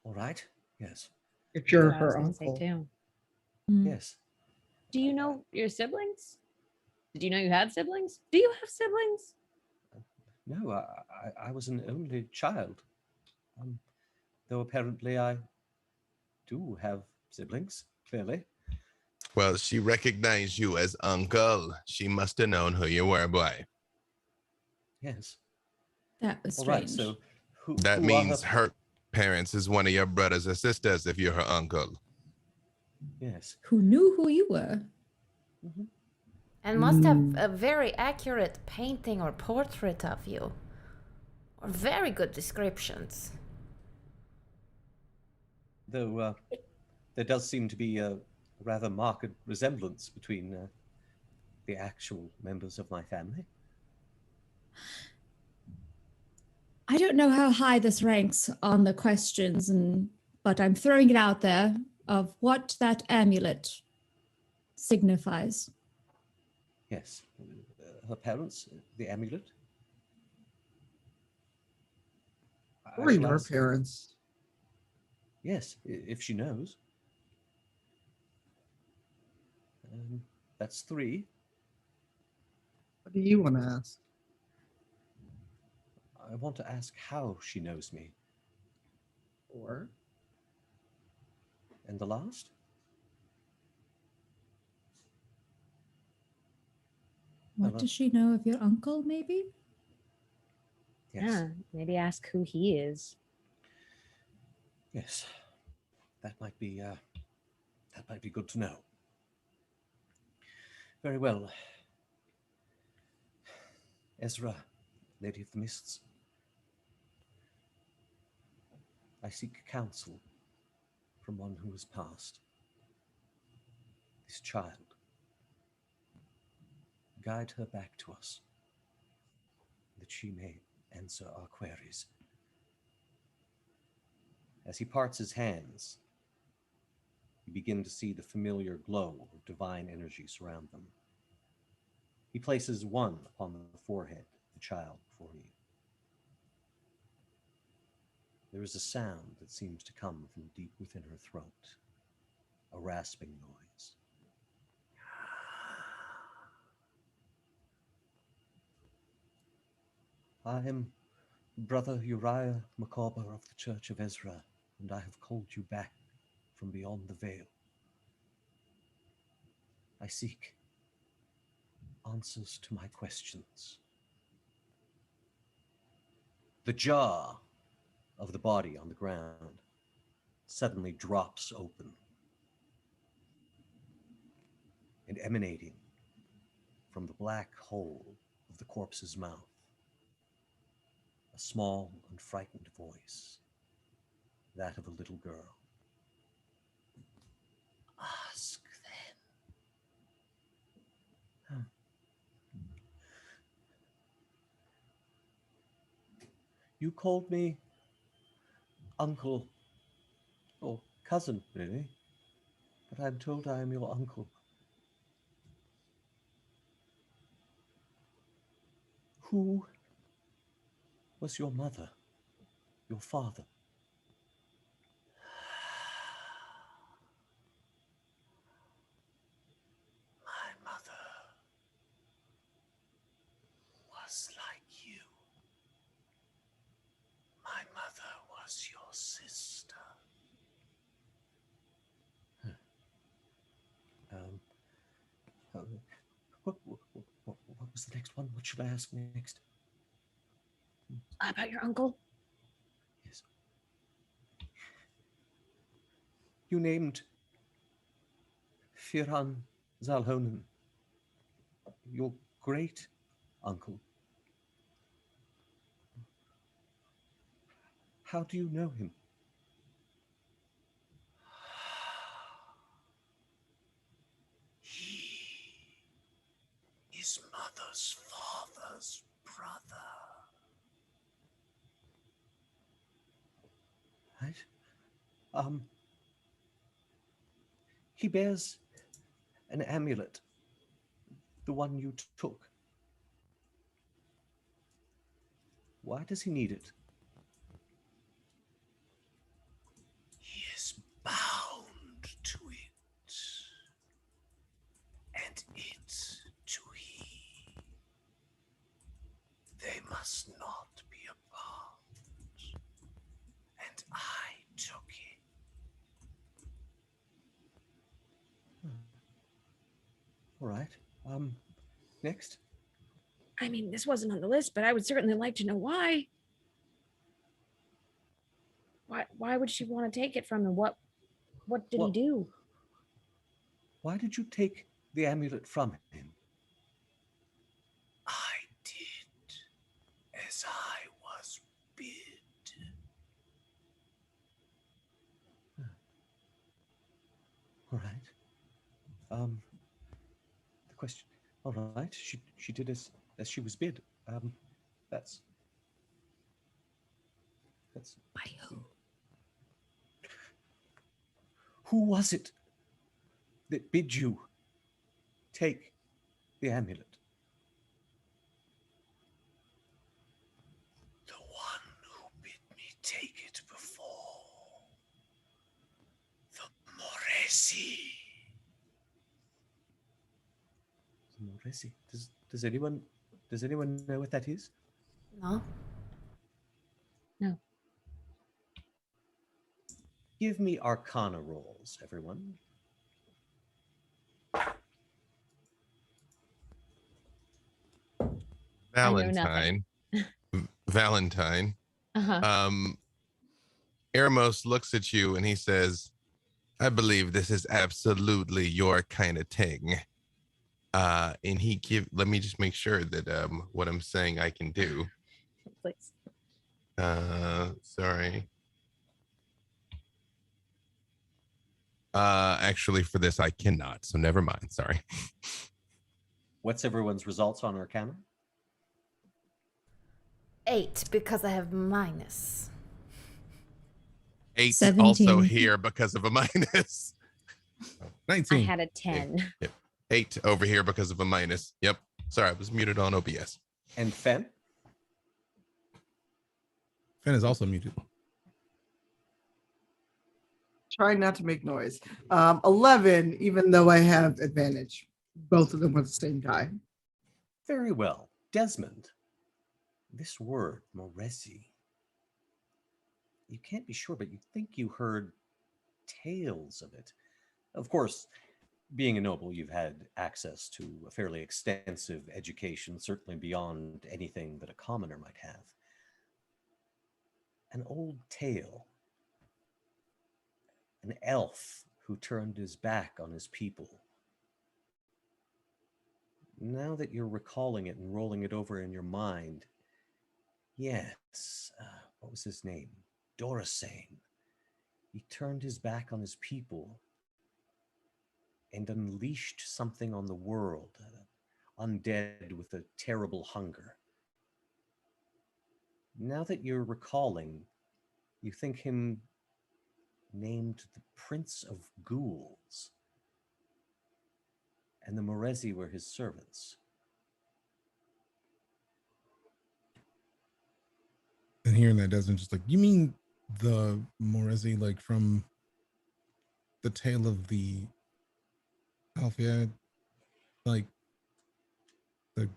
All right. Yes. If you're That's what I was her gonna say uncle. too. Yes. Do you know your siblings? Did you know you had siblings? Do you have siblings? No, I was an only child. Though apparently I do have siblings, clearly. Well, she recognized you as uncle. She must have known who you were, boy. Yes. That was All strange. right. So That who are means her parents is one of your brothers or sisters if you're her uncle. Yes. Who knew who you were? And must have a very accurate painting or portrait of you. Or very good descriptions. Though there does seem to be a rather marked resemblance between the actual members of my family. I don't know how high this ranks on the questions, but I'm throwing it out there of what that amulet signifies. Yes. Her parents, the amulet. Who are your parents? Yes, if she knows. That's 3. What do you want to ask? I want to ask how she knows me. Or And the last? What does she know of your uncle, maybe? Yes. Yeah, maybe ask who he is. Yes. That might be good to know. Very well. Ezra, Lady of the Mists. I seek counsel from one who has passed. This child. Guide her back to us, that she may answer our queries. As he parts his hands, you begin to see the familiar glow of divine energy surround them. He places one upon the forehead of the child before you. There is a sound that seems to come from deep within her throat, a rasping noise. I am Brother Uriah Macabre of the Church of Ezra, and I have called you back from beyond the veil. I seek answers to my questions. The jaw of the body on the ground suddenly drops open, and emanating from the black hole of the corpse's mouth, a small, unfrightened voice, that of a little girl. Ask them. You called me uncle, or cousin, really, but I'm told I am your uncle. Who was your mother, your father? My mother was the next one? What should I ask next? About your uncle? Yes. You named Firan Zalhonen your great uncle. How do you know him? His mother's father's brother. Right? He bears an amulet, the one you took. Why does he need it? He is bound to it, and it to he. They must not be apart, and I took it. All right. Next. I mean, this wasn't on the list, but I would certainly like to know why. Why would she want to take it from him? What did he do? Why did you take the amulet from him? I did as I was bid. All right. The question. All right. She did as she was bid. That's. By who? Who was it that bid you take the amulet? The one who bid me take it before. The Moresi. Moresi. Does anyone know what that is? No. No. Give me Arcana rolls, everyone. Valentine. Valentine. Uh-huh. Eremos looks at you and he says, I believe this is absolutely your kind of thing. And let me just make sure that what I'm saying I can do. Please. Sorry. Actually for this I cannot, so never mind. Sorry. What's everyone's results on Arcana? 8 because I have minus. 8 17. also here because of a minus. 19. I had a 10. Yep. 8 over here because of a minus. Yep. Sorry, I was muted on OBS. And Fen? Fen is also muted. Try not to make noise. 11, even though I have advantage. Both of them with the same die. Very well. Desmond, this word, Moresi, you can't be sure, but you think you heard tales of it. Of course, being a noble, you've had access to a fairly extensive education, certainly beyond anything that a commoner might have. An old tale. An elf who turned his back on his people. Now that you're recalling it and rolling it over in your mind, yes, what was his name? Dorasane. He turned his back on his people and unleashed something on the world, undead with a terrible hunger. Now that you're recalling, you think him named the Prince of Ghouls, and the Moresi were his servants. And hearing that, Desmond just like, you mean the Moresi, like from the tale of the Alpha, like the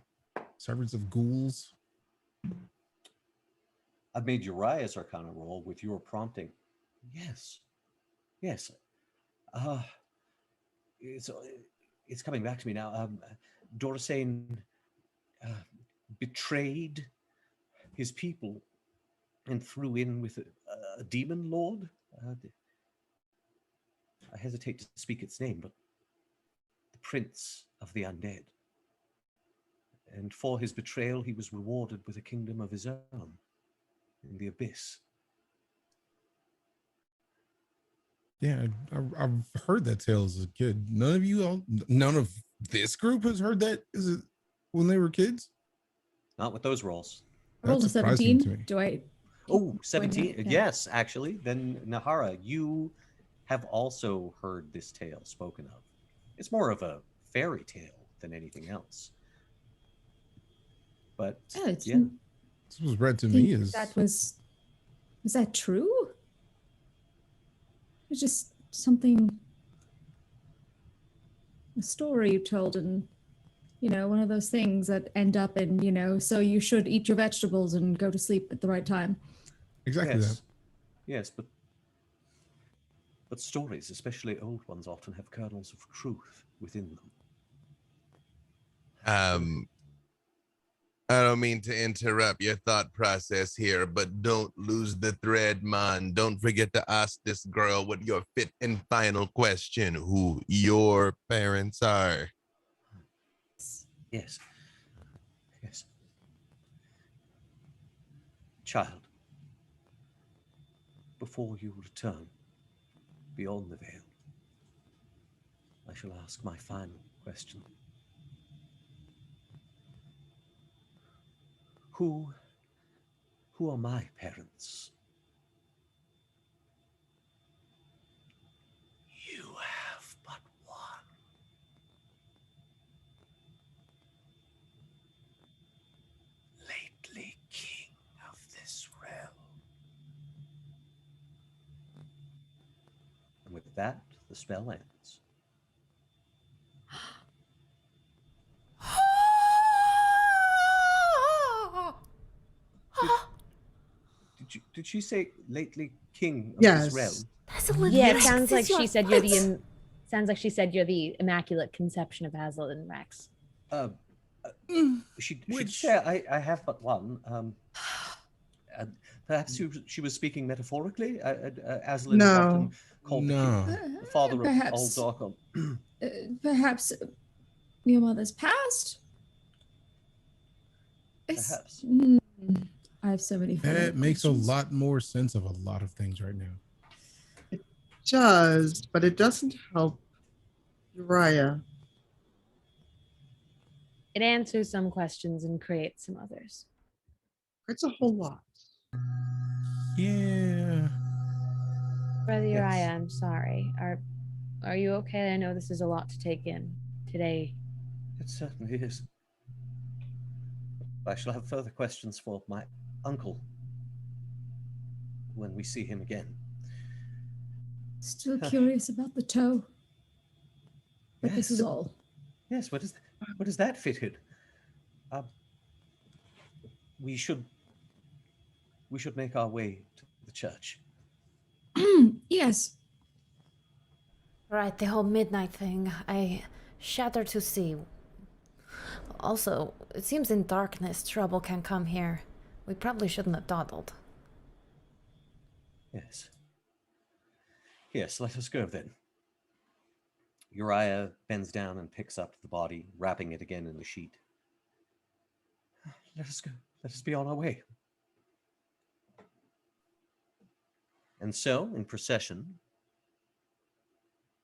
servants of ghouls? I've made Uriah's Arcana roll with your prompting. Yes. Yes. It's coming back to me now. Dorasane betrayed his people and threw in with a demon lord. I hesitate to speak its name, but the prince of the undead. And for his betrayal, he was rewarded with a kingdom of his own in the abyss. Yeah, I've heard that tale as a kid. None of this group has heard that when they were kids? Not with those rolls. Roll That's a surprising to 17. me. Do I? Oh, 17. Yeah. Yes, actually. Then, Nahara, you have also heard this tale spoken of. It's more of a fairy tale than anything else. But, Oh, it's yeah. This was read to think me as was that true? It's just something, a story you told, and one of those things that end up in, so you should eat your vegetables and go to sleep at the right time. exactly that. Yes, but stories, especially old ones, often have kernels of truth within them. I don't mean to interrupt your thought process here, but don't lose the thread, man. Don't forget to ask this girl what your fit and final question, who your parents are. Yes. Yes. Child, before you return beyond the veil, I shall ask my final question. Who are my parents? You have but one. Lately king of this realm. And with that, the spell ends. Did she say lately king of Yes. this realm? That's a little Yeah, it Rex, sounds this like is your she said you're foot. sounds like she said you're the immaculate conception of Hazel and Rex. She said I have but one. Perhaps she was speaking metaphorically. Aslan is often called the father Perhaps. of Old Darkon. Perhaps your mother's past. Perhaps. I have so many. That makes questions. a lot more sense of a lot of things right now. It does, but it doesn't help Uriah. It answers some questions and creates some others. It's a whole lot. Yeah. Brother Yes. Uriah, I'm sorry. Are you okay? I know this is a lot to take in today. It certainly is. I shall have further questions for my uncle when we see him again. Still curious about the toe. But this is all. Yes, what does that fit in? We should make our way to the church. Yes. Right, the whole midnight thing. I shudder to see. Also, it seems in darkness trouble can come here. We probably shouldn't have dawdled. Yes. Yes, let us go then. Uriah bends down and picks up the body, wrapping it again in the sheet. Let us go. Let us be on our way. And so, in procession,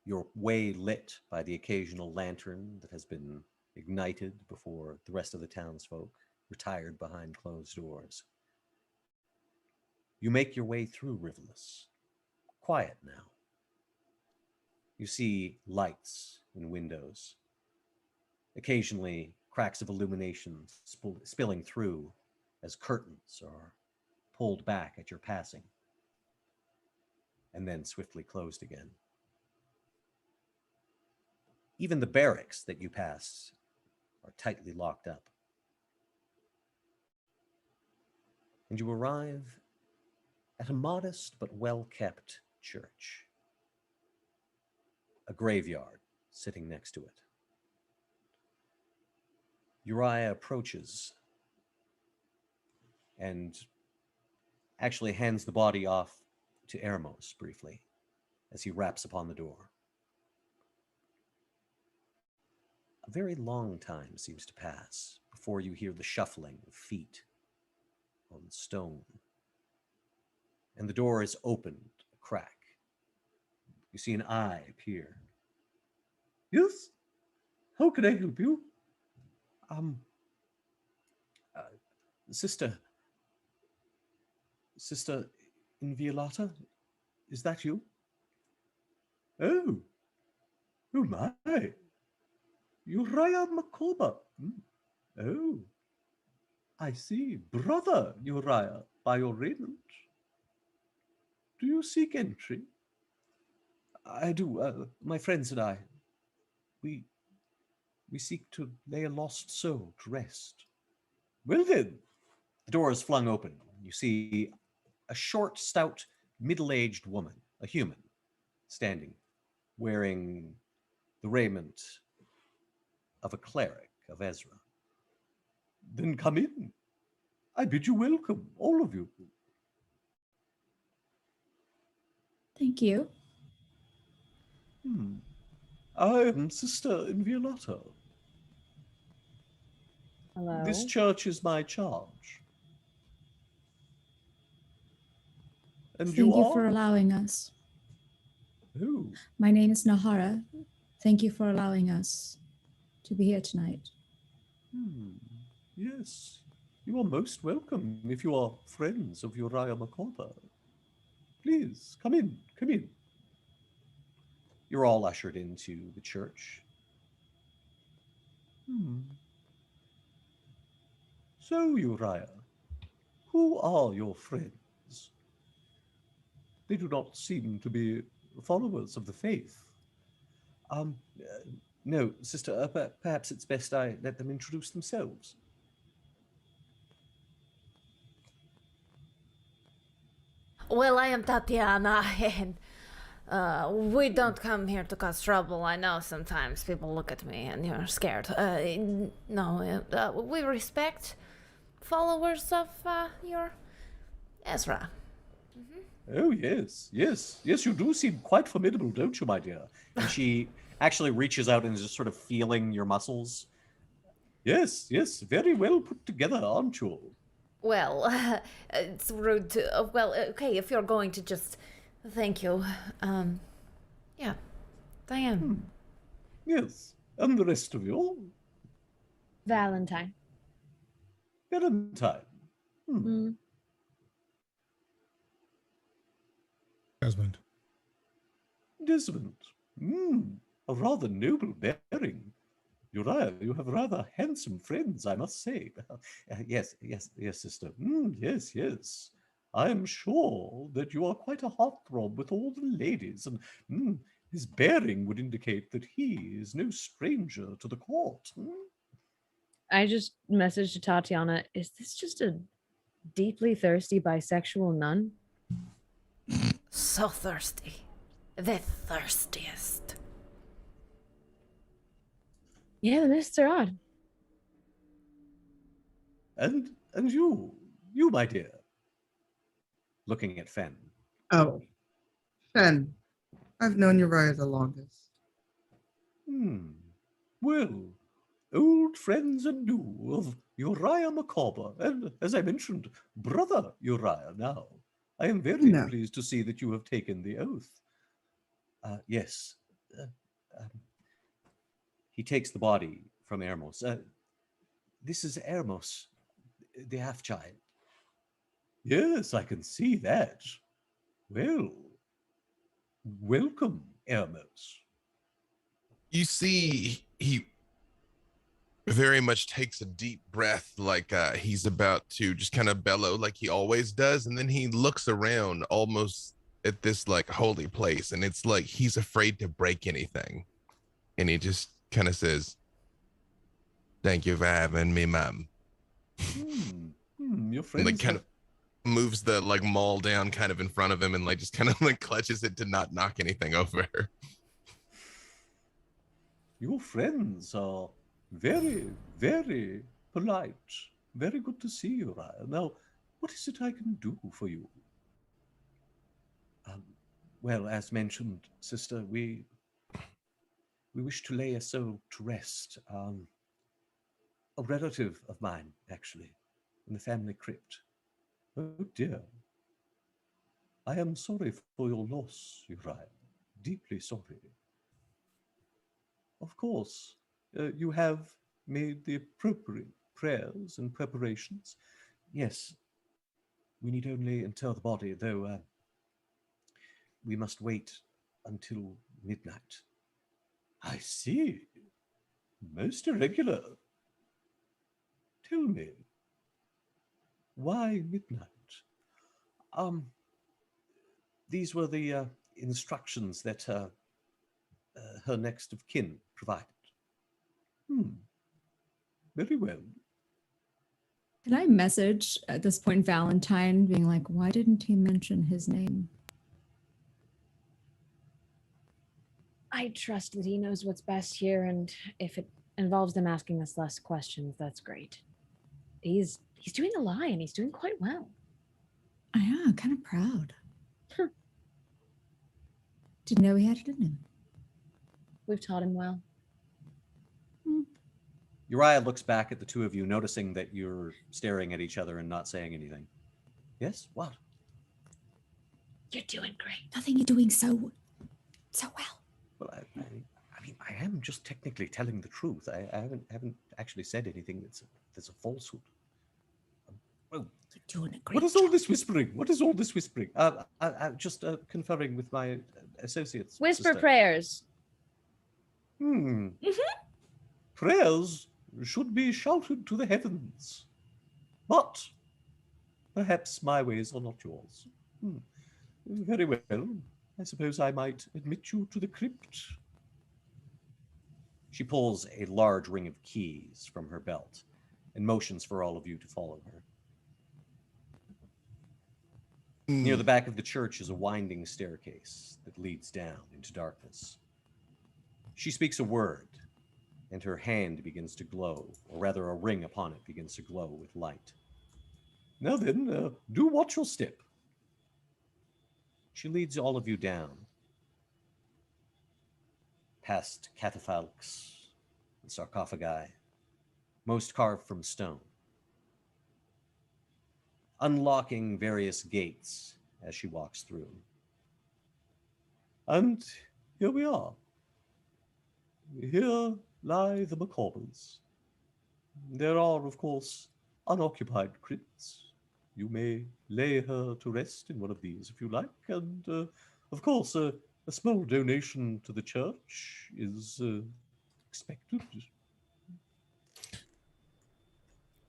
your way lit by the occasional lantern that has been ignited before the rest of the townsfolk retired behind closed doors. You make your way through Rivulus. Quiet now. You see lights in windows. Occasionally, cracks of illumination spilling through as curtains are pulled back at your passing and then swiftly closed again. Even the barracks that you pass are tightly locked up. And you arrive at a modest but well-kept church. A graveyard sitting next to it. Uriah approaches and actually hands the body off to Eremos briefly as he raps upon the door. A very long time seems to pass before you hear the shuffling of feet on stone. And the door is opened a crack. You see an eye appear. Yes? How can I help you? Sister Inviolata, is that you? Oh my. Uriah Makoba. Oh, I see. Brother Uriah, by your raiment. Do you seek entry? I do. My friends and I, we seek to lay a lost soul to rest. Well then, the door is flung open. You see a short, stout, middle-aged woman, a human, standing, wearing the raiment of a cleric of Ezra. Then come in. I bid you welcome, all of you. Thank you. I am Sister Inviolata. Hello. This church is my charge. And Thank you you are? for allowing us. Who? My name is Nahara. Thank you for allowing us to be here tonight. Yes, you are most welcome if you are friends of Uriah Makoba. Please, come in, come in. You're all ushered into the church. So, Uriah, who are your friends? They do not seem to be followers of the faith. No, sister, perhaps it's best I let them introduce themselves. Well, I am Tatiana, and we don't come here to cause trouble. I know sometimes people look at me and you're scared. No, we respect followers of your Ezra. Oh, yes, you do seem quite formidable, don't you, my dear? And she actually reaches out and is just sort of feeling your muscles. Yes, very well put together, aren't you? Well, it's rude to. Well, okay, if you're going to just. Thank you. Yeah, Diane. Yes, and the rest of you? Valentine. Valentine. Desmond. Desmond. A rather noble bearing. Uriah, you have rather handsome friends, I must say. Yes, sister. Yes. I am sure that you are quite a heartthrob with all the ladies, and his bearing would indicate that he is no stranger to the court. I just messaged to Tatiana, is this just a deeply thirsty bisexual nun? So thirsty. The thirstiest. Yeah, the mists are odd. And you, my dear. Looking at Fen. Oh, Fen, I've known Uriah the longest. Well, old friends and new of Uriah Macabre, and as I mentioned, brother Uriah now. I am very pleased to see that you have taken the oath. Yes. He takes the body from Eremos. This is Eremos, the half-child. Yes, I can see that. Well, welcome, Eremos. You see, he very much takes a deep breath, like he's about to just kind of bellow like he always does, and then he looks around almost at this like holy place, and it's like he's afraid to break anything, and he just kind of says, "Thank you for having me, ma'am." Your friends like kind of moves the like maul down kind of in front of him and like just kind of like clutches it to not knock anything over. Your friends are Very, very polite. Very good to see you, Ryan. Now, what is it I can do for you? Well, as mentioned, sister, we wish to lay a soul to rest. A relative of mine, actually, in the family crypt. Oh dear. I am sorry for your loss, Uriah. Deeply sorry. Of course, you have made the appropriate prayers and preparations. Yes, we need only inter the body, though we must wait until midnight. I see. Most irregular. Tell me, why midnight? These were the instructions that her next of kin provided. Very well. Can I message at this point Valentine being like, why didn't he mention his name? I trust that he knows what's best here, and if it involves them asking us less questions, that's great. He's doing a lie, and he's doing quite well. I am. I'm kind of proud. Didn't know he had it in him. We've taught him well. Uriah looks back at the two of you, noticing that you're staring at each other and not saying anything. Yes? What? You're doing great. Nothing, you're doing so well. Well, I mean, I am just technically telling the truth. I haven't actually said anything that's a falsehood. Well, you're doing a great What is all this whispering? What is all this whispering? I'm just conferring with my associates. Whisper sister. prayers. Prayers should be shouted to the heavens. But perhaps my ways are not yours. Very well. I suppose I might admit you to the crypt. She pulls a large ring of keys from her belt and motions for all of you to follow her. Near the back of the church is a winding staircase that leads down into darkness. She speaks a word, and her hand begins to glow, or rather a ring upon it begins to glow with light. Now then, do watch your step. She leads all of you down, past catafalques and sarcophagi, most carved from stone, unlocking various gates as she walks through. And here we are. Here lie the Macaubers. There are, of course, unoccupied crypts. You may lay her to rest in one of these if you like, and, of course, a small donation to the church is expected.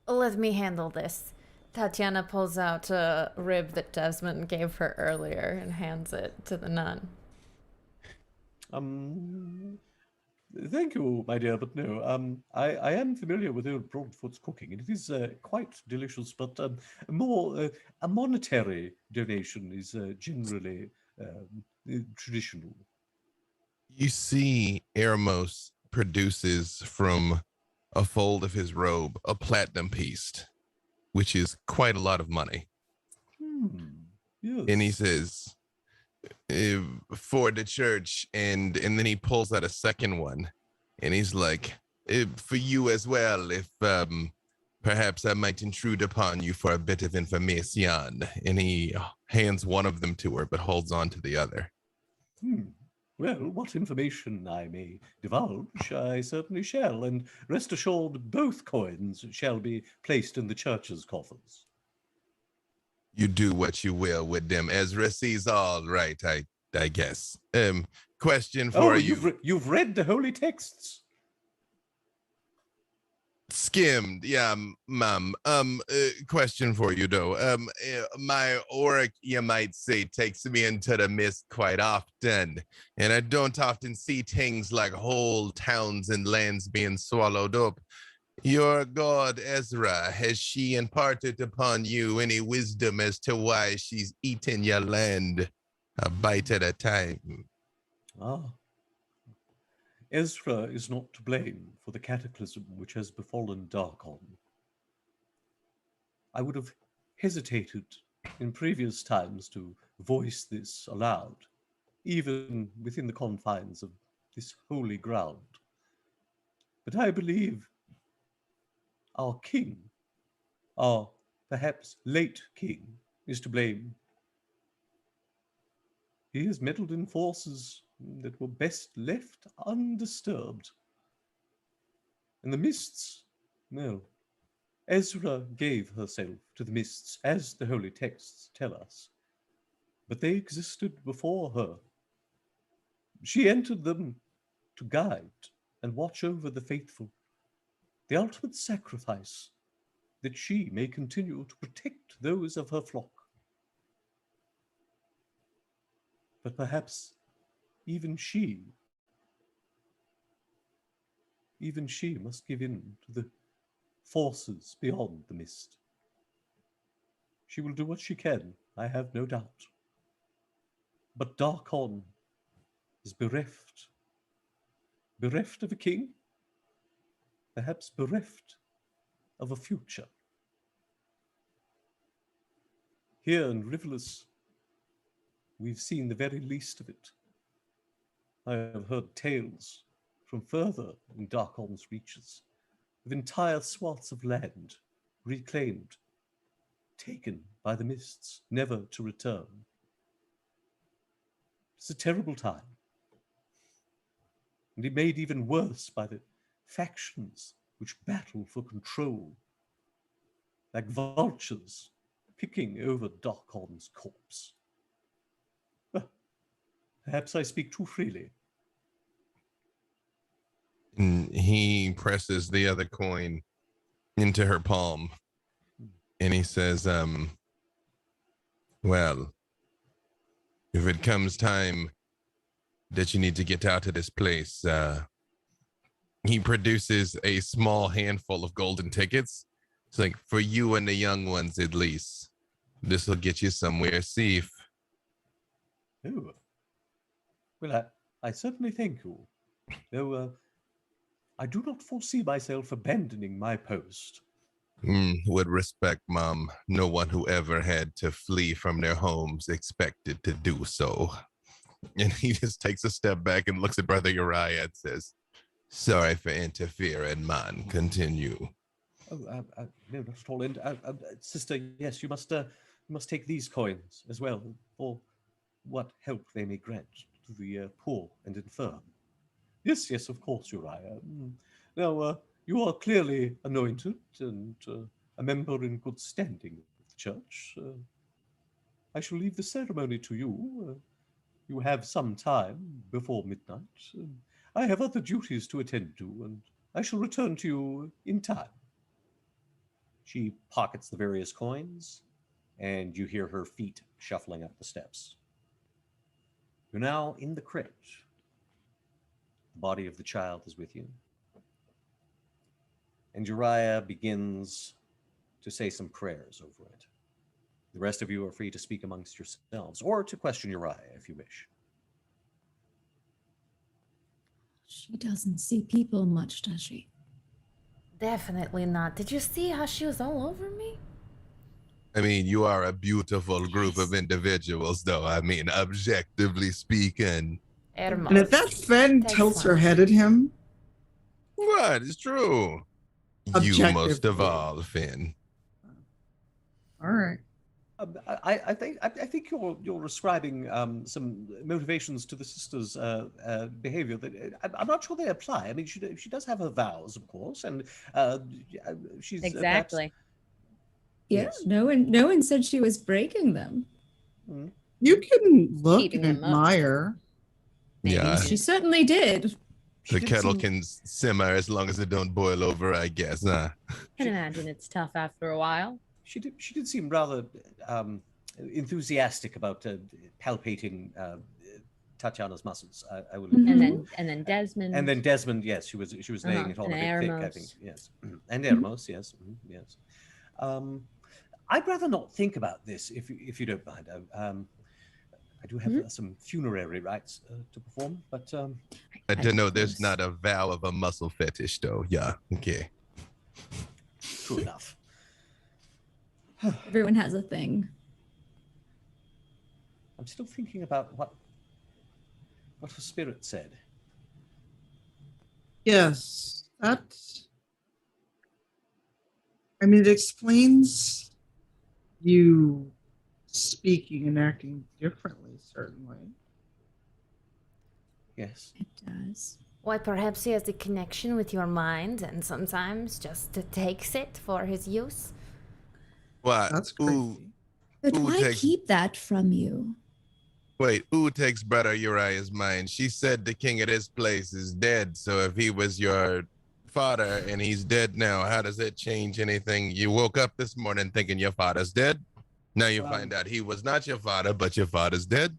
Let me handle this. Tatiana pulls out a rib that Desmond gave her earlier and hands it to the nun. Thank you, my dear, but no. I am familiar with old Broadfoot's cooking, and it is quite delicious, but more a monetary donation is generally traditional. You see Eremos produces from a fold of his robe a platinum piece, which is quite a lot of money. Yes. And he says, for the church, and then he pulls out a second one, and he's like, for you as well, if perhaps I might intrude upon you for a bit of information. And he hands one of them to her, but holds on to the other. Well, what information I may divulge, I certainly shall, and rest assured both coins shall be placed in the church's coffers. You do what you will with them. Ezra sees all right, I guess. Question for you. You've read the holy texts? Skimmed, yeah, ma'am. Question for you though. My aura, you might say, takes me into the mist quite often, and I don't often see things like whole towns and lands being swallowed up. Your god Ezra, has she imparted upon you any wisdom as to why she's eaten your land a bite at a time? Ezra is not to blame for for the cataclysm which has befallen Darkon. I would have hesitated in previous times to voice this aloud, even within the confines of this holy ground. But I believe our king, our perhaps late king, is to blame. He has meddled in forces that were best left undisturbed. And the mists, well, Ezra gave herself to the mists, as the holy texts tell us, but they existed before her. She entered them to guide and watch over the faithful, the ultimate sacrifice that she may continue to protect those of her flock. But perhaps even she must give in to the forces beyond the mist. She will do what she can, I have no doubt. But Darkon is bereft of a king, perhaps bereft of a future. Here in Rivellus, we've seen the very least of it. I have heard tales from further in Darkon's reaches of entire swaths of land reclaimed, taken by the mists, never to return. It's a terrible time, and it made even worse by the factions which battle for control, like vultures picking over Darkon's corpse. Well, perhaps I speak too freely. And he presses the other coin into her palm, and he says, well, if it comes time that you need to get out of this place, he produces a small handful of golden tickets. It's like, for you and the young ones at least. This will get you somewhere safe. Oh. Well, I certainly thank you. Though I do not foresee myself abandoning my post. With respect, Mom, no one who ever had to flee from their homes expected to do so. And he just takes a step back and looks at Brother Uriah and says, sorry for interfering, man. Continue. Oh, no, not at all. And sister, yes, you must take these coins as well, for what help they may grant to the poor and infirm. Yes, of course, Uriah. Now, you are clearly anointed and a member in good standing with the church. I shall leave the ceremony to you. You have some time before midnight. I have other duties to attend to, and I shall return to you in time. She pockets the various coins, and you hear her feet shuffling up the steps. You're now in the crypt. The body of the child is with you. And Uriah begins to say some prayers over it. The rest of you are free to speak amongst yourselves, or to question Uriah if you wish. She doesn't see people much, does she? Definitely not. Did you see how she was all over me? I mean, you are a beautiful group of individuals, though. I mean, objectively speaking. Hermoso. And if that Fen Takes tilts her one. head at him, What? It's true. You Objectively. most of all, Finn. all right. I think you're ascribing some motivations to the sister's behavior that I'm not sure they apply. I mean, she does have her vows, of course, and she's perhaps- Exactly. Yeah, Yes. no one said she was breaking them. You can look Keeping and them up. admire. Yeah, She certainly did. she the did kettle seem- can simmer as long as it don't boil over, I guess. Huh? Can imagine it's tough after a while. She did seem rather enthusiastic about palpating Tatiana's muscles. I will. Mhm. And then Desmond. And then Desmond, yes, she was laying it on And a bit thick, I Eremos. think. Yes, and Eremos, yes, yes. I'd rather not think about this if you don't mind. I do have some funerary rites to perform, but I don't know. There's course. not a vow of a muscle fetish, though. Yeah. Okay. true enough. Everyone has a thing. I'm still thinking about what her spirit said. Yes, that. I mean, it explains you speaking and acting differently, certainly. Yes. It does. Why, perhaps he has a connection with your mind and sometimes just takes it for his use. What? That's crazy. Ooh, But Who why takes- keep that from you? wait, who takes Brother Uriah's mind? She said the king of this place is dead. So if he was your father and he's dead now, how does it change anything? You woke up this morning thinking your father's dead. Now you find out he was not your father, but your father's dead.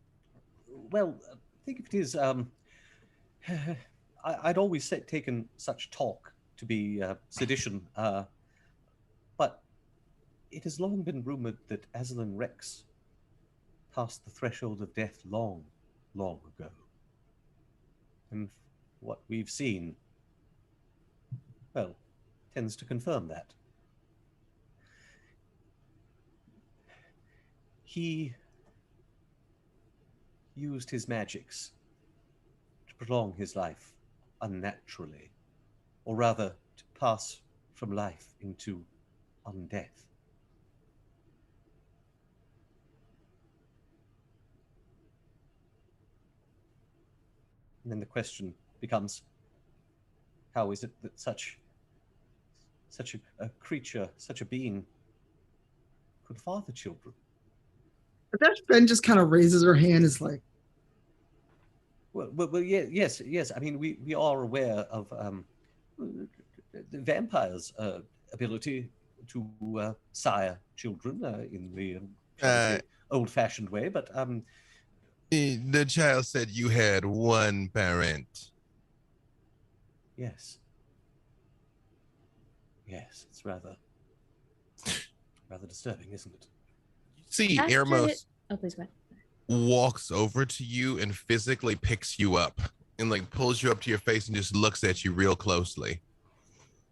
Well, think of it as I'd always taken such talk to be sedition, but it has long been rumored that Aslan Rex passed the threshold of death long, long ago. And what we've seen, well, tends to confirm that. He used his magics to prolong his life unnaturally, or rather to pass from life into undeath. And then the question becomes, how is it that such a creature, such a being, could father children? But that Ben just kind of raises her hand, is like, Well, yeah, yes. I mean, we are aware of the vampire's ability to sire children in the shall we say, old-fashioned way, but The child said you had one parent. yes, it's rather disturbing, isn't it? See, After Ermos it- Oh, please go ahead. walks over to you and physically picks you up and like pulls you up to your face and just looks at you real closely.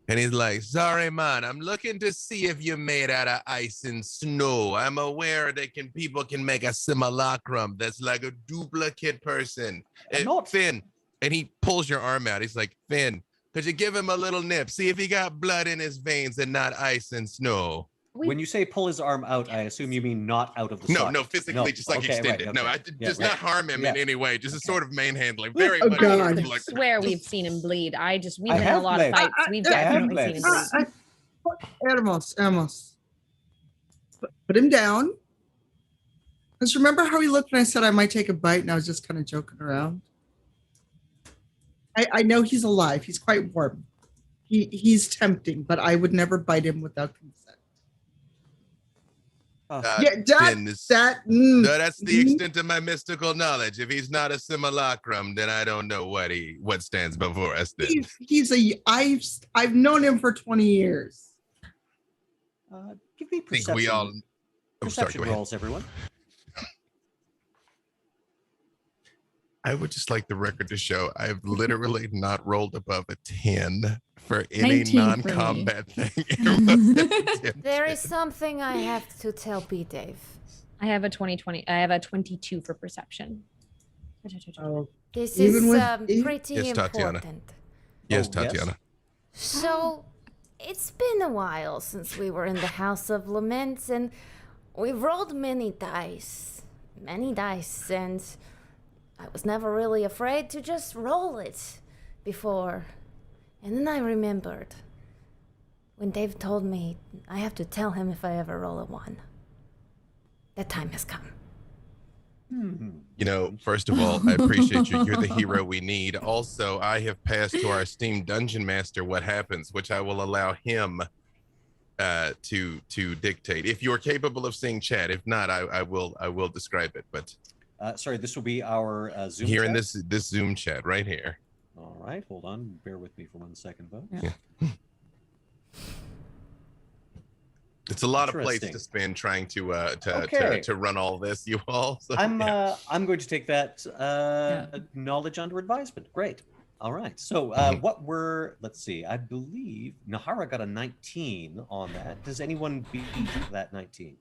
And he's like, sorry, man, I'm looking to see if you're made out of ice and snow. I'm aware that people can make a simulacrum that's like a duplicate person. I'm not. Finn. And he pulls your arm out. He's like, Finn, could you give him a little nip? See if he got blood in his veins and not ice and snow. When you say pull his arm out, I assume you mean not out of the No, socket. no, physically, just like okay, extend it. right, No, okay. I Yeah, does right. not harm him in Yeah. any way. Just a Okay. sort of manhandling. Very Oh, much. God. I like, swear we've seen him bleed. We've I been in a have lot bled. of fights. We've I have definitely seen him bled. bleed. Amos. Put him down. Because remember how he looked when I said I might take a bite and I was just kind of joking around? I know he's alive. He's quite warm. He's tempting, but I would never bite him without consent. Yeah, Finn is- that. No, that's the mhm. extent of my mystical knowledge. If he's not a simulacrum, then I don't know what stands before us. Then I've known him for 20 years. Give me I think perception. we all. Oh, sorry, Perception go ahead. rolls, everyone. I would just like the record to show I've literally not rolled above a 10 for any 19 for me. non-combat thing. There is something I have to tell B. Dave. I have a 20. I have a 22 for perception. Oh, This Even is with Eve? pretty Yes, Tatiana. important. Yes, Oh, yes. Tatiana. So, it's been a while since we were in the House of Laments, and we've rolled many dice, and I was never really afraid to just roll it before. And then I remembered when Dave told me I have to tell him if I ever roll a 1. That time has come. You know, first of all, I appreciate you. You're the hero we need. Also, I have passed to our esteemed dungeon master what happens, which I will allow him to dictate. If you're capable of seeing chat, if not, I will describe it. But Sorry, this will be our Zoom here in chat? this Zoom chat right here. All right, hold on. Bear with me for 1 second, folks. Yeah. It's a lot of plates Interesting. to spend trying to Okay. to run all this, you all. So, I'm yeah. I'm going to take that knowledge under advisement. Great. All right. So what were, let's see, I believe Nahara got a 19 on that. Does anyone beat that 19?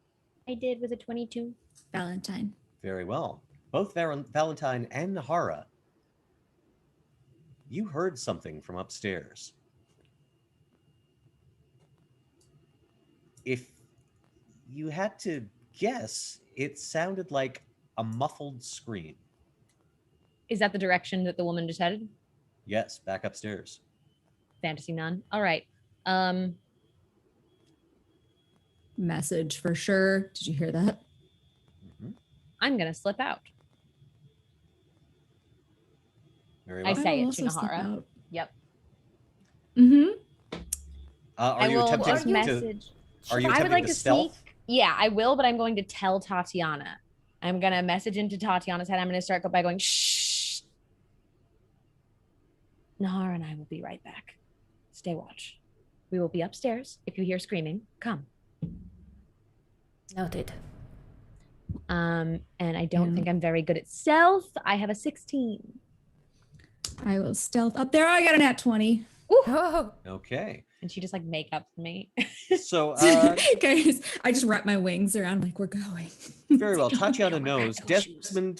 I did with a 22. Valentine. Very well. Both Valentine and Nahara, you heard something from upstairs. If you had to guess, it sounded like a muffled scream. Is that the direction that the woman just headed? Yes, back upstairs. Fantasy nun. All right. Message for sure. Did you hear that? I'm gonna slip out. Very I well. say will it to also slip Nahara. out. Yep. Mm-hmm. Are I you will attempting to? message. Are you I would attempting like to to stealth? sneak. Yeah, I will, but I'm going to tell Tatiana. I'm gonna message into Tatiana's head. I'm gonna start by going, shh. Nahara and I will be right back. Stay watch. We will be upstairs. If you hear screaming, come. Noted. And I don't Yeah. think I'm very good at stealth. I have a 16. I will stealth up there. I got an at 20. Oh, Okay. And she just like make up for me. So Guys, I just wrap my wings around like we're going. very well. Tatiana knows. Desmond,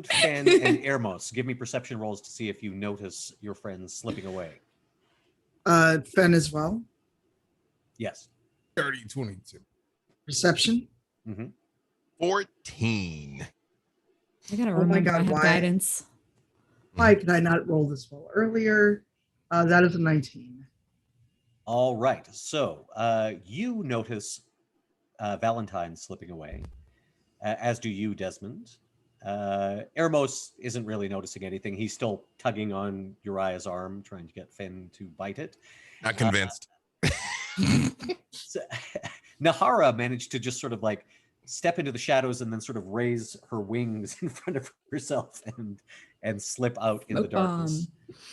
Fen, and Ermos. Give me perception rolls to see if you notice your friends slipping away. Fen as well. Yes. 30, 22. Perception. 14. I gotta Oh my remember I God, have why? guidance. Why could I not roll this well earlier? That is a 19. All right. So you notice Valentine slipping away, as do you, Desmond. Ermos isn't really noticing anything. He's still tugging on Uriah's arm, trying to get Fen to bite it. Not convinced. So, Nahara managed to just sort of like step into the shadows and then sort of raise her wings in front of herself and slip out in the Smoke darkness.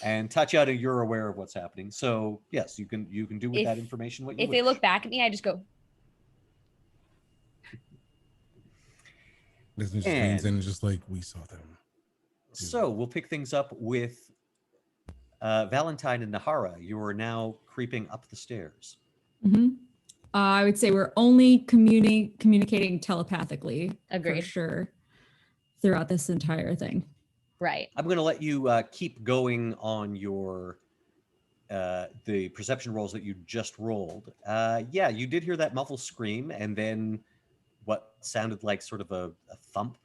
And Tatiana, you're aware of what's happening. So yes, you can do with that information what you If wish. they look back at me, I just go, This just leans in and just like, we saw them. So we'll pick things up with Valentine and Nahara. You are now creeping up the stairs. Mm-hmm. I would say we're only communicating telepathically. Agreed. For sure. Throughout this entire thing. right. I'm going to let you keep going on your the perception rolls that you just rolled. Yeah, you did hear that muffled scream and then what sounded like sort of a thump.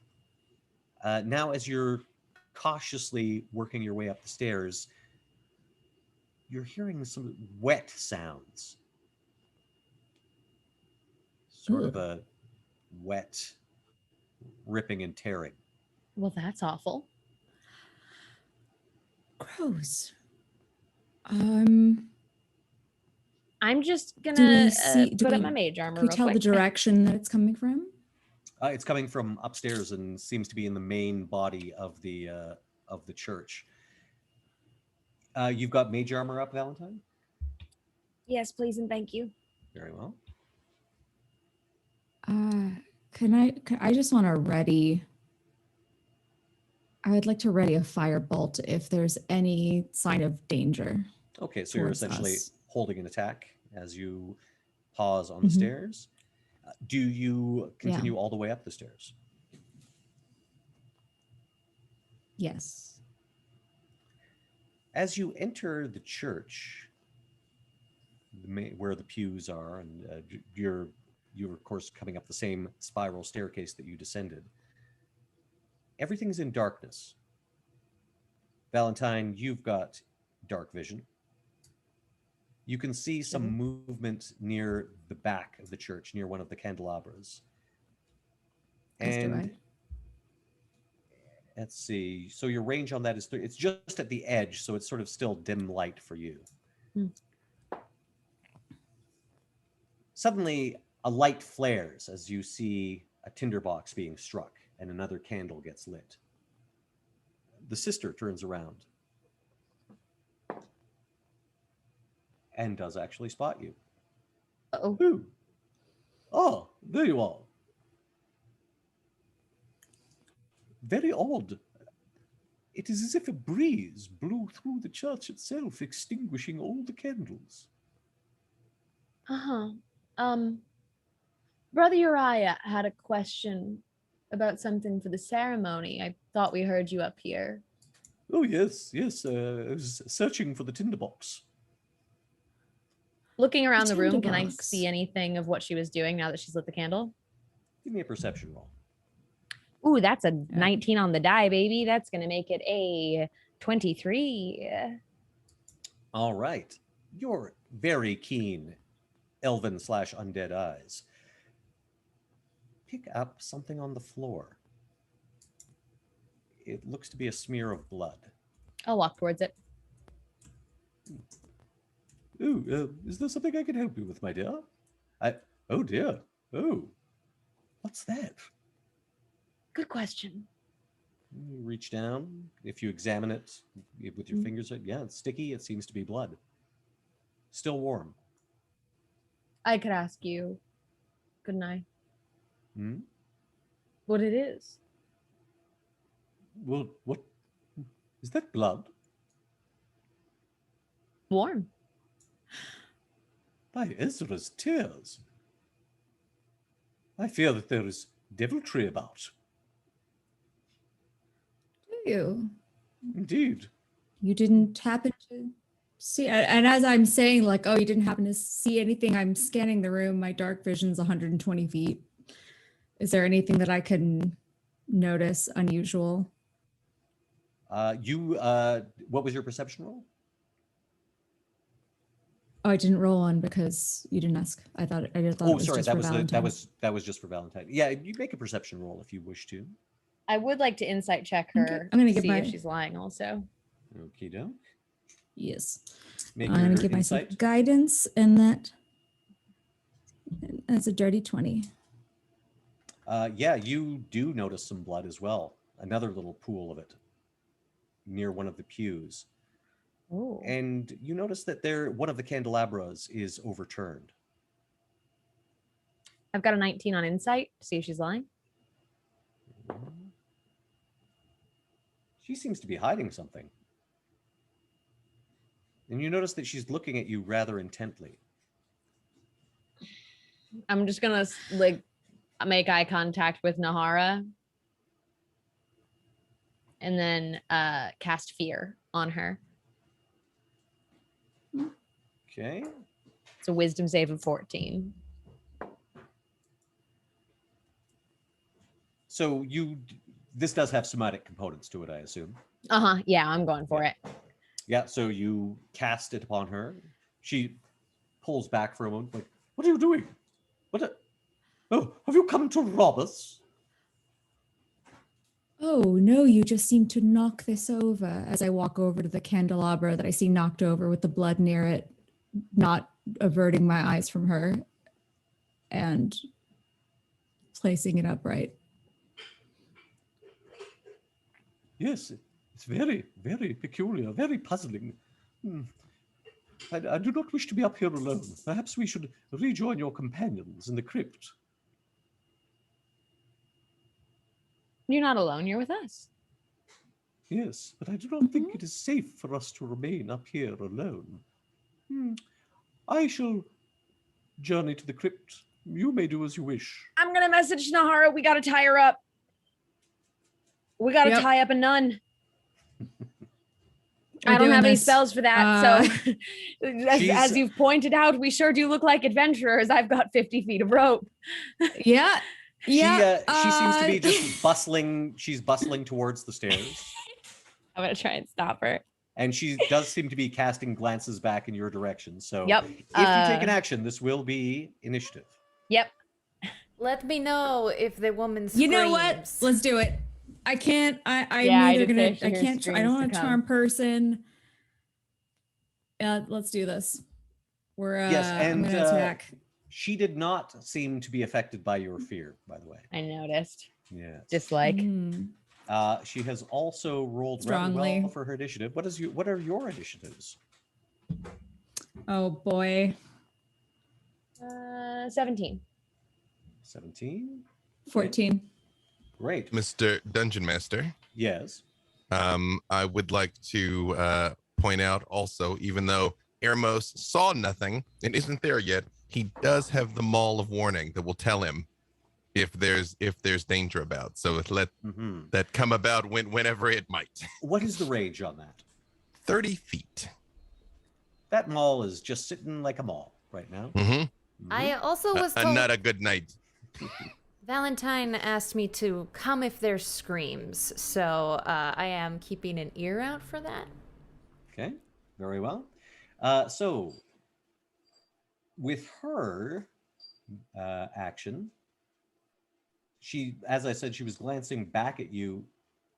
Now, as you're cautiously working your way up the stairs, you're hearing some wet sounds. Sort of a wet ripping and tearing. Well, that's awful. Gross. I'm just Do gonna we see? Do put we, up my mage armor. Can we real tell the quick. direction that it's coming from? It's coming from upstairs and seems to be in the main body of the church. You've got mage armor up, Valentine? Yes, please and thank you. Very well. I just want to ready. I would like to ready a firebolt if there's any sign of danger. Okay, so you're towards essentially us. holding an attack as you pause on the stairs. Do you continue all the way up the stairs? Yes. As you enter the church, where the pews are, and you're of course coming up the same spiral staircase that you descended. Everything's in darkness. Valentine, you've got dark vision. You can see some movement near the back of the church, near one of the candelabras. As do I. And let's see. So your range on that is it's just at the edge, so it's sort of still dim light for you. Suddenly, a light flares as you see a tinderbox being struck and another candle gets lit. The sister turns around and does actually spot you. Uh-oh. Ooh. Oh, there you are. Very odd. It is as if a breeze blew through the church itself, extinguishing all the candles. Uh-huh. Brother Uriah had a question about something for the ceremony. I thought we heard you up here. Oh, yes, yes. I was searching for the tinderbox. Looking around the room, can I tinderbox. see anything of what she was doing now that she's lit the candle? Give me a perception roll. Ooh, that's a 19 on the die, baby. That's going to make it a 23. All right. Your very keen elven/undead eyes pick up something on the floor. It looks to be a smear of blood. I'll walk towards it. Ooh, is there something I can help you with, my dear? Oh dear. Oh, what's that? Good question. You reach down. If you examine it with your fingers, yeah, it's sticky. It seems to be blood. Still warm. I could ask you, couldn't I, Hmm? what it is? Well, what? Is that blood? Warm. By Ezra's tears. I fear that there is deviltry about. Do you? Indeed. You didn't happen to see, and as I'm saying, like, oh, you didn't happen to see anything, I'm scanning the room. My dark vision's 120 feet. Is there anything that I can notice unusual? What was your perception roll? Oh, I didn't roll one because you didn't ask. I thought it Oh, was sorry, just that for was Valentine. that was just for Valentine. Yeah, you make a perception roll if you wish to. I would like to insight check her. Okay, I'm gonna give see my- if she's lying also. Okie doke. Yes. Make I'm gonna your give myself insight. guidance, and that's a dirty 20. Yeah, you do notice some blood as well. Another little pool of it near one of the pews. Oh. And you notice that one of the candelabras is overturned. I've got a 19 on insight to see if she's lying. She seems to be hiding something. And you notice that she's looking at you rather intently. I'm just gonna like make eye contact with Nahara and then cast fear on her. Okay. It's a wisdom save of 14. So this does have somatic components to it, I assume. Uh-huh. Yeah, I'm going for it. Yeah, so you cast it upon her. She pulls back for a moment, like, what are you doing? Oh, have you come to rob us? Oh, no, you just seem to knock this over. As I walk over to the candelabra that I see knocked over with the blood near it, not averting my eyes from her and placing it upright. Yes, it's very, very peculiar, very puzzling. I do not wish to be up here alone. Perhaps we should rejoin your companions in the crypt. You're not alone. You're with us. Yes, but I do not think it is safe for us to remain up here alone. I shall journey to the crypt. You may do as you wish. I'm going to message Nahara. We got to tie her up. We got to Yep. tie up a nun. We're I don't doing have any this. spells for that. So, as She's- you've pointed out, we sure do look like adventurers. I've got 50 feet of rope. Yeah. Yeah. She seems to be just bustling. She's bustling towards the stairs. I'm going to try and stop her. And she does seem to be casting glances back in your direction. So Yep. if you take an action, this will be initiative. Yep. Let me know if the woman screams. You know what? Let's do it. I can't. I'm Yeah, I neither did say gonna. if she I hears can't. I screams don't to want to come. charm person. Let's do this. We're. Yes, I'm and, gonna attack. She did not seem to be affected by your fear, by the way. I noticed. Yeah. Dislike. She has also rolled rather Strongly. well for her initiative. What are your initiatives? Oh boy. 17. 17. 14. Great. Mr. Dungeon Master, Yes. I would like to point out also, even though Ermos saw nothing and isn't there yet, he does have the Maul of Warning that will tell him if there's danger about. So let that come about whenever it might. What is the range on that? 30 feet. That mall is just sitting like a mall right now. I also was told Not a good night. Valentine asked me to come if there's screams, so I am keeping an ear out for that. Okay, very well. So, with her action, she, as I said, she was glancing back at you.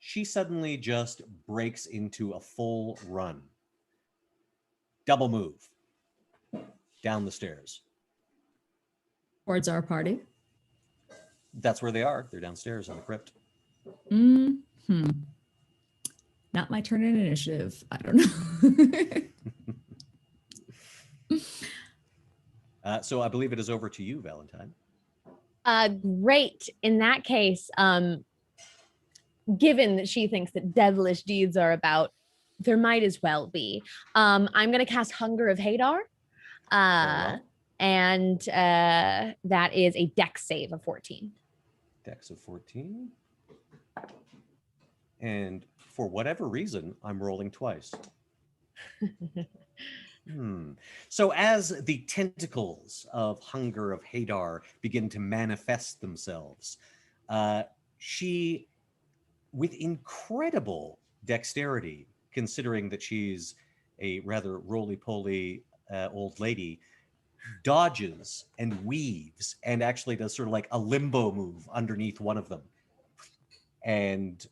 She suddenly just breaks into a full run. Double move. Down the stairs. Towards our party. That's where they are. They're downstairs in the crypt. Not my turn in initiative. I don't know. So I believe it is over to you, Valentine. Great. In that case, given that she thinks that devilish deeds are about, there might as well be. I'm going to cast Hunger of Hadar. And that is a dex save of 14. Dex of 14. And for whatever reason, I'm rolling twice. So as the tentacles of Hunger of Hadar begin to manifest themselves, she, with incredible dexterity, considering that she's a rather roly-poly old lady, dodges and weaves and actually does sort of like a limbo move underneath one of them and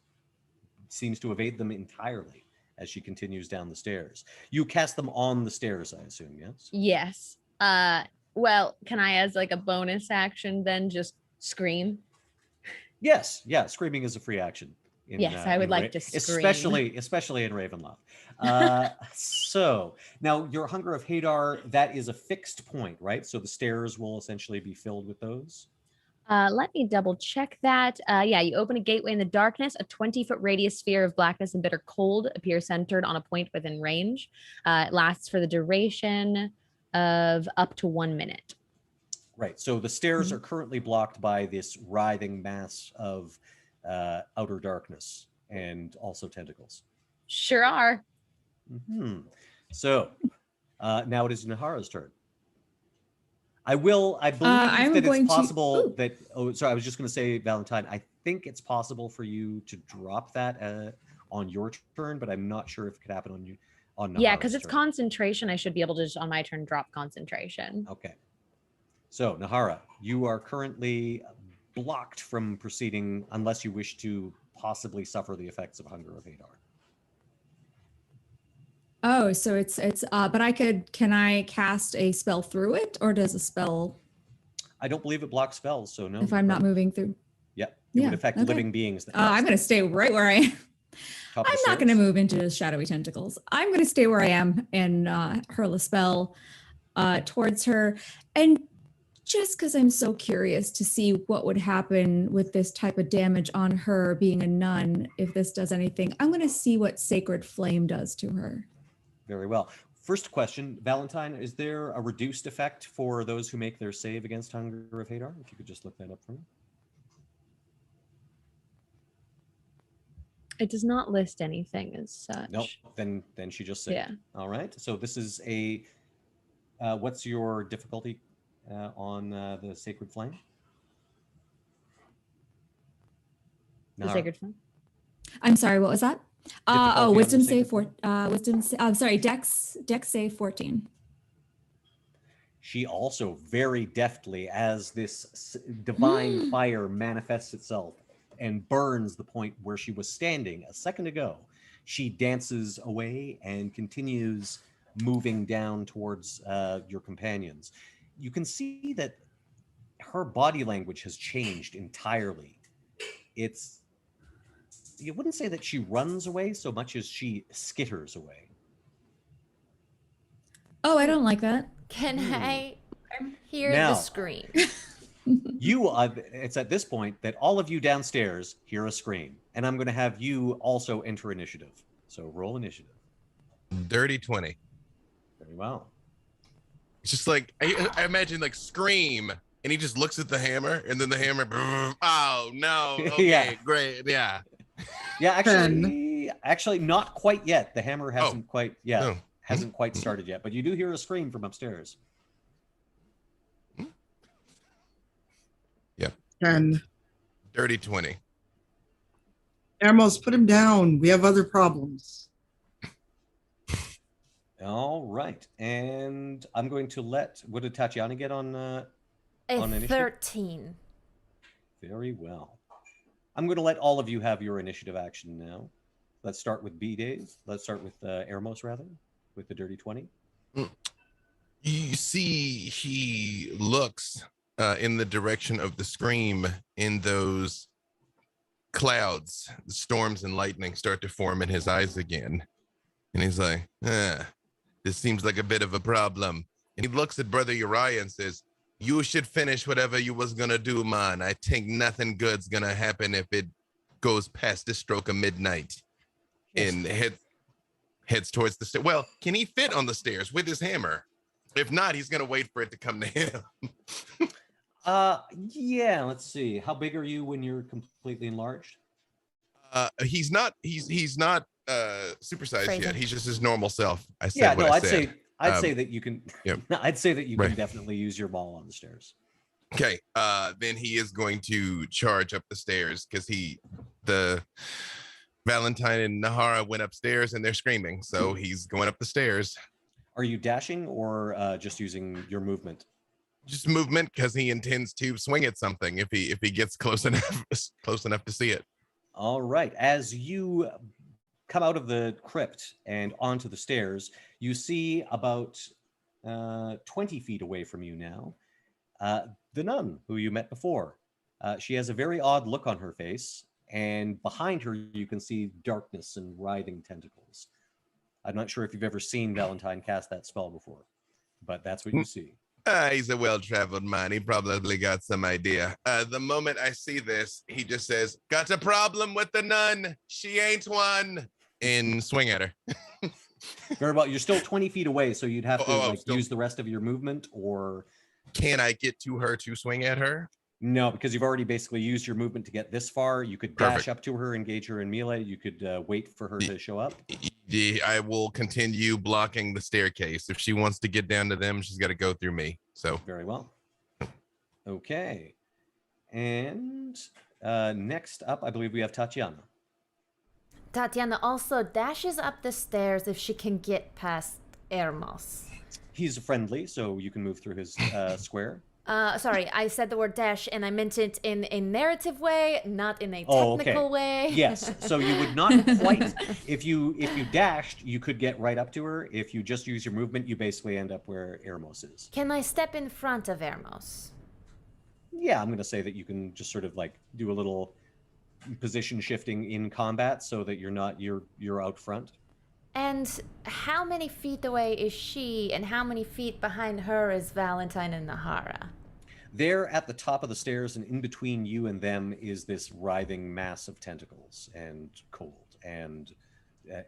seems to evade them entirely as she continues down the stairs. You cast them on the stairs, I assume, yes? Yes. Well, can I, as like a bonus action, then just scream? Yes. Yeah. Screaming is a free action. Yes, I would like to scream. Especially in Ravenloft. So now your Hunger of Hadar, that is a fixed point, right? So the stairs will essentially be filled with those. Let me double check that. Yeah, you open a gateway in the darkness. A 20-foot radius sphere of blackness and bitter cold appears centered on a point within range. It lasts for the duration of up to 1 minute. Right. So the stairs are currently blocked by this writhing mass of outer darkness and also tentacles. Sure are. So now it is Nahara's turn. I believe that it's possible that, I was just going to say, Valentine, I think it's possible for you to drop that on your turn, but I'm not sure if it could happen on you. Yeah, because it's concentration. I should be able to just on my turn drop concentration. Okay. So Nahara, you are currently blocked from proceeding unless you wish to possibly suffer the effects of Hunger of Hadar. Oh, so it's but can I cast a spell through it, or does a spell? I don't believe it blocks spells, so no. If I'm not moving through. Yep. It would affect living beings. I'm going to stay right where I am. I'm not going to move into shadowy tentacles. I'm going to stay where I am and hurl a spell towards her. And just because I'm so curious to see what would happen with this type of damage on her being a nun, if this does anything, I'm going to see what Sacred Flame does to her. Very well. First question, Valentine, is there a reduced effect for those who make their save against Hunger of Hadar? If you could just look that up for me. It does not list anything as such. Nope. Then she just saved. Yeah. All right. So this is a. What's your difficulty on the Sacred Flame? The Sacred Flame. I'm sorry. What was that? Wisdom save Dex save 14. She also very deftly, as this divine fire manifests itself and burns the point where she was standing a second ago, she dances away and continues moving down towards your companions. You can see that her body language has changed entirely. You wouldn't say that she runs away so much as she skitters away. Oh, I don't like that. Can I hear the scream? It's at this point that all of you downstairs hear a scream, and I'm going to have you also enter initiative. So roll initiative. Dirty 20. Very well. It's just like I imagine like scream, and he just looks at the hammer, and then the hammer. Oh no! Okay, Yeah. great. Yeah. Yeah, actually, not quite yet. The hammer hasn't hasn't quite started yet, but you do hear a scream from upstairs. Yeah. 10. Dirty 20. Ermos, put him down. We have other problems. All right, and I'm going to what did Tatiana get on initiative? 13. Very well. I'm going to let all of you have your initiative action now. Let's start with B-Days. Let's start with Ermos, rather, with the Dirty 20. You see, he looks in the direction of the scream, in those clouds, storms and lightning start to form in his eyes again. And he's like, this seems like a bit of a problem. And he looks at Brother Uriah and says, you should finish whatever you was gonna do, man. I think nothing good's gonna happen if it goes past the stroke of midnight. Yes. And heads towards the stairs. Well, can he fit on the stairs with his hammer? If not, he's gonna wait for it to come to him. Yeah, let's see. How big are you when you're completely enlarged? He's not supersized Crazy. yet. He's just his normal self. I'd say that you can. Yeah. I'd say that you can Right. definitely use your ball on the stairs. Okay, then he is going to charge up the stairs because the Valentine and Nahara went upstairs and they're screaming, so he's going up the stairs. Are you dashing or just using your movement? Just movement, because he intends to swing at something if he gets close enough to see it. All right. As you come out of the crypt and onto the stairs, you see about 20 feet away from you now, the nun who you met before. She has a very odd look on her face, and behind her you can see darkness and writhing tentacles. I'm not sure if you've ever seen Valentine cast that spell before, but that's what you see. He's a well-traveled man. He probably got some idea. The moment I see this, he just says, got a problem with the nun. She ain't one. And swing at her. Very well. You're still 20 feet away, so you'd have to still use the rest of your movement, or... Can I get to her to swing at her? No, because you've already basically used your movement to get this far. You could dash Perfect. up to her, engage her in melee. You could wait for her to show up. I will continue blocking the staircase. If she wants to get down to them, she's got to go through me. So Very well. Okay. And next up, I believe we have Tatiana. Tatiana also dashes up the stairs if she can get past Ermos. He's friendly, so you can move through his square. Sorry, I said the word dash, and I meant it in a narrative way, not in a Oh, technical okay. way. Yes. So you would not quite. If you dashed, you could get right up to her. If you just use your movement, you basically end up where Ermos is. Can I step in front of Ermos? Yeah, I'm going to say that you can just sort of like do a little position shifting in combat, so that you're out front. And how many feet away is she, and how many feet behind her is Valentine and Nahara? They're at the top of the stairs, and in between you and them is this writhing mass of tentacles and cold and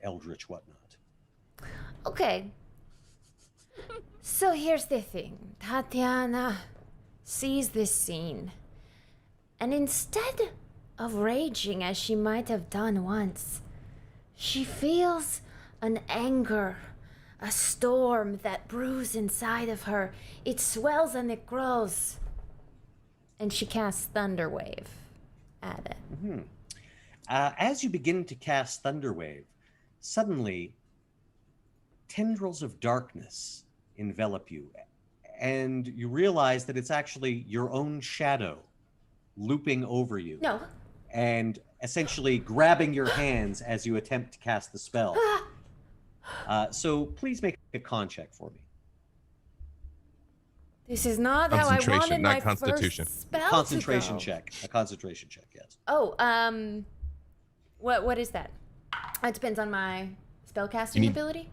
eldritch whatnot. Okay. So here's the thing. Tatiana sees this scene, and instead of raging as she might have done once, she feels an anger, a storm that brews inside of her. It swells and it grows. And she casts Thunderwave at it. Mm-hmm. As you begin to cast Thunderwave, suddenly tendrils of darkness envelop you, and you realize that it's actually your own shadow looping over you. No. And essentially grabbing your hands as you attempt to cast the spell. So please make a con check for me. This is not how I wanted my Constitution. first spell Concentration to go. check. A concentration check, yes. Oh, what is that? It depends on my spellcasting ability.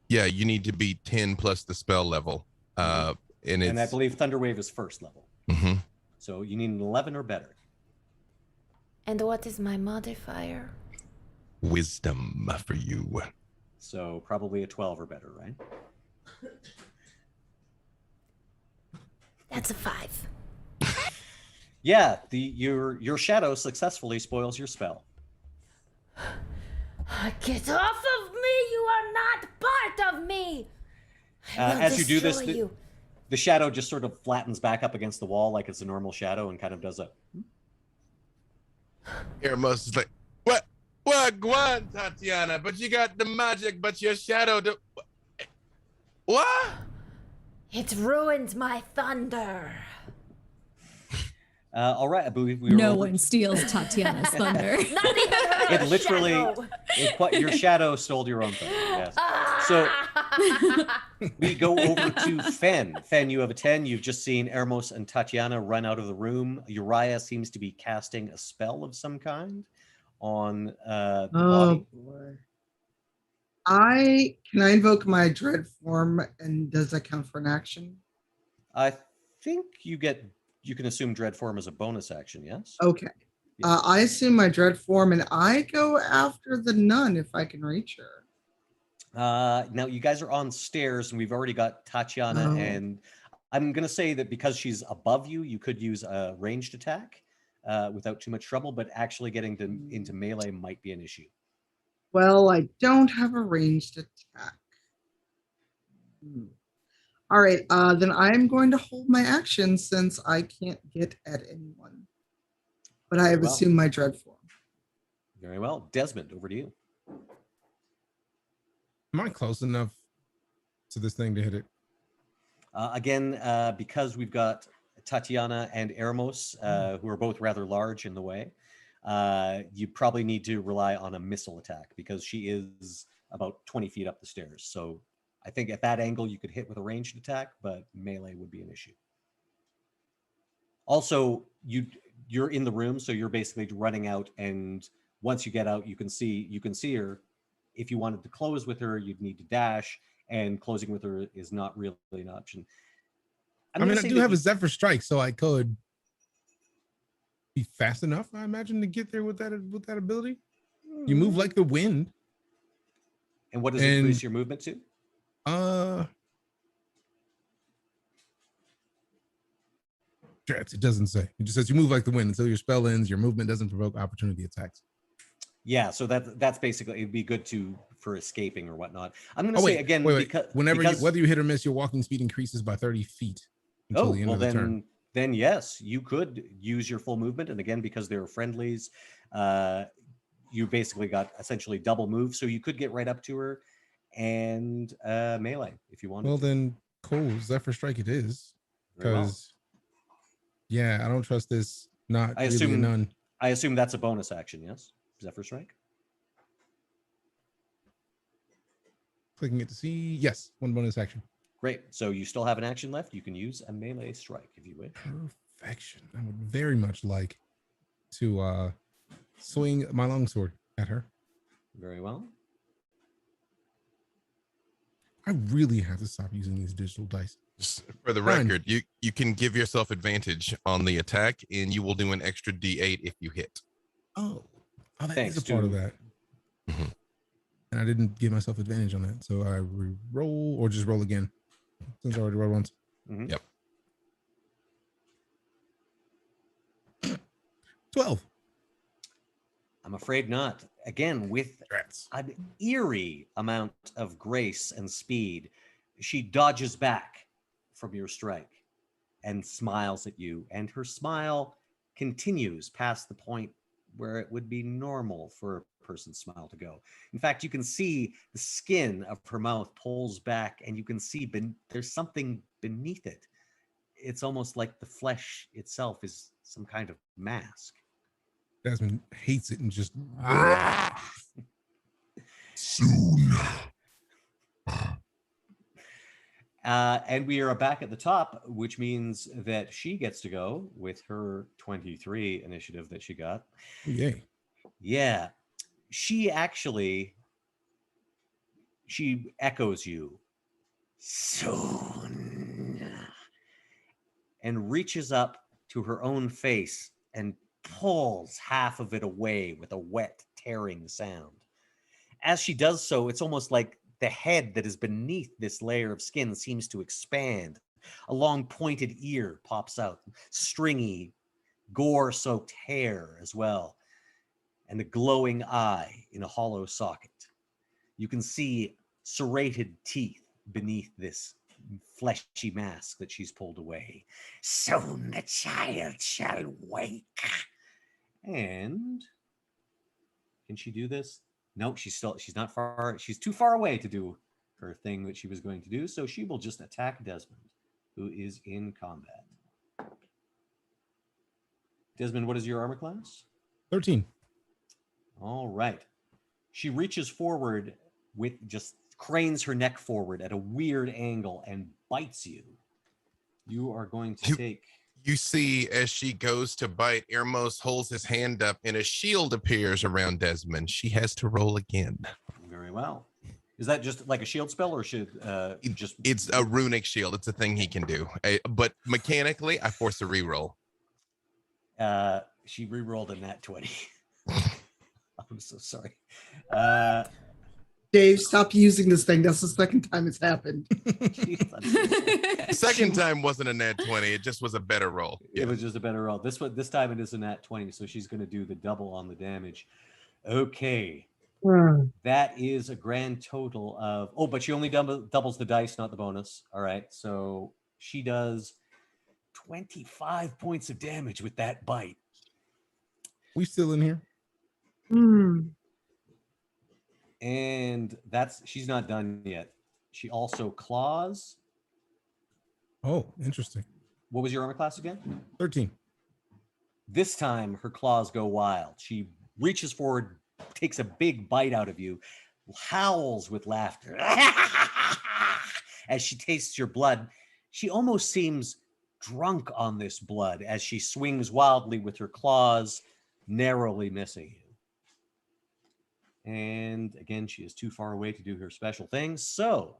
Yeah, you need to be 10 plus the spell level. And I believe Thunderwave is first level. Mm-hmm. So you need an 11 or better. And what is my modifier? Wisdom for you. So probably a 12 or better, right? That's a 5. Yeah, your shadow successfully spoils your spell. Get off of me! You are not part of me! I will As you do this, destroy you. the shadow just sort of flattens back up against the wall like it's a normal shadow and kind of does a. Eremos is like, what? What, Gwan, Tatiana? But you got the magic, but your shadow. What? It ruined my thunder. All right, I believe we No were one steals Tatiana's thunder. Not even her It literally, shadow. your shadow stole your own thunder. Yes. So we go over to Fen. Fen, you have a 10. You've just seen Eremos and Tatiana run out of the room. Uriah seems to be casting a spell of some kind on the body. Boy. Can I invoke my dread form, and does that count for an action? I think you can assume dread form as a bonus action. Yes. Okay. Yes. I assume my dread form, and I go after the nun if I can reach her. Now you guys are on stairs, and we've already got Tatiana, Oh. and I'm gonna say that because she's above you, you could use a ranged attack without too much trouble. But actually getting into melee might be an issue. Well, I don't have a ranged attack. All right, then I'm going to hold my action since I can't get at anyone. But I have Well. assumed my dread form. Very well, Desmond, over to you. Am I close enough to this thing to hit it? Again, because we've got Tatiana and Eremos, who are both rather large in the way, you probably need to rely on a missile attack because she is about 20 feet up the stairs. So I think at that angle you could hit with a ranged attack, but melee would be an issue. Also, you're in the room, so you're basically running out, and once you get out, you can see her. If you wanted to close with her, you'd need to dash, and closing with her is not really an option. I do have a Zephyr Strike, so I could be fast enough, I imagine, to get there with that ability. You move like the wind. And what does it increase your movement to? It doesn't say. It just says you move like the wind until your spell ends. Your movement doesn't provoke opportunity attacks. Yeah, so that's basically, it'd be good for escaping or whatnot. I'm going to say again, wait. because whether you hit or miss, your walking speed increases by 30 feet until the end of the turn. Then yes, you could use your full movement, and again, because they're friendlies, you basically got essentially double move, so you could get right up to her and melee if you wanted. Well, then cool, Zephyr Strike it is, Very well. because yeah, I don't trust this. Not I really a nun. I assume that's a bonus action. Yes, Zephyr Strike. Clicking it to see. Yes, one bonus action. Great. So you still have an action left. You can use a melee strike if you wish. Perfection. I would very much like to swing my longsword at her. Very well. I really have to stop using these digital dice. Just for the Fine. record, you can give yourself advantage on the attack, and you will do an extra D8 if you hit. Oh, that Thanks is a part of to- that. Mhm. And I didn't give myself advantage on that, so I re-roll or just roll again. Since I already rolled once. Mhm. Yep. 12. I'm afraid not. Again, with Congrats. an eerie amount of grace and speed, she dodges back from your strike and smiles at you. And her smile continues past the point where it would be normal for a person's smile to go. In fact, you can see the skin of her mouth pulls back, and you can see there's something beneath it. It's almost like the flesh itself is some kind of mask. Desmond hates it and just Soon. And we are back at the top, which means that she gets to go with her 23 initiative that she got. yay. Yeah. She echoes you. Soon. and reaches up to her own face and pulls half of it away with a wet, tearing sound. As she does so, it's almost like the head that is beneath this layer of skin seems to expand. A long pointed ear pops out, stringy, gore-soaked hair as well, and a glowing eye in a hollow socket. You can see serrated teeth beneath this fleshy mask that she's pulled away. Soon the child shall wake. And can she do this? No, she's not far. She's too far away to do her thing that she was going to do. So she will just attack Desmond, who is in combat. Desmond, what is your armor class? 13. All right. She reaches forward just cranes her neck forward at a weird angle and bites you. You are going to take... You see, as she goes to bite, Ermos holds his hand up and a shield appears around Desmond. She has to roll again. Very well. Is that just like a shield spell, or should just... It's a runic shield. It's a thing he can do. But mechanically, I force a reroll. She re-rolled a nat 20. I'm so sorry. Dave, stop using this thing. That's the second time it's happened. Second time wasn't a nat 20. It just was a better roll. It was just a better roll. This time it is a nat 20, so she's going to do the double on the damage. Okay. That is a grand total of... Oh, but she only doubles the dice, not the bonus. All right, so she does 25 points of damage with that bite. We still in here? And she's not done yet. She also claws. Oh, interesting. What was your armor class again? 13. This time her claws go wild. She reaches forward, takes a big bite out of you, howls with laughter. As she tastes your blood, she almost seems drunk on this blood as she swings wildly with her claws, narrowly missing you. And again, she is too far away to do her special things. So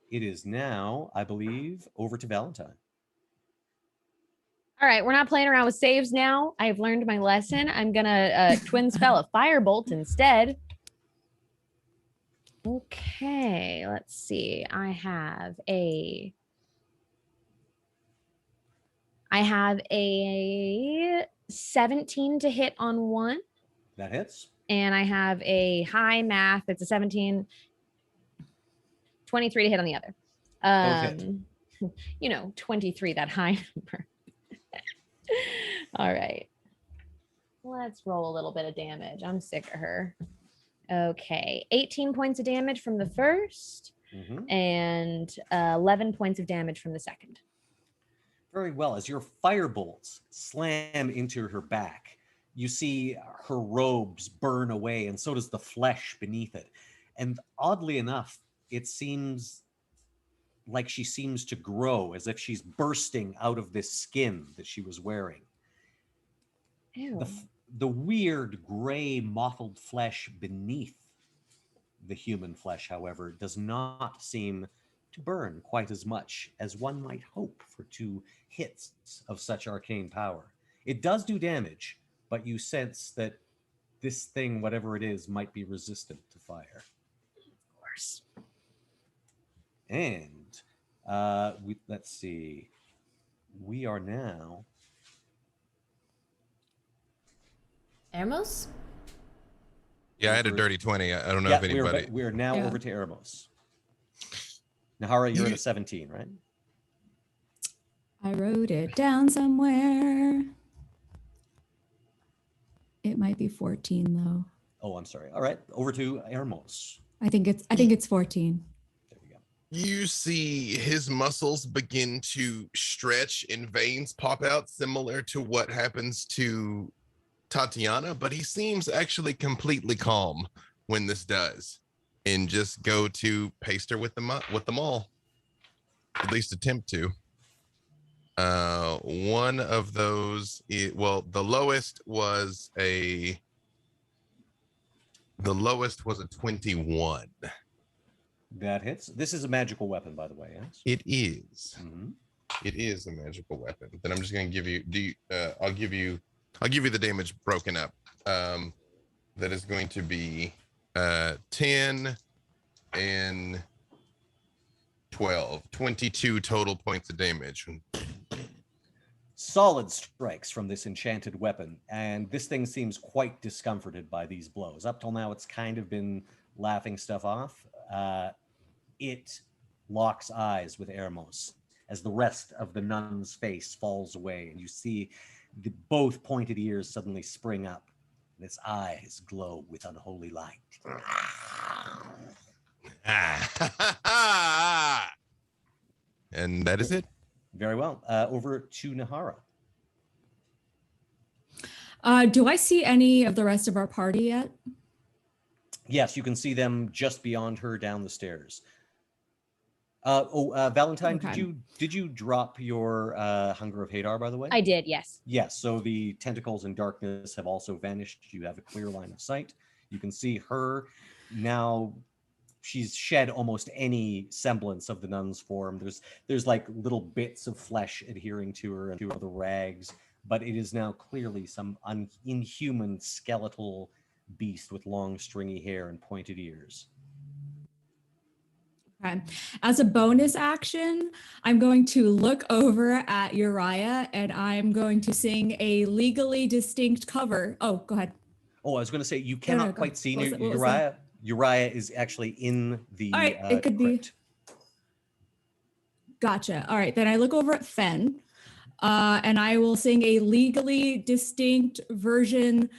it is now, I believe, over to Valentine. All right, we're not playing around with saves now. I've learned my lesson. I'm gonna twin spell a firebolt instead. Okay, let's see. I have a 17 to hit on one. That hits. And I have a high math. It's a 17, 23 to hit on the other. You know, 23, that high number. All right. Let's roll a little bit of damage. I'm sick of her. Okay. 18 points of damage from the first and 11 points of damage from the second. Very well. As your firebolts slam into her back, you see her robes burn away, and so does the flesh beneath it. And oddly enough, it seems like she seems to grow, as if she's bursting out of this skin that she was wearing. Ew. The weird gray mottled flesh beneath the human flesh, however, does not seem to burn quite as much as one might hope for 2 hits of such arcane power. It does do damage, but you sense that this thing, whatever it is, might be resistant to fire. Of course. And let's see. We are now... Ermos? Yeah, I had a dirty 20. I don't know if anybody... We're now over to Eremos. Nahara, you're at a 17, right? I wrote it down somewhere. It might be 14 though. Oh, I'm sorry. All right, over to Eremos. I think it's 14. There we go. You see his muscles begin to stretch and veins pop out, similar to what happens to Tatiana, but he seems actually completely calm when this does, and just go to paste her with them all, at least attempt to. One of those, the lowest was a 21. That hits. This is a magical weapon, by the way. Yes. It is. It is a magical weapon. Then I'm just gonna give you. I'll give you the damage broken up. That is going to be 10 and 12, 22 total points of damage. Solid strikes from this enchanted weapon, and this thing seems quite discomforted by these blows. Up till now, it's kind of been laughing stuff off. It locks eyes with Ermos as the rest of the nun's face falls away, and you see both pointed ears suddenly spring up, and its eyes glow with unholy light. And that is it. Very well. Over to Nahara. Do I see any of the rest of our party yet? Yes, you can see them just beyond her down the stairs. Valentine, Okay. did you drop your Hunger of Hadar, by the way? I did, yes. Yes, so the tentacles and darkness have also vanished. You have a clear line of sight. You can see her now. She's shed almost any semblance of the nun's form. There's like little bits of flesh adhering to her and to other rags, but it is now clearly some inhuman skeletal beast with long stringy hair and pointed ears. Okay. As a bonus action, I'm going to look over at Uriah and I'm going to sing a legally distinct cover. Oh, go ahead. Oh, I was going to say, you cannot go. quite see What was that? Uriah. Uriah is actually in the All right, it could crypt. Gotcha. All right, then I look over at Fen, and I will sing a legally distinct version,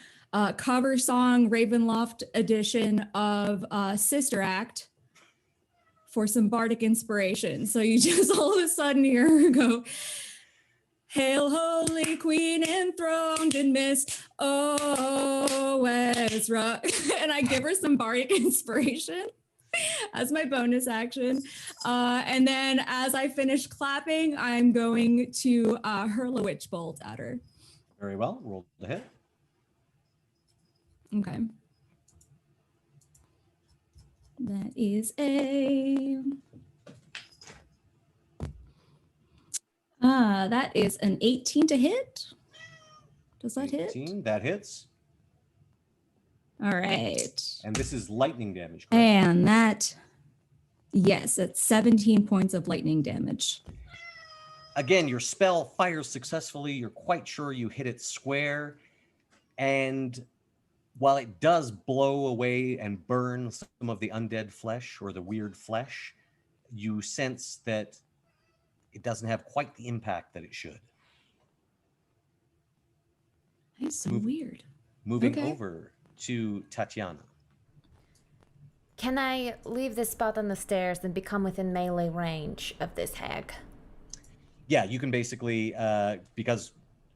cover song, Ravenloft edition of Sister Act for some bardic inspiration. So you just all of a sudden hear her go, "Hail, holy queen enthroned in mist, oh, Ezra." And I give her some bardic inspiration as my bonus action. And then as I finish clapping, I'm going to hurl a witch bolt at her. Very well. Roll the hit. Okay. That is that is an 18 to hit. Does that hit? 18, that hits. All right. And this is lightning damage, correct? And that, yes, it's 17 points of lightning damage. Again, your spell fires successfully. You're quite sure you hit it square. And while it does blow away and burn some of the undead flesh or the weird flesh, you sense that it doesn't have quite the impact that it should. That's so weird. Moving Okay. over to Tatiana. Can I leave this spot on the stairs and become within melee range of this hag? Yeah, you can basically, because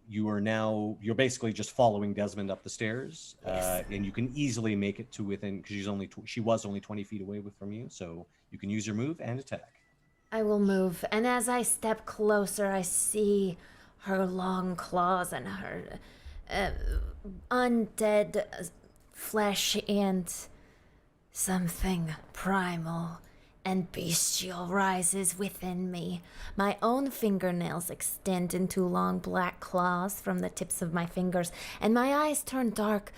you're basically just following Desmond up the stairs, and you can easily make it to within, because she was only 20 feet away from you, so you can use your move and attack. I will move, and as I step closer, I see her long claws and her undead flesh and something primal and bestial rises within me. My own fingernails extend into long black claws from the tips of my fingers, and my eyes turn dark,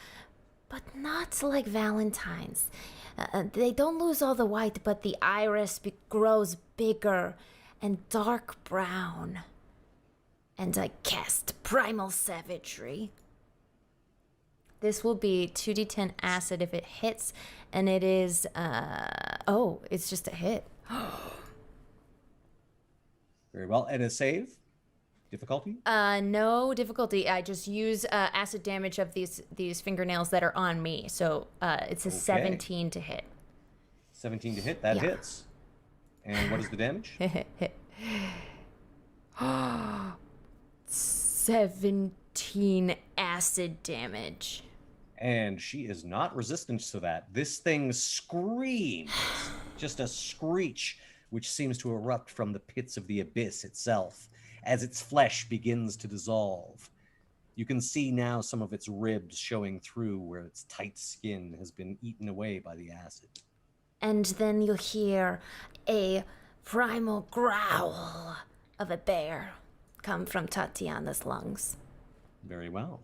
but not like Valentine's. They don't lose all the white, but the iris grows bigger and dark brown. And I cast Primal Savagery. This will be 2d10 acid if it hits, and it is, it's just a hit. Very well. And a save? Difficulty? No difficulty. I just use acid damage of these fingernails that are on me. So it's a 17 to hit. 17 to hit. That Yeah. hits. And what is the damage? 17 acid damage. And she is not resistant to that. This thing screams, just a screech, which seems to erupt from the pits of the abyss itself as its flesh begins to dissolve. You can see now some of its ribs showing through where its tight skin has been eaten away by the acid. And then you'll hear a primal growl of a bear come from Tatiana's lungs. Very well.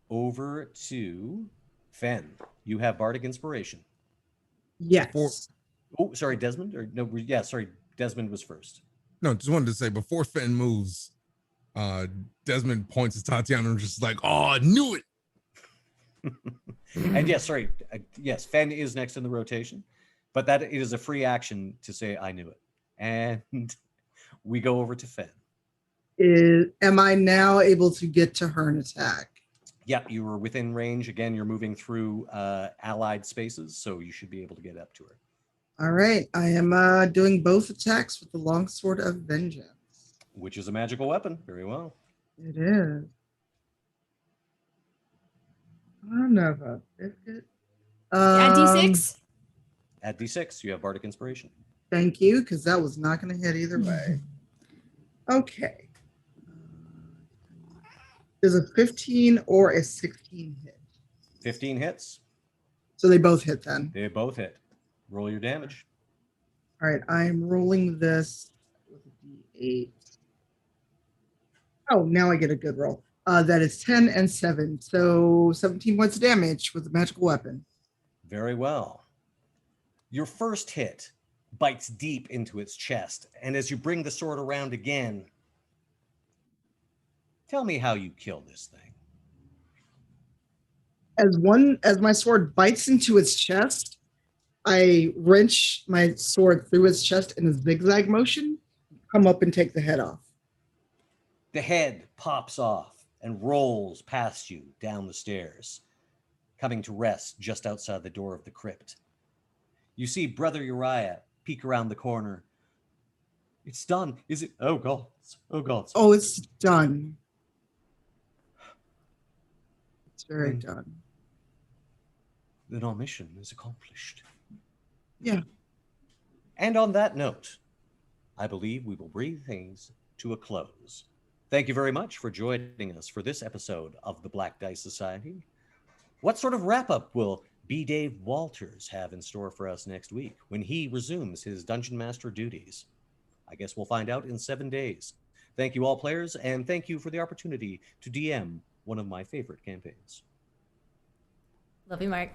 Over to Fen. You have Bardic Inspiration. Yes. Oh, sorry, Desmond. Or no, yeah, sorry, Desmond was first. No, just wanted to say before Fenn moves, Desmond points at Tatiana and just like, "Oh, I knew it." And yes, sorry, yes, Fen is next in the rotation, but that it is a free action to say I knew it. And we go over to Fen. Am I now able to get to her and attack? Yep, you were within range. Again, you're moving through allied spaces, so you should be able to get up to her. All right. I am doing both attacks with the Longsword of Vengeance. Which is a magical weapon. Very well. It is. Another. Add D6. At D6, you have Bardic Inspiration. Thank you, because that was not going to hit either way. Okay. There's a 15 or a 16 hit. 15 hits. So they both hit then. They both hit. Roll your damage. All right. I am rolling this with a D8. Oh, now I get a good roll. That is 10 and 7. So 17 points of damage with a magical weapon. Very well. Your first hit bites deep into its chest, and as you bring the sword around again, tell me how you kill this thing. As my sword bites into its chest, I wrench my sword through its chest in a zigzag motion, come up and take the head off. The head pops off and rolls past you down the stairs, coming to rest just outside the door of the crypt. You see Brother Uriah peek around the corner. It's done. Is it? Oh, God. Oh, God. Oh, it's done. It's very done. Then our mission is accomplished. Yeah. And on that note, I believe we will bring things to a close. Thank you very much for joining us for this episode of the Black Dice Society. What sort of wrap-up will B. Dave Walters have in store for us next week when he resumes his Dungeon Master duties? I guess we'll find out in 7 days. Thank you all players, and thank you for the opportunity to DM one of my favorite campaigns. Love you, Mark.